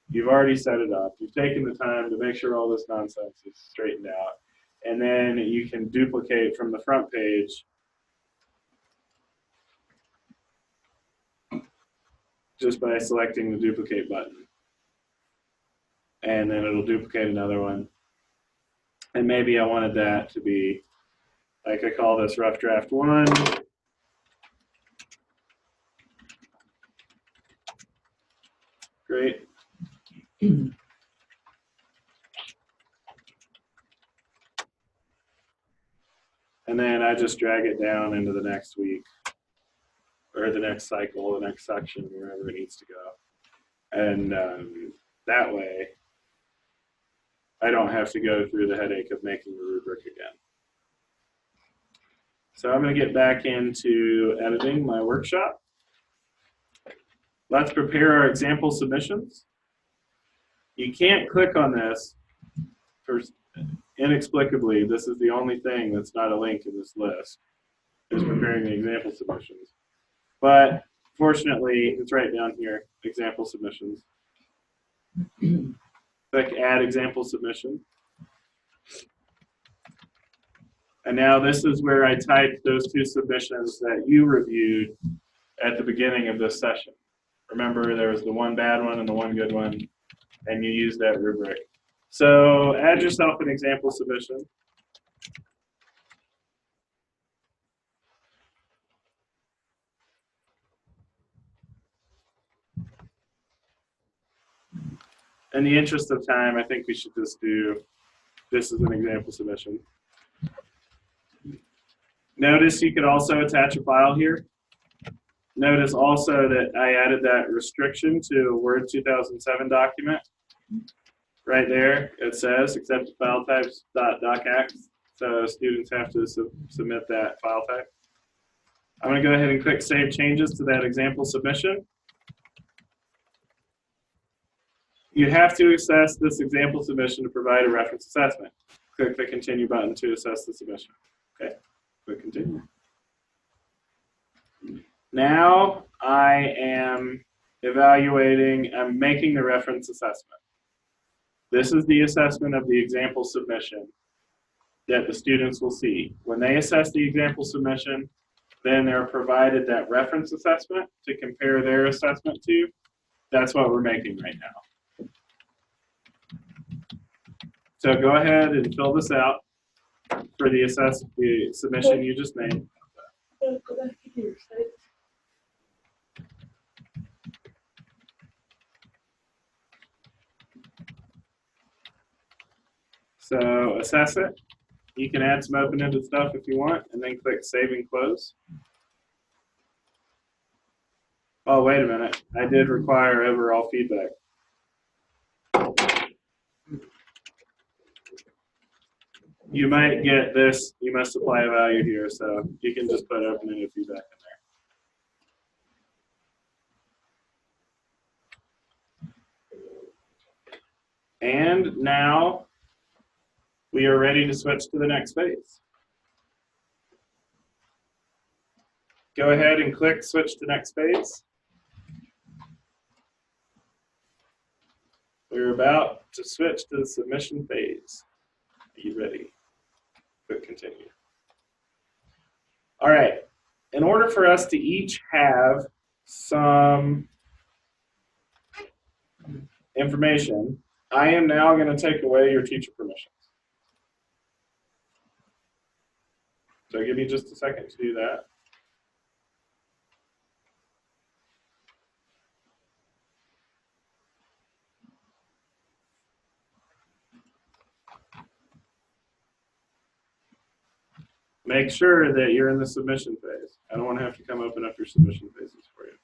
You've already set it up. You've taken the time to make sure all this nonsense is straightened out. And then you can duplicate from the front page just by selecting the duplicate button. And then it'll duplicate another one. And maybe I wanted that to be, like I call this rough draft 1. Great. And then I just drag it down into the next week, or the next cycle, the next section, wherever it needs to go. And that way, I don't have to go through the headache of making the rubric again. So I'm going to get back into editing my workshop. Let's prepare our example submissions. You can't click on this inexplicably, this is the only thing that's not a link in this list, is preparing the example submissions. But fortunately, it's right down here, example submissions. Click add example submission. And now this is where I typed those two submissions that you reviewed at the beginning of this session. Remember, there was the one bad one and the one good one, and you used that rubric. So add yourself an example submission. In the interest of time, I think we should just do this as an example submission. Notice you could also attach a file here. Notice also that I added that restriction to a Word 2007 document. Right there, it says accepted file types .docx. So students have to submit that file type. I'm going to go ahead and click Save Changes to that example submission. You have to assess this example submission to provide a reference assessment. Click the Continue button to assess the submission. Okay, click Continue. Now I am evaluating, I'm making the reference assessment. This is the assessment of the example submission that the students will see. When they assess the example submission, then they're provided that reference assessment to compare their assessment to. That's what we're making right now. So go ahead and fill this out for the submission you just made. Go back to your site. So assess it. You can add some open-ended stuff if you want, and then click Save and Close. Oh, wait a minute. I did require overall feedback. You might get this, you must apply a value here, so you can just put open-ended feedback in there. And now we are ready to switch to the next phase. Go ahead and click Switch to Next Phase. We're about to switch to the submission phase. Are you ready? Click Continue. All right. In order for us to each have some information, I am now going to take away your teacher permissions. So give me just a second to do that. Make sure that you're in the submission phase. I don't want to have to come open up your submission phases for you.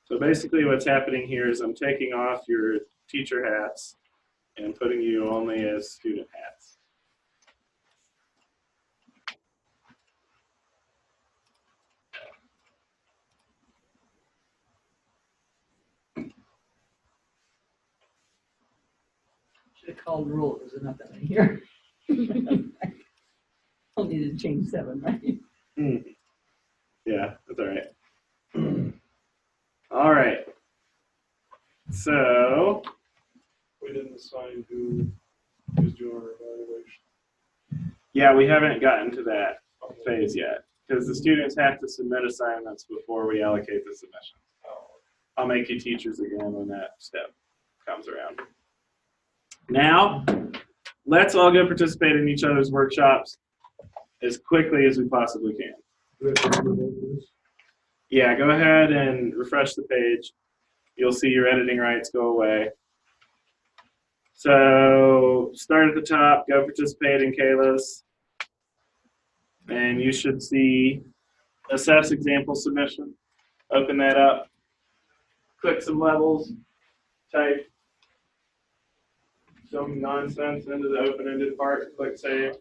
So basically what's happening here is I'm taking off your teacher hats and putting you only as student hats. Should have called roll, there's enough in here. Only to change 7, right? Yeah, that's all right. All right. So We didn't assign who's doing our evaluation. yeah, we haven't gotten to that phase yet because the students have to submit assignments before we allocate the submissions. I'll make you teachers again when that step comes around. Now, let's all go participate in each other's workshops as quickly as we possibly can. Do we have to remove this? Yeah, go ahead and refresh the page. You'll see your editing rights go away. So start at the top, go participate in Kayla's, and you should see assess example submission. Open that up, click some levels, type some nonsense into the open-ended part, click save.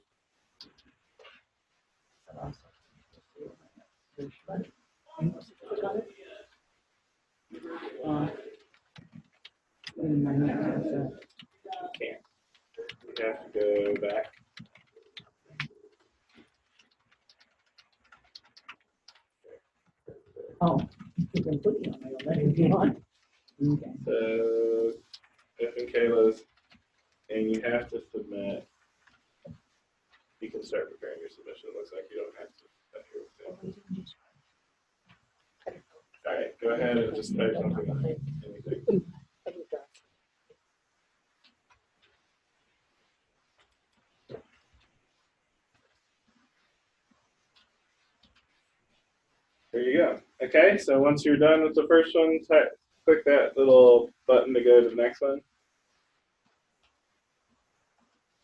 Can't. You have to go back. Oh, you can put it on there already if you want. Okay. So, F and Kayla's, and you have to submit. You can start preparing your submission. It looks like you don't have to. All right, go ahead and just type something on anything. There you go. Okay, so once you're done with the first one, click that little button to go to the next one.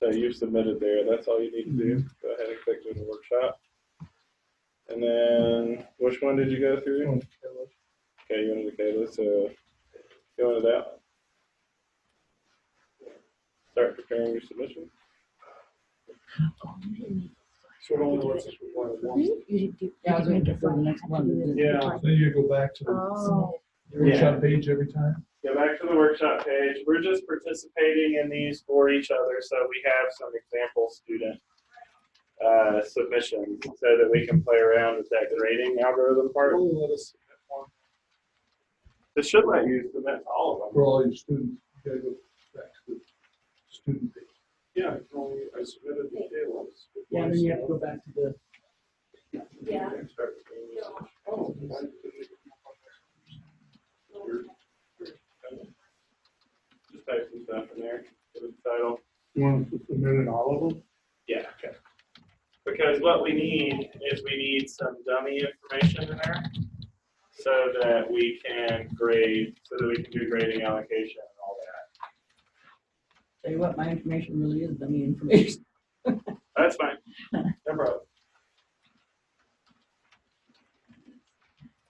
So you've submitted there. That's all you need to do. Go ahead and click Moodle Workshop. And then, which one did you go through? Okay, you went to Kayla, so go into that one. Start preparing your submission. So it only lets us reply once. Yeah, I was waiting for the next one. Yeah, then you go back to the workshop page every time. Go back to the workshop page. We're just participating in these for each other, so we have some example student submissions so that we can play around with that grading algorithm part. Only let us submit one It should let you submit all of them. for all your students. You gotta go back to the student page. Yeah, I can only, I submitted the tables. Yeah, then you have to go back to the. Yeah. Start preparing your submission. Oh, Just type some stuff in there. Give it the title. you want to submit in all of them? Yeah, okay. Because what we need is we need some dummy information in there so that we can grade, so that we can do grading allocation and all that. Tell you what, my information really is dummy information. That's fine. No problem.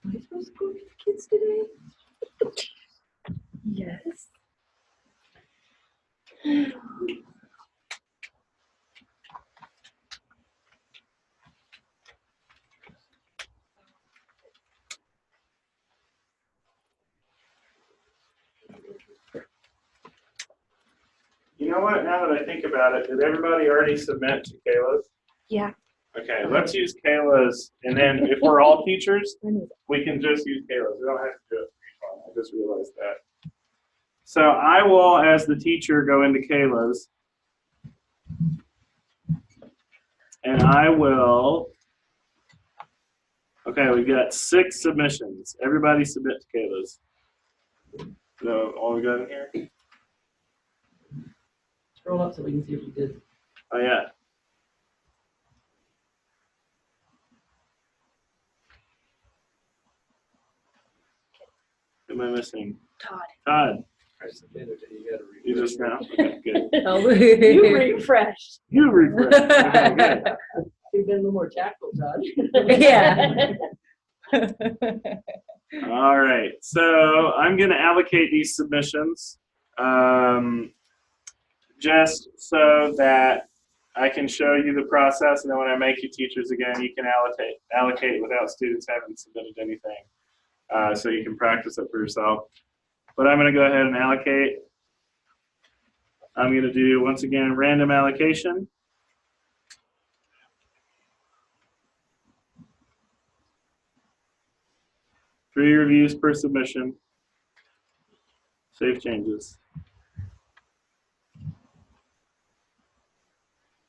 Am I supposed to go with the kids today? Yes. You know what? Now that I think about it, did everybody already submit to Kayla's? Yeah. Okay, let's use Kayla's, and then if we're all teachers, we can just use Kayla's. We don't have to do it for each one. I just realized that. So I will, as the teacher, go into Kayla's, and I will. Okay, we've got 6 submissions. Everybody submit to Kayla's. So all we got in here? Scroll up so we can see if we did. Oh yeah. Who am I missing? Todd. Todd. I submitted it, you gotta read. You just now? Okay, good. You refreshed. You refresh. Okay, good. You've been a little more tactful, Todd. Yeah. All right. So I'm going to allocate these submissions just so that I can show you the process, and then when I make you teachers again, you can allocate without students having submitted anything, so you can practice it for yourself. But I'm going to go ahead and allocate. I'm going to do, once again, random allocation. Three reviews per submission. Save changes.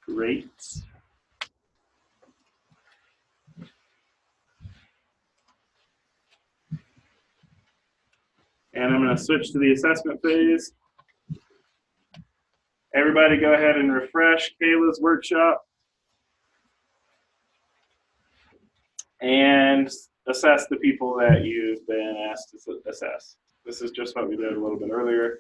Great. And I'm going to switch to the assessment phase. Everybody go ahead and refresh Kayla's workshop and assess the people that you've been asked to assess. This is just what we did a little bit earlier.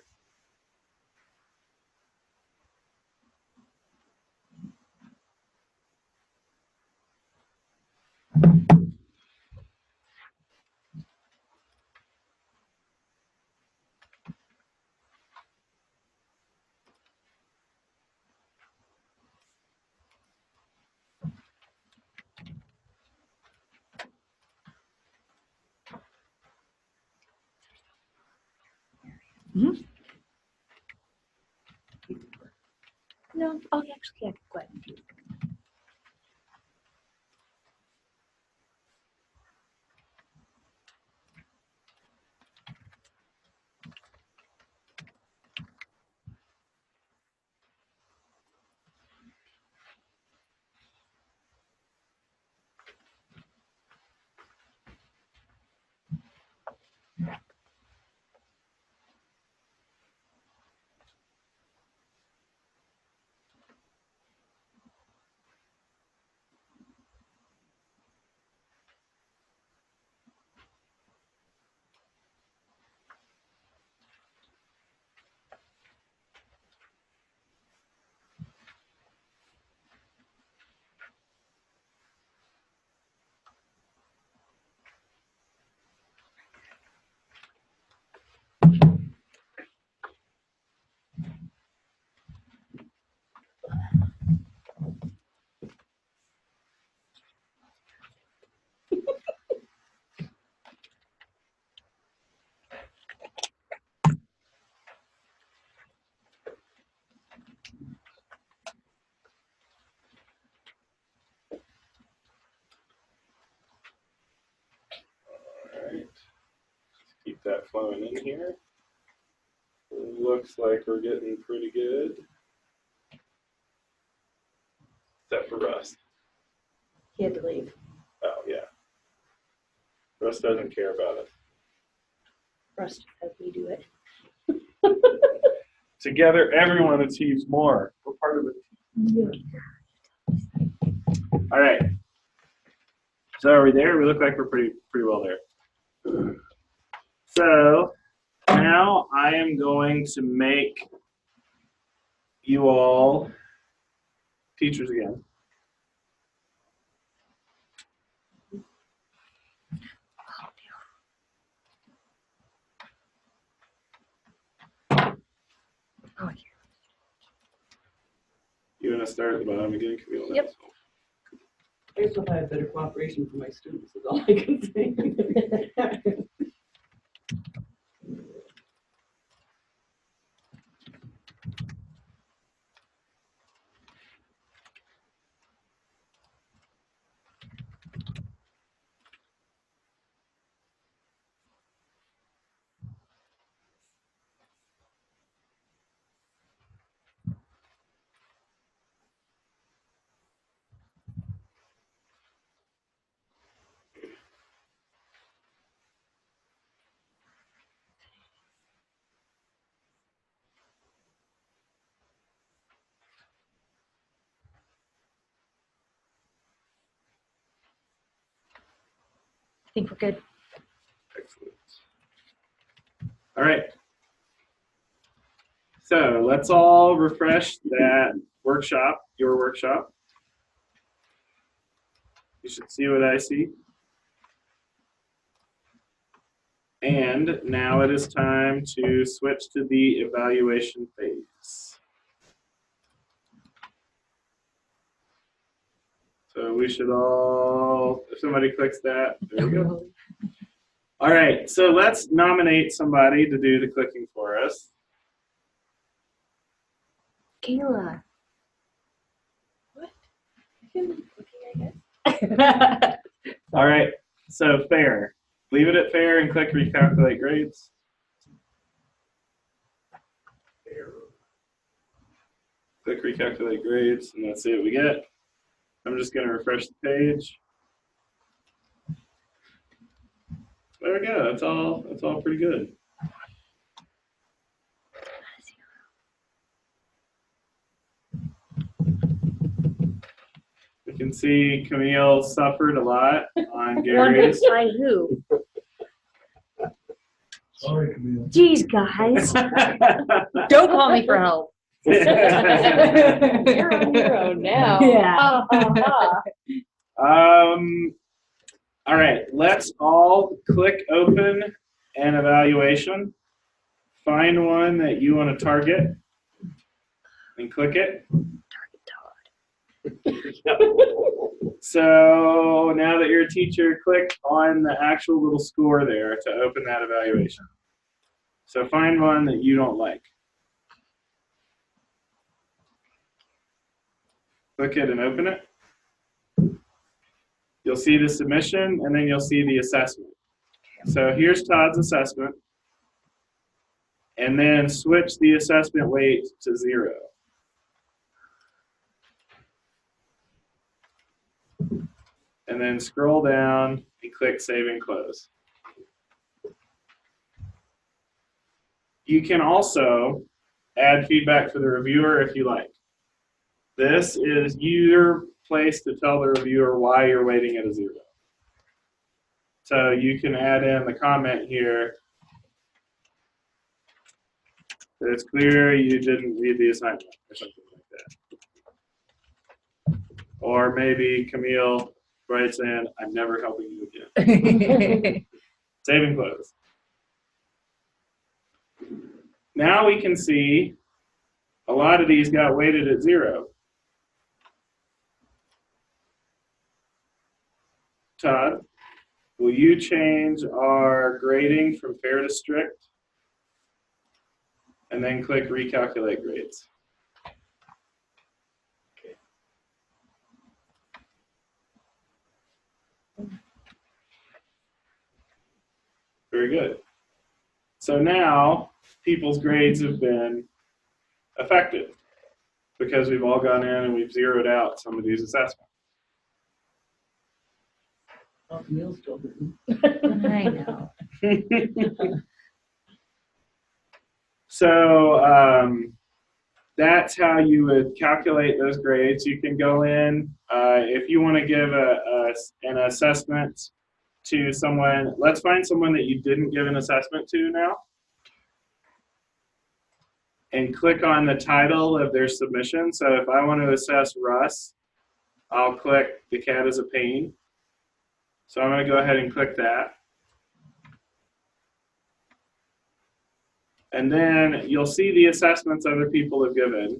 No, oh, actually, yeah, go ahead. All right. Keep that flowing in here. Looks like we're getting pretty good. Except for Russ. He had to leave. Oh, yeah. Russ doesn't care about it. Russ had me do it. Together, everyone achieves more. We're part of it. All right. So are we there? We look like we're pretty well there. So now I am going to make you all teachers again. You want to start at the bottom again, Camille? Yep. I just hope I have better cooperation from my students, is all I can say. I think we're good. Excellent. All right. So let's all refresh that workshop, your workshop. You should see what I see. And now it is time to switch to the evaluation phase. So we should all, if somebody clicks that, there we go. All right, so let's nominate somebody to do the clicking for us. Kayla. What? I can be cooking, I guess. All right, so fair. Leave it at fair and click recalculate grades. Click recalculate grades, and let's see what we get. I'm just going to refresh the page. There we go. That's all pretty good. We can see Camille suffered a lot on Gary's. By who? Sorry, Camille. Jeez, guys. Don't call me for help. You're on your own now. Yeah. All right, let's all click open an evaluation. Find one that you want to target and click it. So now that you're a teacher, click on the actual little score there to open that evaluation. So find one that you don't like. Click it and open it. You'll see the submission, and then you'll see the assessment. So here's Todd's assessment. And then switch the assessment weight to 0. And then scroll down and click Save and Close. You can also add feedback for the reviewer if you like. This is your place to tell the reviewer why you're weighting at a 0. So you can add in the comment here that it's clear you didn't read the assignment or something like that. Or maybe Camille writes in, I'm never helping you again. Save and close. Now we can see a lot of these got weighted at 0. Todd, will you change our grading from fair to strict? And then click recalculate grades. Very good. So now people's grades have been affected because we've all gone in and we've zeroed out some of these assessments. Oh, Camille's still doing. I know. So that's how you would calculate those grades. You can go in, if you want to give an assessment to someone, let's find someone that you didn't give an assessment to now. And click on the title of their submission. So if I want to assess Russ, I'll click The Cat is a Pain. So I'm going to go ahead and click that. And then you'll see the assessments other people have given.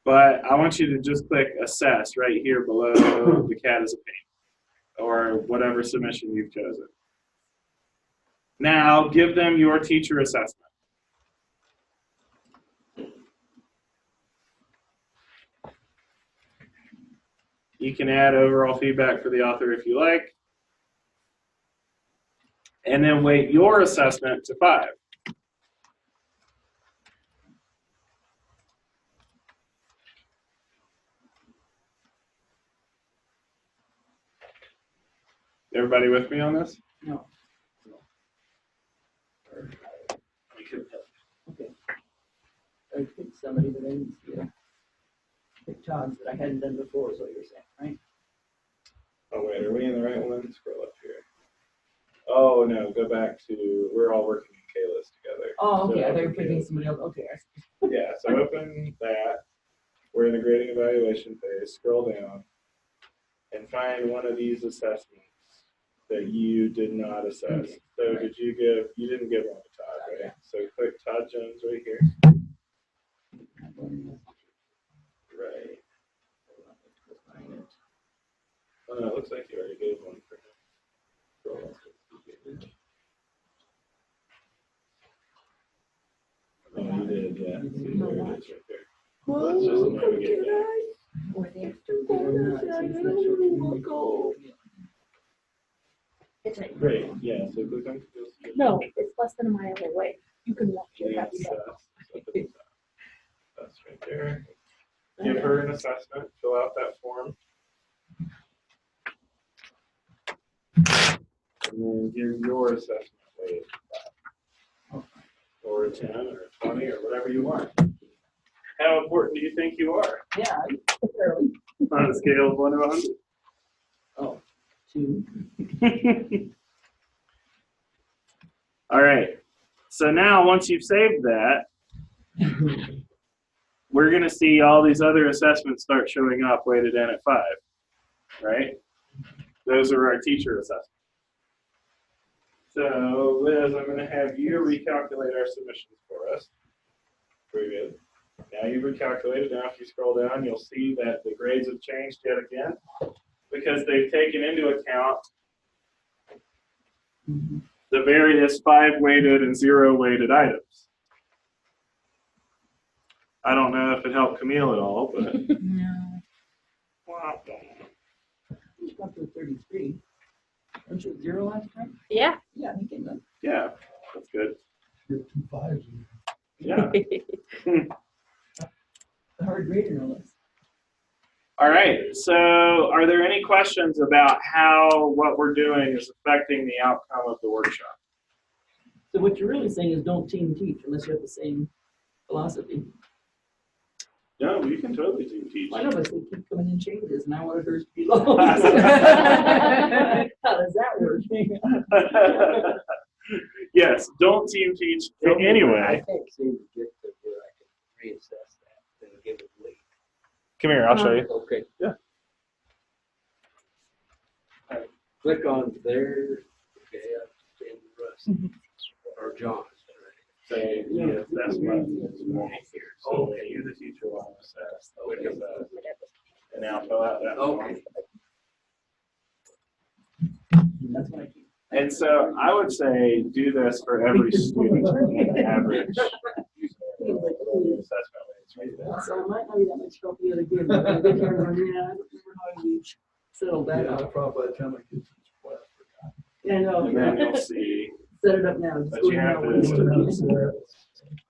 But I want you to just click Assess right here below The Cat is a Pain, or whatever submission you've chosen. Now give them your teacher assessment. You can add overall feedback for the author if you like. And then weight your assessment to 5. Everybody with me on this? No. Okay. I picked somebody that I didn't see. Pick Todd's that I hadn't done before, is what you're saying, right? Oh, wait, are we in the right one? Scroll up here. Oh, no, go back to, we're all working in K-List together. Oh, okay, So I thought you were open picking K-List. somebody else, okay. Yeah, so open that. We're in the grading evaluation phase. Scroll down and find one of these assessments that you did not assess. Okay. So Right. did you didn't give one to Todd, right? So click Todd Jones right here. Right. Oh, no, it looks like you already gave one for him. Scroll up. Oh, you did, yeah. See, there it is right there. Let's just navigate that. Or there. It's right. Great, yeah, so click on No, it's less than a mile away. You can walk your Yeah, house. that's right there. Give her an assessment, fill out that form. And then give your assessment weight, or a 10 or a 20 or whatever you want. How important do you think you are Yeah, fairly. on a scale of 1 to 100? Oh, 2. All right. So now once you've saved that, we're going to see all these other assessments start showing up weighted in at 5, right? Those are our teacher assessments. So Liz, I'm going to have you recalculate our submissions for us. Very good. Now you've recalculated. Now if you scroll down, you'll see that the grades have changed yet again because they've taken into account the various 5-weighted and 0-weighted items. I don't know if it helped Camille at all, but No. She's up to 33. Wasn't she at 0 last time? Yeah. Yeah, he came up. yeah, that's good. You have 2 5s in Yeah. The hard grader, no less. All right. So, are there any questions about how what we're doing is affecting the outcome of the workshop? So what you're really saying is don't team teach unless you have the same philosophy. No, you can totally team teach. I know, but they keep coming in changes, and I wanted hers to be low. How does that work? Yes, don't team teach I anyway. can't seem to get to where I can reassess that and give it weight. Come here, I'll show you. Okay. Yeah. All right, click on there. Okay, in Russ or John. Say, yes, that's what it's right here. So you, the teacher, will assess. Click assess. And now fill out that form. Okay. That's what I keep. And so I would say do this for every student on average. Assessment rates right there. So it might not be that much help the other day, but I did hear, yeah, I don't remember how we settled that Yeah, out. probably by the time I get to this class. Yeah, I know. And then you'll see, Set it up now. Just but go you now. have to,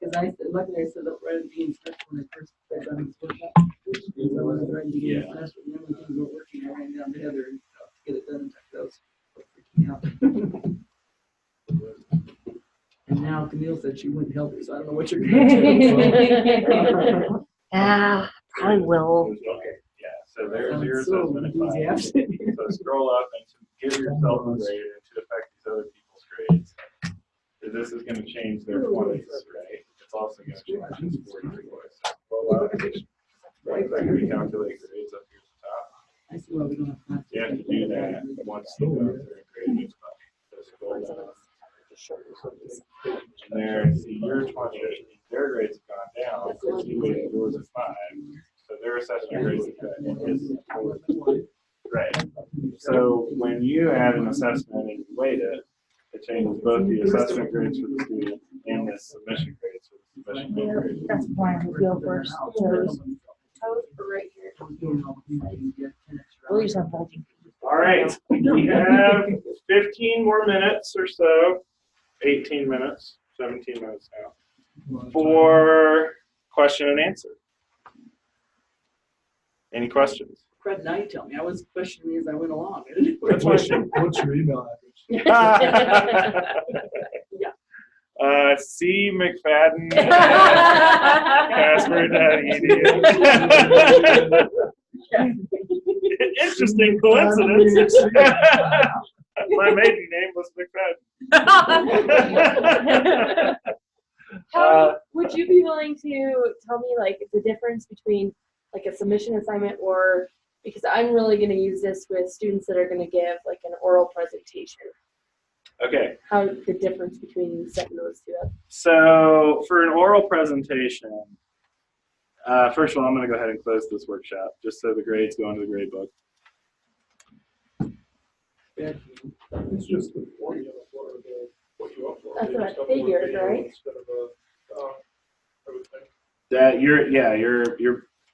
Because luckily I set up right at the instruction when I first got done this workshop. Because I was right in the beginning of class, but then when things weren't working, I ran down to Heather and to get it done and took those. Freaking out. And now Camille said she wouldn't help me, so I don't know what you're gonna do. Ah, probably will. okay, yeah, so there's your So assessment of five. enthusiastic. So scroll up and give yourself a grade and to affect these other people's grades. This is gonna change their 20s, right? It's also gonna change this 40s. So scroll up, right, so recalculate grades up here at the top. I see why we don't have class. You have to do that once you go through a grade each month. So scroll down. And there, see, your 20, their grades have gone down, so you weighted yours at 5. So their assessment grades is 4. Right. So when you add an assessment and you weight it, it changes both the assessment grades for the student and the submission grades for the submission grades. That's why I would go first. Toes. Toes are right here. We'll use that bulging. All right, we have 15 more minutes or so, 18 minutes, 17 minutes now, for question and answer. Any questions? Fred, now you tell me. I was questioning as I went along. That's What's your email address? C. McFadden password.edu. Interesting coincidence. My maiden name was McFadden. How would you be willing to tell me like the difference between like a submission assignment or, because I'm really going to use this with students that are going to give like an oral presentation. Okay. How the difference between setting those two up. So for an oral presentation, first of all, I'm going to go ahead and close this workshop just so the grades go into the grade book. It's just the formula for what you upload. That's You what I just upload figured, video right? Instead of everything. That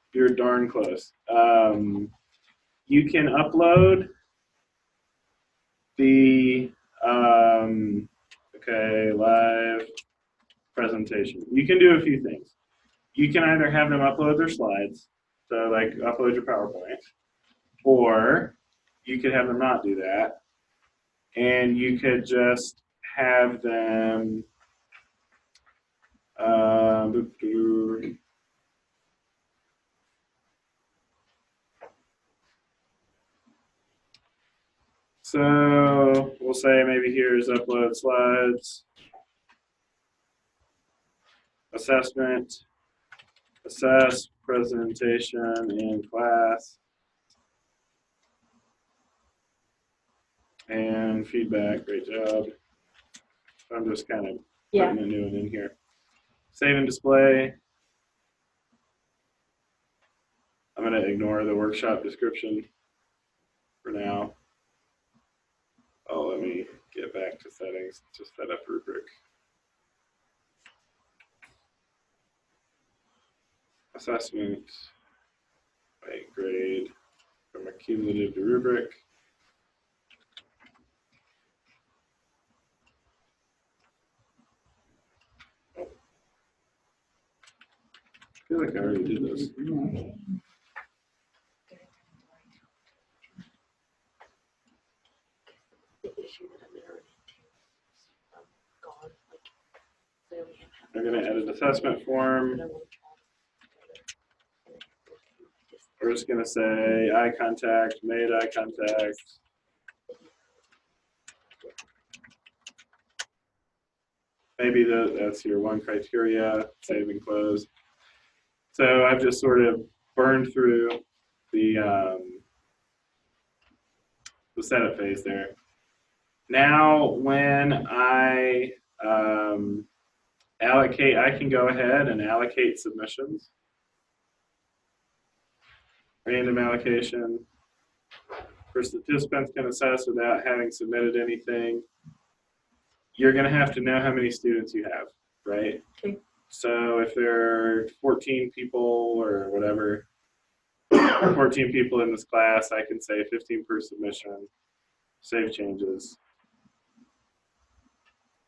you're darn close. You can upload the live presentation. You can do a few things. You can either have them upload their slides, so like upload your PowerPoint, or you could have them not do that, and you could just have them so we'll say maybe here's upload slides, assessment, assess, presentation in class, and feedback. Great job. I'm just kind of putting a new one in here. Save and display. I'm going to ignore the workshop description for now. Oh, let me get back to settings to set up rubric. Assessment, right, grade, from a cumulative to rubric. I feel like I already did this. The issue that I'm running into, gone, like, they only have half. I'm going to edit assessment form. But I want to try it. We're just going to say eye contact, made eye contact. Maybe that's your one criteria, save and close. So I've just sort of burned through the setup phase there. Now, when I allocate, I can go ahead and allocate submissions. Random allocation. First, participants can assess without having submitted anything. You're going to have to know how many students you have, right? Okay. So if there are 14 people or whatever, 14 people in this class, I can say 15 per submission, save changes.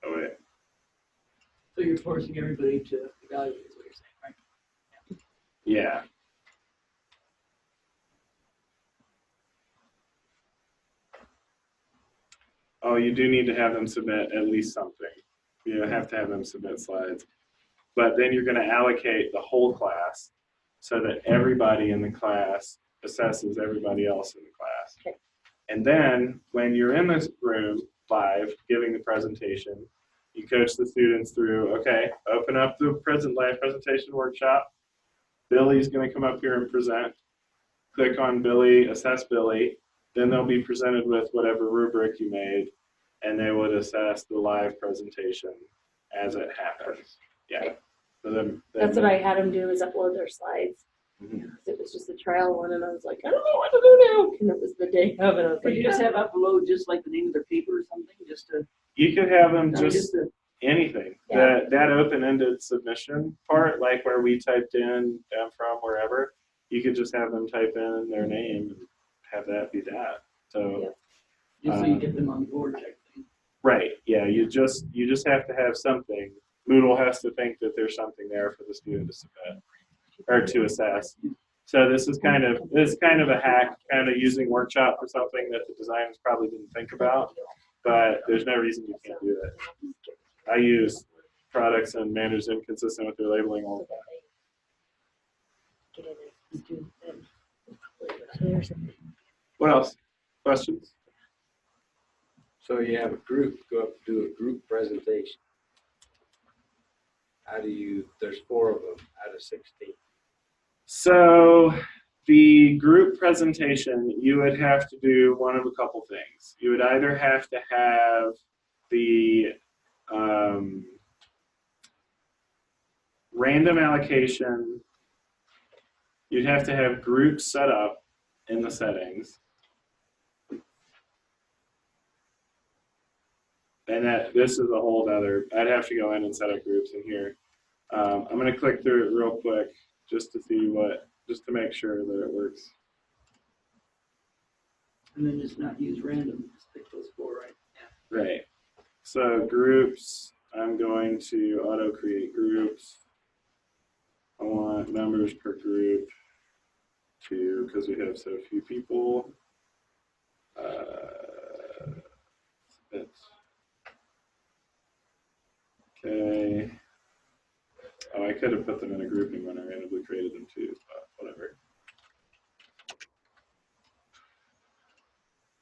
Oh, wait. So you're forcing everybody to evaluate, is what you're saying, right? Yeah. Oh, you do need to have them submit at least something. You have to have them submit slides. But then you're going to allocate the whole class so that everybody in the class assesses everybody else in the class. Okay. And then when you're in this room live giving the presentation, you coach the students through, okay, open up the live presentation workshop. Billy's going to come up here and present. Click on Billy, assess Billy. Then they'll be presented with whatever rubric you made, and they would assess the live presentation as it happens. Yeah. So then That's what I had them do, is upload their slides. Mhm. It was just a trial one, and I was like, I don't know what to do now. And it was the day of, and I was Could like, you just have upload just like the name of their paper or something, just to, You could have them no, just to, anything. Yeah. That open-ended submission part, like where we typed in from wherever, you could just have them type in their name and have that be that. So. Yeah. just so you get them on board type thing. Right. Yeah. You just have to have something. Moodle has to think that there's something there for the student to submit or to assess. So this is kind of a hack, kind of using Workshop for something that the designers probably didn't think about, but there's no reason you can't do it. I use products and managers inconsistent with their labeling all the time. What else? Questions? So you have a group, go up and do a group presentation. How do you, there's 4 of them out of 16. So the group presentation, you would have to do one of a couple things. You would either have to have the random allocation, you'd have to have groups set up in the settings. And this is a whole other, I'd have to go in and set up groups in here. I'm going to click through it real quick just to see just to make sure that it works. And then just not use random, just pick those 4, right? Yeah. Right. So groups, I'm going to auto create groups. I want members per group because we have so few people. Okay. Oh, I could have put them in a grouping when I randomly created them too, but whatever.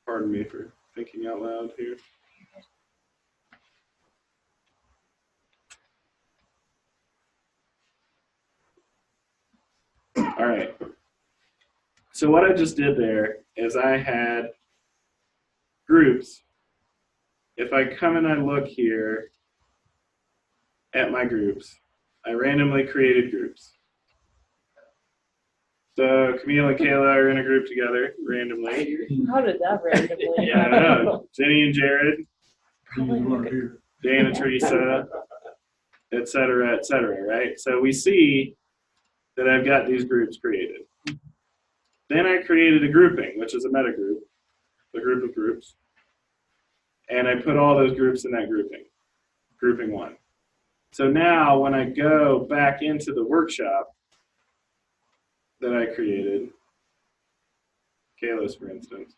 Pardon me for thinking out loud here. All right. So what I just did there is I had groups. If I come and I look here at my groups, I randomly created groups. So Camille and Kayla are in a group together randomly. How did that randomly Yeah, I happen? know. Jenny and Jared, here. Dan and Teresa, et cetera, right? So we see that I've got these groups created. Then I created a grouping, which is a meta group, a group of groups. And I put all those groups in that grouping, grouping one. So now when I go back into the workshop that I created, Kayla's for instance,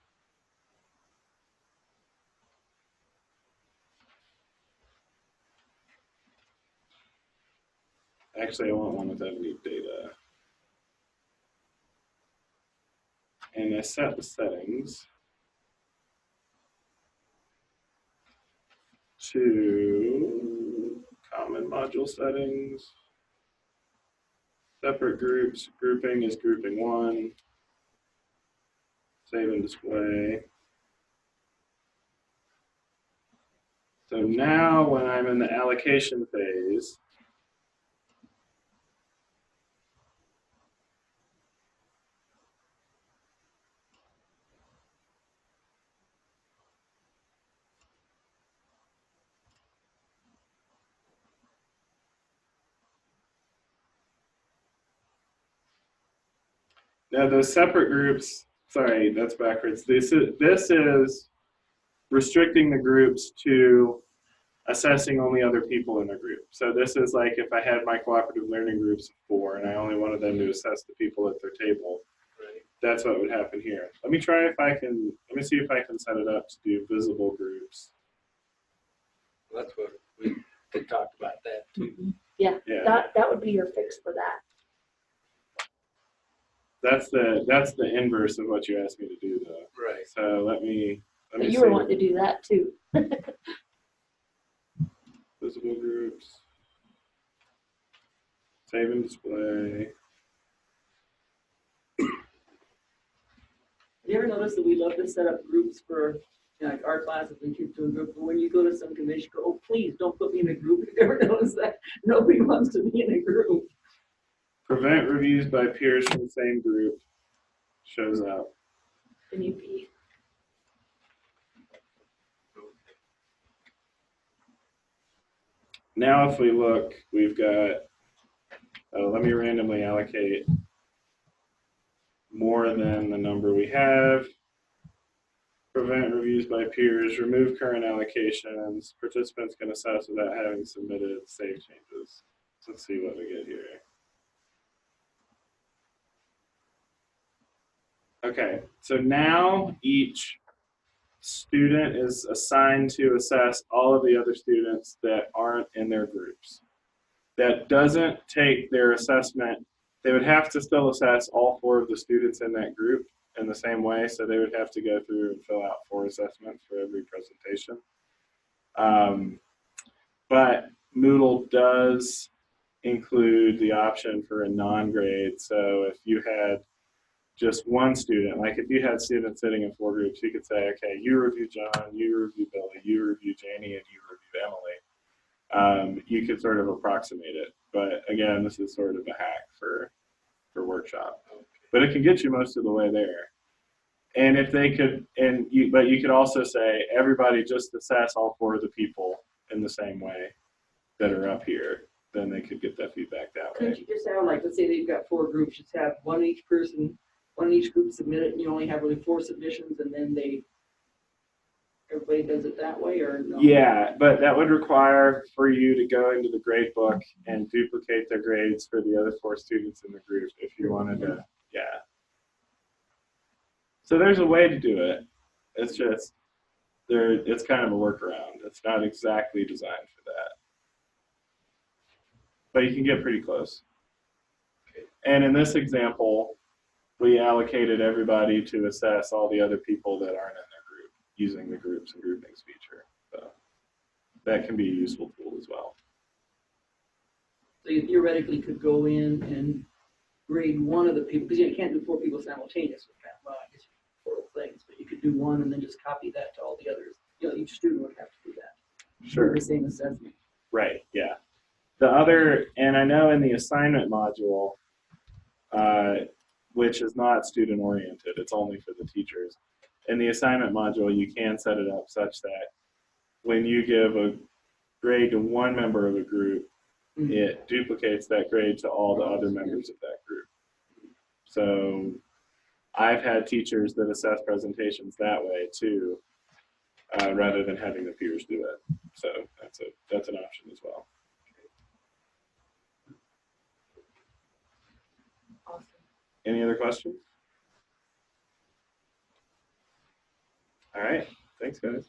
actually I want one without any data. And I set the settings to common module settings, separate groups, grouping is grouping one, save and display. So now when I'm in the allocation phase, now those separate groups, sorry, that's backwards. This is restricting the groups to assessing only other people in a group. So this is like if I had my cooperative learning groups of 4 and I only wanted them to assess the people at their table, that's what would happen here. Let me see if I can set it up to do visible groups. That's what we could talk about that too. Yeah, Yeah, that would be your fix for that. that's the inverse of what you asked me to do though. Right. So let me But you see were wanting to do that too. visible groups, save and display. Have you ever noticed that we love to set up groups for, you know, like our classes and kids doing group, but when you go to some convention, you go, oh, please don't put me in a group. Have you ever noticed that? Nobody wants to be in a group. Prevent reviews by peers from the same group shows up. Then you'd be, Now if we look, we've got, let me randomly allocate more than the number we have. Prevent reviews by peers, remove current allocations, participants can assess without having submitted, save changes. Let's see what we get here. Okay, so now each student is assigned to assess all of the other students that aren't in their groups. That doesn't take their assessment. They would have to still assess all 4 of the students in that group in the same way, so they would have to go through and fill out 4 assessments for every presentation. But Moodle does include the option for a non-grade, so if you had just one student, like if you had students sitting in 4 groups, you could say, okay, you review John, you review Billy, you review Janie, and you review Emily. You could sort of approximate it, but again, this is sort of a hack for workshop. But it can get you most of the way there. And if they could, but you could also say everybody just assess all 4 of the people in the same way that are up here. Then they could get that feedback that way. Couldn't you just have, like, let's say that you've got 4 groups, just have one each person, one in each group submit it, and you only have really 4 submissions, and then everybody does it that way, or no? Yeah, but that would require for you to go into the grade book and duplicate the grades for the other 4 students in the group if you wanted to, yeah. So there's a way to do it. It's just, it's kind of a workaround. It's not exactly designed for that. But you can get pretty close. And in this example, we allocated everybody to assess all the other people that aren't in their group using the groups and groupings feature. So that can be a useful tool as well. So you theoretically could go in and grade one of the people, because you can't do 4 people simultaneously. Well, I guess you can do 4 things, but you could do one and then just copy that to all the others. You know, each student would have to do that. Sure. Do the same assessment. Right, yeah. The other, and I know in the assignment module, which is not student oriented. It's only for the teachers. In the assignment module, you can set it up such that when you give a grade to one member of a group, it duplicates that grade to all the other members of that group. So I've had teachers that assess presentations that way too, rather than having the peers do it. So that's an option as well. Awesome. Any other questions? All right, thanks guys.